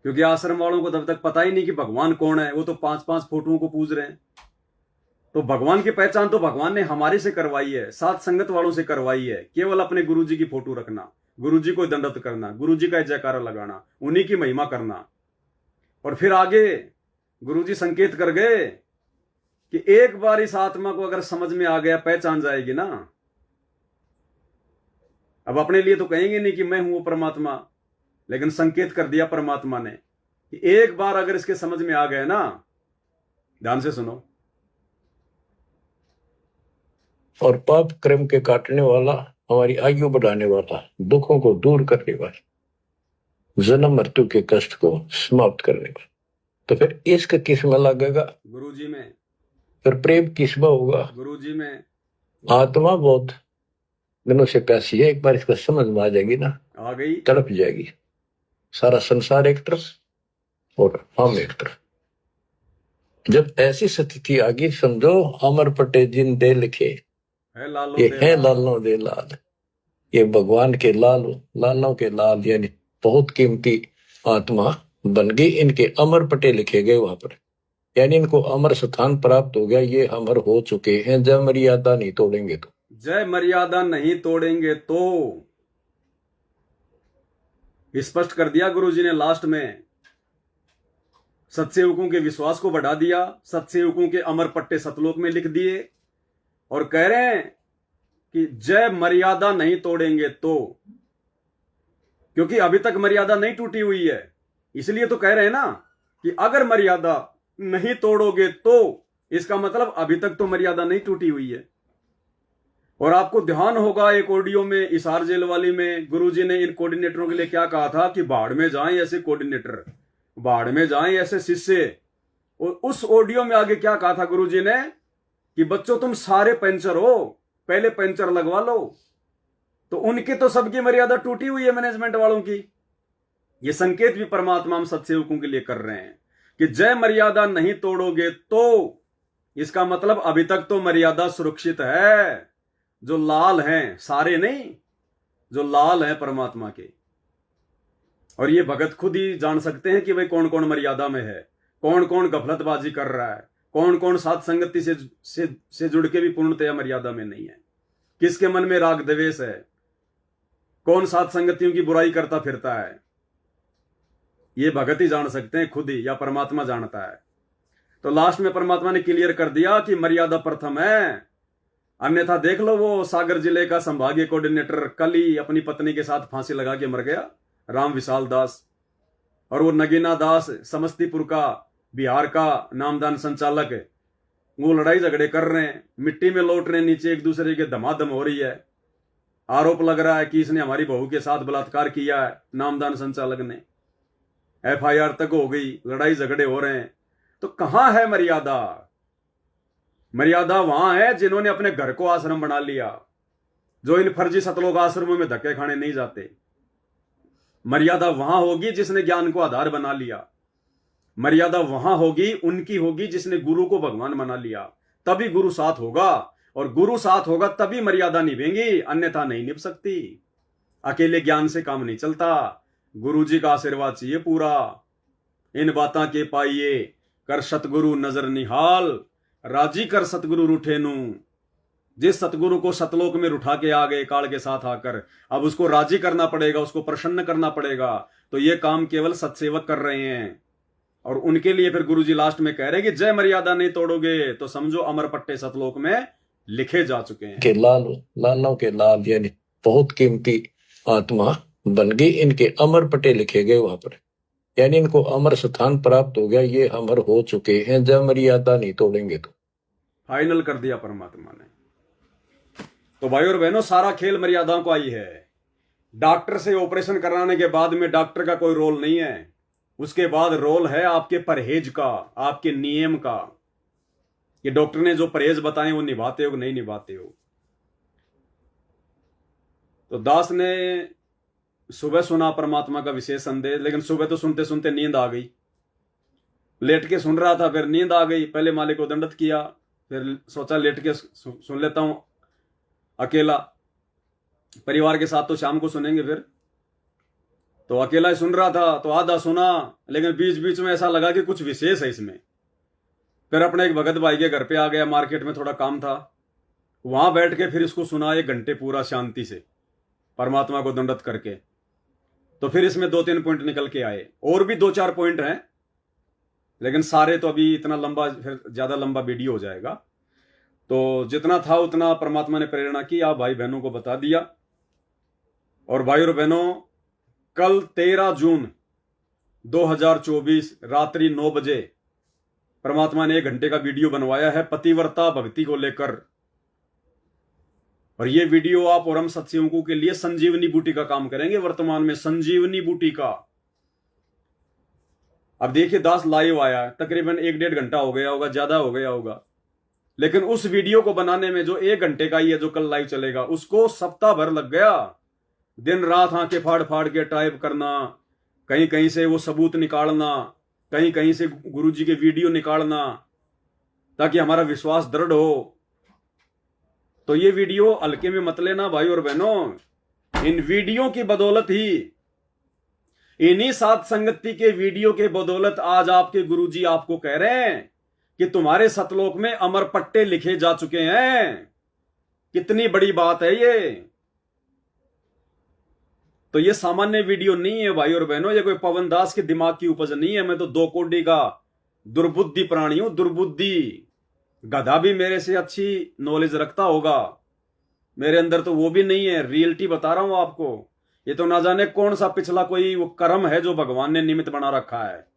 क्योंकि आश्रम वालों को तब तक पता ही नहीं कि भगवान कौन है, वो तो 5-5 फोटोओं को पूज रहे हैं। तो भगवान की पहचान तो भगवान ने हमारे से करवाई है, साथ संगत वालों से करवाई है। केवल अपने गुरुजी की फोटो रखना, गुरुजी को दंडवत करना, गुरुजी का जयकारा लगाना, उन्हीं की महिमा करना। और फिर आगे गुरुजी संकेत कर गए कि एक बार इस आत्मा को अगर समझ में आ गया, पहचान जाएगी ना, अब अपने लिए तो कहेंगे नहीं कि मैं हूं वो परमात्मा, लेकिन संकेत कर दिया परमात्मा ने कि एक बार अगर इसके समझ में आ गए ना, ध्यान से सुनो,
और पाप कर्म के काटने वाला हमारी आयु बढ़ाने वाला, दुखों को दूर करने वाला, जन्म मृत्यु के कष्ट को समाप्त करने वाला। तो फिर इश्क किसमें लगेगा?
गुरुजी में।
फिर प्रेम किसमें होगा?
गुरुजी में।
आत्मा बहुत दिनों से प्यासी है, एक बार इसको समझ में आ जाएगी ना,
आ गई,
तड़प जाएगी। सारा संसार एक तरफ और हम एक तरफ। जब ऐसी स्थिति आ गई, समझो अमर पटे जिन दे लिखे,
है लालों
ये
दे
है
लाल।
लालों दे लाल, ये भगवान के लाल, लालों के लाल, यानी बहुत कीमती आत्मा बन गई। इनके अमर पटे लिखे गए वहां पर, यानी इनको अमर स्थान प्राप्त हो गया। ये अमर हो चुके हैं, जब मर्यादा नहीं तोड़ेंगे तो।
जय मर्यादा नहीं तोड़ेंगे तो स्पष्ट कर दिया गुरुजी ने लास्ट में। सत्सेवकों के विश्वास को बढ़ा दिया, सत्सेवकों के अमर पट्टे सतलोक में लिख दिए और कह रहे हैं कि जय मर्यादा नहीं तोड़ेंगे तो, क्योंकि अभी तक मर्यादा नहीं टूटी हुई है। इसलिए तो कह रहे हैं ना कि अगर मर्यादा नहीं तोड़ोगे तो, इसका मतलब अभी तक तो मर्यादा नहीं टूटी हुई है। और आपको ध्यान होगा एक ऑडियो में इसार जेल वाली में गुरुजी ने इन कोऑर्डिनेटरों के लिए क्या कहा था कि बाढ़ में जाएं ऐसे कोऑर्डिनेटर, बाढ़ में जाएं ऐसे शिष्य। और उस ऑडियो में आगे क्या कहा था गुरुजी ने कि बच्चों तुम सारे पंचर हो, पहले पंचर लगवा लो। तो उनकी तो सबकी मर्यादा टूटी हुई है, मैनेजमेंट वालों की। ये संकेत भी परमात्मा हम सत्सेवकों के लिए कर रहे हैं कि जय मर्यादा नहीं तोड़ोगे तो, इसका मतलब अभी तक तो मर्यादा सुरक्षित है। जो लाल हैं, सारे नहीं, जो लाल हैं परमात्मा के। और ये भगत खुद ही जान सकते हैं कि भाई कौन कौन मर्यादा में है, कौन कौन गफलतबाजी कर रहा है, कौन कौन साथ संगति से जुड़ के भी पूर्णतया मर्यादा में नहीं है, किसके मन में राग द्वेष है, कौन साथ संगतियों की बुराई करता फिरता है। ये भगत ही जान सकते हैं खुद ही, या परमात्मा जानता है। तो लास्ट में परमात्मा ने क्लियर कर दिया कि मर्यादा प्रथम है, अन्यथा देख लो वो सागर जिले का संभागीय कोऑर्डिनेटर कल ही अपनी पत्नी के साथ फांसी लगा के मर गया, राम विशाल दास। और वो नगीना दास समस्तीपुर का, बिहार का नामदान संचालक, वो लड़ाई झगड़े कर रहे हैं, मिट्टी में लौट रहे हैं, नीचे एक दूसरे के धमाधम हो रही है। आरोप लग रहा है कि इसने हमारी बहू के साथ बलात्कार किया है, नामदान संचालक ने। FIR तक हो गई, लड़ाई झगड़े हो रहे हैं। तो कहां है मर्यादा? मर्यादा वहां है जिन्होंने अपने घर को आश्रम बना लिया, जो इन फर्जी सतलोक आश्रमों में धक्के खाने नहीं जाते। मर्यादा वहां होगी जिसने ज्ञान को आधार बना लिया। मर्यादा वहां होगी, उनकी होगी जिसने गुरु को भगवान बना लिया। तभी गुरु साथ होगा, और गुरु साथ होगा तभी मर्यादा निभेंगी, अन्यथा नहीं निभ सकती। अकेले ज्ञान से काम नहीं चलता, गुरु जी का आशीर्वाद चाहिए पूरा। इन बातां के पाइए कर सतगुरु नजर निहाल, राजी कर सतगुरु रूठेनु। जिस सतगुरु को सतलोक में उठा के आ गए काल के साथ आकर, अब उसको राजी करना पड़ेगा, उसको प्रसन्न करना पड़ेगा। तो ये काम केवल सत्सेवक कर रहे हैं। और उनके लिए फिर गुरुजी लास्ट में कह रहे हैं कि जय मर्यादा नहीं तोड़ोगे तो समझो अमर पट्टे सतलोक में लिखे जा चुके हैं।
के लाल, लालों के लाल, यानी बहुत कीमती आत्मा बन गई। इनके अमर पटे लिखे गए वहां पर, यानी इनको अमर स्थान प्राप्त हो गया। ये अमर हो चुके हैं, जब मर्यादा नहीं तोड़ेंगे तो।
फाइनल कर दिया परमात्मा ने। तो भाई और बहनों, सारा खेल मर्यादाओं को आई है। डॉक्टर से ऑपरेशन कराने के बाद में डॉक्टर का कोई रोल नहीं है, उसके बाद रोल है आपके परहेज का, आपके नियम का, कि डॉक्टर ने जो परहेज बताए वो निभाते हो कि नहीं निभाते हो। तो दास ने सुबह सुना परमात्मा का विशेष संदेश, लेकिन सुबह तो सुनते सुनते नींद आ गई। लेट के सुन रहा था, फिर नींद आ गई। पहले मालिक को दंडत किया, फिर सोचा लेट के सुन लेता हूं अकेला, परिवार के साथ तो शाम को सुनेंगे। फिर तो अकेला ही सुन रहा था, तो आधा सुना, लेकिन बीच बीच में ऐसा लगा कि कुछ विशेष है इसमें। फिर अपने एक भगत भाई के घर पे आ गया, मार्केट में थोड़ा काम था, वहां बैठ के फिर इसको सुना 1 घंटे पूरा शांति से, परमात्मा को दंडत करके। तो फिर इसमें 2-3 पॉइंट निकल के आए, और भी 2-4 पॉइंट हैं, लेकिन सारे तो अभी इतना लंबा, फिर ज्यादा लंबा वीडियो हो जाएगा। तो जितना था उतना परमात्मा ने प्रेरणा की, आप भाई बहनों को बता दिया। और भाई और बहनों, कल 13 जून 2024 रात्रि 9 बजे परमात्मा ने 1 घंटे का वीडियो बनवाया है पतिव्रता भक्ति को लेकर। और ये वीडियो आप और हम सत्संगों के लिए संजीवनी बूटी का काम करेंगे। वर्तमान में संजीवनी बूटी का अब देखिए दास लाइव आया, तकरीबन 1-1.5 घंटा हो गया होगा, ज्यादा हो गया होगा, लेकिन उस वीडियो को बनाने में जो 1 घंटे का ही है जो कल लाइव चलेगा, उसको सप्ताह भर लग गया। दिन रात आंखें फाड़ फाड़ के टाइप करना, कहीं कहीं से वो सबूत निकालना, कहीं कहीं से गुरुजी के वीडियो निकालना, ताकि हमारा विश्वास दृढ़ हो। तो ये वीडियो हल्के में मत लेना भाई और बहनों। इन वीडियो की बदौलत ही, इन्हीं सात संगति के वीडियो के बदौलत आज आपके गुरुजी आपको कह रहे हैं कि तुम्हारे सतलोक में अमर पट्टे लिखे जा चुके हैं। कितनी बड़ी बात है ये। तो ये सामान्य वीडियो नहीं है भाई और बहनों, ये कोई पवन दास के दिमाग की उपज नहीं है। मैं तो 2 कोड़ी का दुर्बुद्धि प्राणी हूं, दुर्बुद्धि। गधा भी मेरे से अच्छी नॉलेज रखता होगा, मेरे अंदर तो वो भी नहीं है। रियलिटी बता रहा हूं आपको। ये तो ना जाने कौन सा पिछला कोई वो कर्म है जो भगवान ने निमित्त बना रखा है।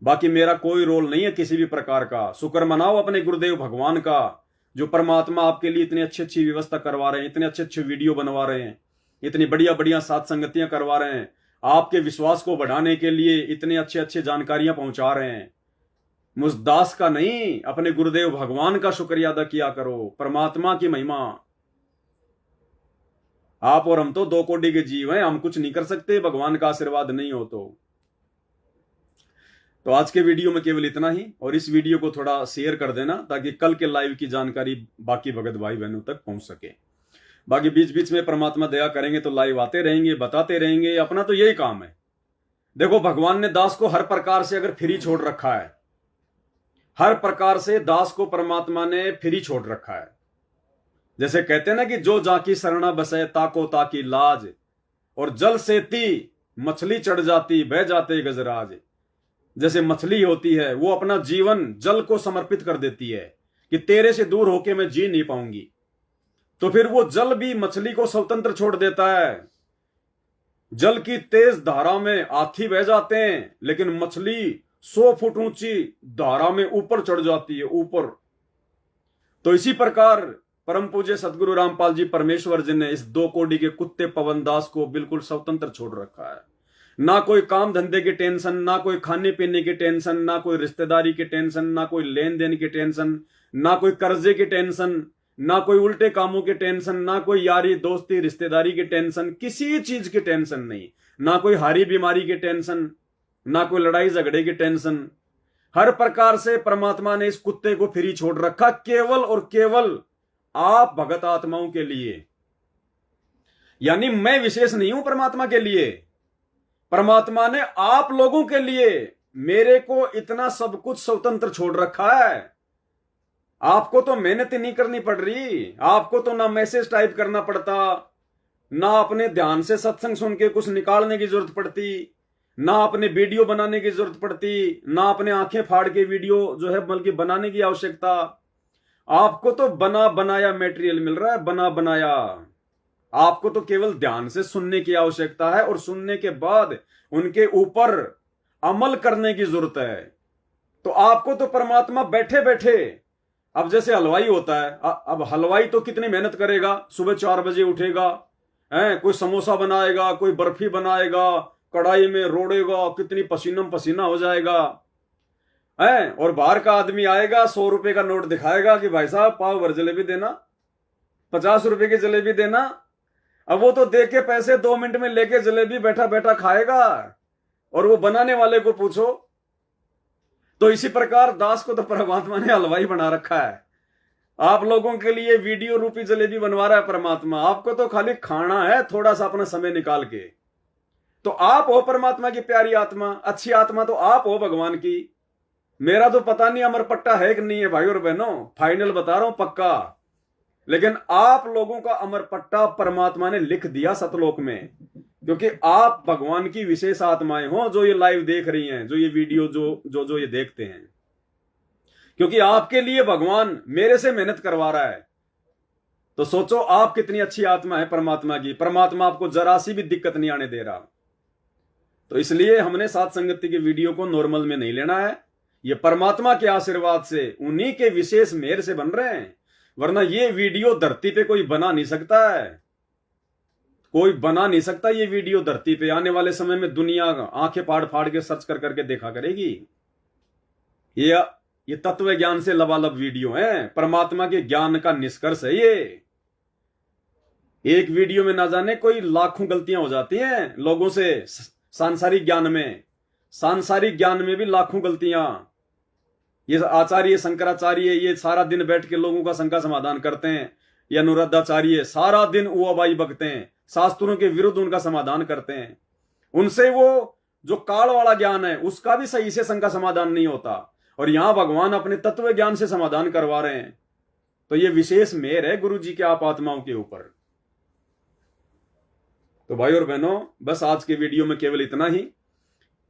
बाकी मेरा कोई रोल नहीं है किसी भी प्रकार का। शुक्र मनाओ अपने गुरुदेव भगवान का, जो परमात्मा आपके लिए इतनी अच्छी अच्छी व्यवस्था करवा रहे हैं, इतने अच्छे अच्छे वीडियो बनवा रहे हैं, इतनी बढ़िया बढ़िया सात संगतियां करवा रहे हैं, आपके विश्वास को बढ़ाने के लिए इतने अच्छे अच्छे जानकारियां पहुंचा रहे हैं। मुझ दास का नहीं, अपने गुरुदेव भगवान का शुक्रिया अदा किया करो। परमात्मा की महिमा। आप और हम तो 2 कोड़ी के जीव हैं, हम कुछ नहीं कर सकते भगवान का आशीर्वाद नहीं हो तो आज के वीडियो में केवल इतना ही, और इस वीडियो को थोड़ा शेयर कर देना ताकि कल के लाइव की जानकारी बाकी भगत भाई बहनों तक पहुंच सके। बाकी बीच बीच में परमात्मा दया करेंगे तो लाइव आते रहेंगे, बताते रहेंगे, अपना तो यही काम है। देखो भगवान ने दास को हर प्रकार से अगर फ्री छोड़ रखा है, हर प्रकार से दास को परमात्मा ने फ्री छोड़ रखा है। जैसे कहते हैं ना कि जो जाकी शरणा बसे ताको ताकी लाज, और जल सेती मछली चढ़ जाती बह जाते गजराज। जैसे मछली होती है वो अपना जीवन जल को समर्पित कर देती है कि तेरे से दूर होके मैं जी नहीं पाऊंगी, तो फिर वो जल भी मछली को स्वतंत्र छोड़ देता है। जल की तेज धारा में हाथी बह जाते हैं, लेकिन मछली 100 फुट ऊंची धारा में ऊपर चढ़ जाती है, ऊपर। तो इसी प्रकार परम पूज्य सदगुरु रामपाल जी परमेश्वर जी ने इस 2 कोड़ी के कुत्ते पवन दास को बिल्कुल स्वतंत्र छोड़ रखा है। ना कोई काम धंधे की टेंशन, ना कोई खाने पीने की टेंशन, ना कोई रिश्तेदारी की टेंशन, ना कोई लेन देन की टेंशन, ना कोई कर्जे की टेंशन, ना कोई उल्टे कामों की टेंशन, ना कोई यारी दोस्ती रिश्तेदारी की टेंशन, किसी चीज की टेंशन नहीं। ना कोई हारी बीमारी की टेंशन, ना कोई लड़ाई झगड़े की टेंशन। हर प्रकार से परमात्मा ने इस कुत्ते को फ्री छोड़ रखा, केवल और केवल आप भगत आत्माओं के लिए। यानी मैं विशेष नहीं हूं परमात्मा के लिए, परमात्मा ने आप लोगों के लिए मेरे को इतना सब कुछ स्वतंत्र छोड़ रखा है। आपको तो मेहनत ही नहीं करनी पड़ रही, आपको तो ना मैसेज टाइप करना पड़ता, ना अपने ध्यान से सत्संग सुन के कुछ निकालने की जरूरत पड़ती, ना अपने वीडियो बनाने की जरूरत पड़ती, ना अपने आंखें फाड़ के वीडियो जो है बल्कि बनाने की आवश्यकता। आपको तो बना बनाया मटेरियल मिल रहा है, बना बनाया। आपको तो केवल ध्यान से सुनने की आवश्यकता है, और सुनने के बाद उनके ऊपर अमल करने की जरूरत है। तो आपको तो परमात्मा बैठे बैठे, अब जैसे हलवाई होता है, अब हलवाई तो कितनी मेहनत करेगा, सुबह 4 बजे उठेगा, कोई समोसा बनाएगा, कोई बर्फी बनाएगा, कढ़ाई में रोड़ेगा, कितनी पसीना पसीना हो जाएगा, और बाहर का आदमी आएगा, 100 रुपए का नोट दिखाएगा कि भाई साहब पाव भर जलेबी देना, 50 रुपए की जलेबी देना। अब वो तो दे के पैसे 2 मिनट में लेके जलेबी बैठा बैठा खाएगा, और वो बनाने वाले को पूछो। तो इसी प्रकार दास को तो परमात्मा ने हलवाई बना रखा है। आप लोगों के लिए वीडियो रूपी जलेबी बनवा रहा है परमात्मा, आपको तो खाली खाना है थोड़ा सा अपना समय निकाल के। तो आप हो परमात्मा की प्यारी आत्मा, अच्छी आत्मा तो आप हो भगवान की। मेरा तो पता नहीं अमर पट्टा है कि नहीं है भाई और बहनों, फाइनल बता रहा हूं पक्का, लेकिन आप लोगों का अमर पट्टा परमात्मा ने लिख दिया सतलोक में, क्योंकि आप भगवान की विशेष आत्माएं हो जो ये लाइव देख रही हैं, जो ये वीडियो जो ये देखते हैं, क्योंकि आपके लिए भगवान मेरे से मेहनत करवा रहा है। तो सोचो आप कितनी अच्छी आत्मा है परमात्मा की। परमात्मा आपको जरा सी भी दिक्कत नहीं आने दे रहा। तो इसलिए हमने सात संगति के वीडियो को नॉर्मल में नहीं लेना है। ये परमात्मा के आशीर्वाद से, उन्हीं के विशेष मेहर से बन रहे हैं। वरना ये वीडियो धरती पे कोई बना नहीं सकता है, कोई बना नहीं सकता ये वीडियो धरती पे। आने वाले समय में दुनिया आंखें फाड़ फाड़ के सर्च कर करके देखा करेगी। ये तत्व ज्ञान से लबालब वीडियो है, परमात्मा के ज्ञान का निष्कर्ष है ये। एक वीडियो में ना जाने कोई लाखों गलतियां हो जाती हैं लोगों से। सांसारिक ज्ञान में भी लाखों गलतियां। ये आचार्य शंकराचार्य ये सारा दिन बैठ के लोगों का शंका समाधान करते हैं, ये अनुराधाचार्य सारा दिन उबाई बकते हैं, शास्त्रों के विरुद्ध उनका समाधान करते हैं। उनसे वो जो काल वाला ज्ञान है उसका भी सही से शंका समाधान नहीं होता, और यहां भगवान अपने तत्व ज्ञान से समाधान करवा रहे हैं। तो ये विशेष मेहर है गुरु जी के आप आत्माओं के ऊपर। तो भाई और बहनों, बस आज के वीडियो में केवल इतना ही।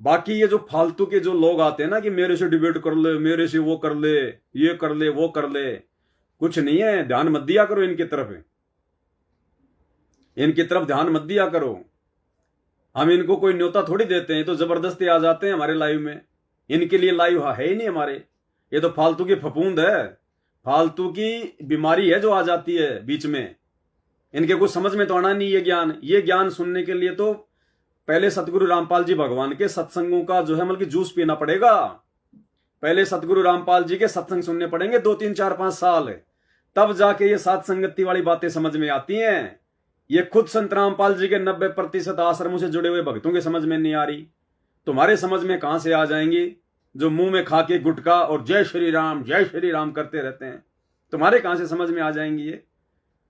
बाकी ये जो फालतू के जो लोग आते हैं ना कि मेरे से डिबेट कर ले, मेरे से वो कर ले, ये कर ले, वो कर ले, कुछ नहीं है। ध्यान मत दिया करो इनकी तरफ ध्यान मत दिया करो। हम इनको कोई न्योता थोड़ी देते हैं, तो जबरदस्ती आ जाते हैं हमारे लाइव में। इनके लिए लाइव है ही नहीं हमारे। ये तो फालतू की फफूंद है, फालतू की बीमारी है जो आ जाती है बीच में। इनके कुछ समझ में तो आना नहीं ये ज्ञान सुनने के लिए तो पहले सतगुरु रामपाल जी भगवान के सत्संगों का जो है मतलब जूस पीना पड़ेगा। पहले सतगुरु रामपाल जी के सत्संग सुनने पड़ेंगे 2, 3, 4, 5 साल, तब जाके ये सात संगति वाली बातें समझ में आती हैं। ये खुद संत रामपाल जी के 90% आश्रमों से जुड़े हुए भक्तों के समझ में नहीं आ रही, तुम्हारे समझ में कहां से आ जाएंगी? जो मुंह में खा के गुटखा और जय श्री राम करते रहते हैं, तुम्हारे कहां से समझ में आ जाएंगी ये?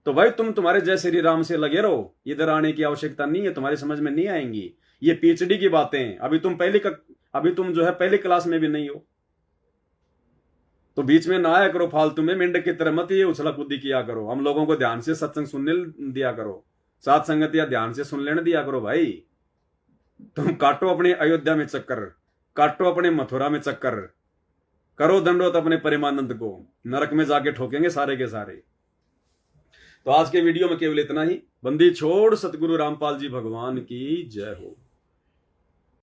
तो भाई तुम्हारे जय श्री राम से लगे रहो, इधर आने की आवश्यकता नहीं है, तुम्हारी समझ में नहीं आएंगी। ये पीएचडी की बातें, अभी तुम जो है पहली क्लास में भी नहीं हो, तो बीच में ना आया करो फालतू में मेंढक की तरह मत ये उछला कूदी किया करो। हम लोगों को ध्यान से सत्संग सुनने दिया करो, सात संगतियां ध्यान से सुन लेने दिया करो। भाई तुम काटो अपने अयोध्या में चक्कर, काटो अपने मथुरा में चक्कर, करो दंडोत अपने परमानंद को, नरक में जाके ठोकेंगे सारे के सारे। तो आज के वीडियो में केवल इतना ही। बंदी छोड़ सतगुरु रामपाल जी भगवान की जय हो।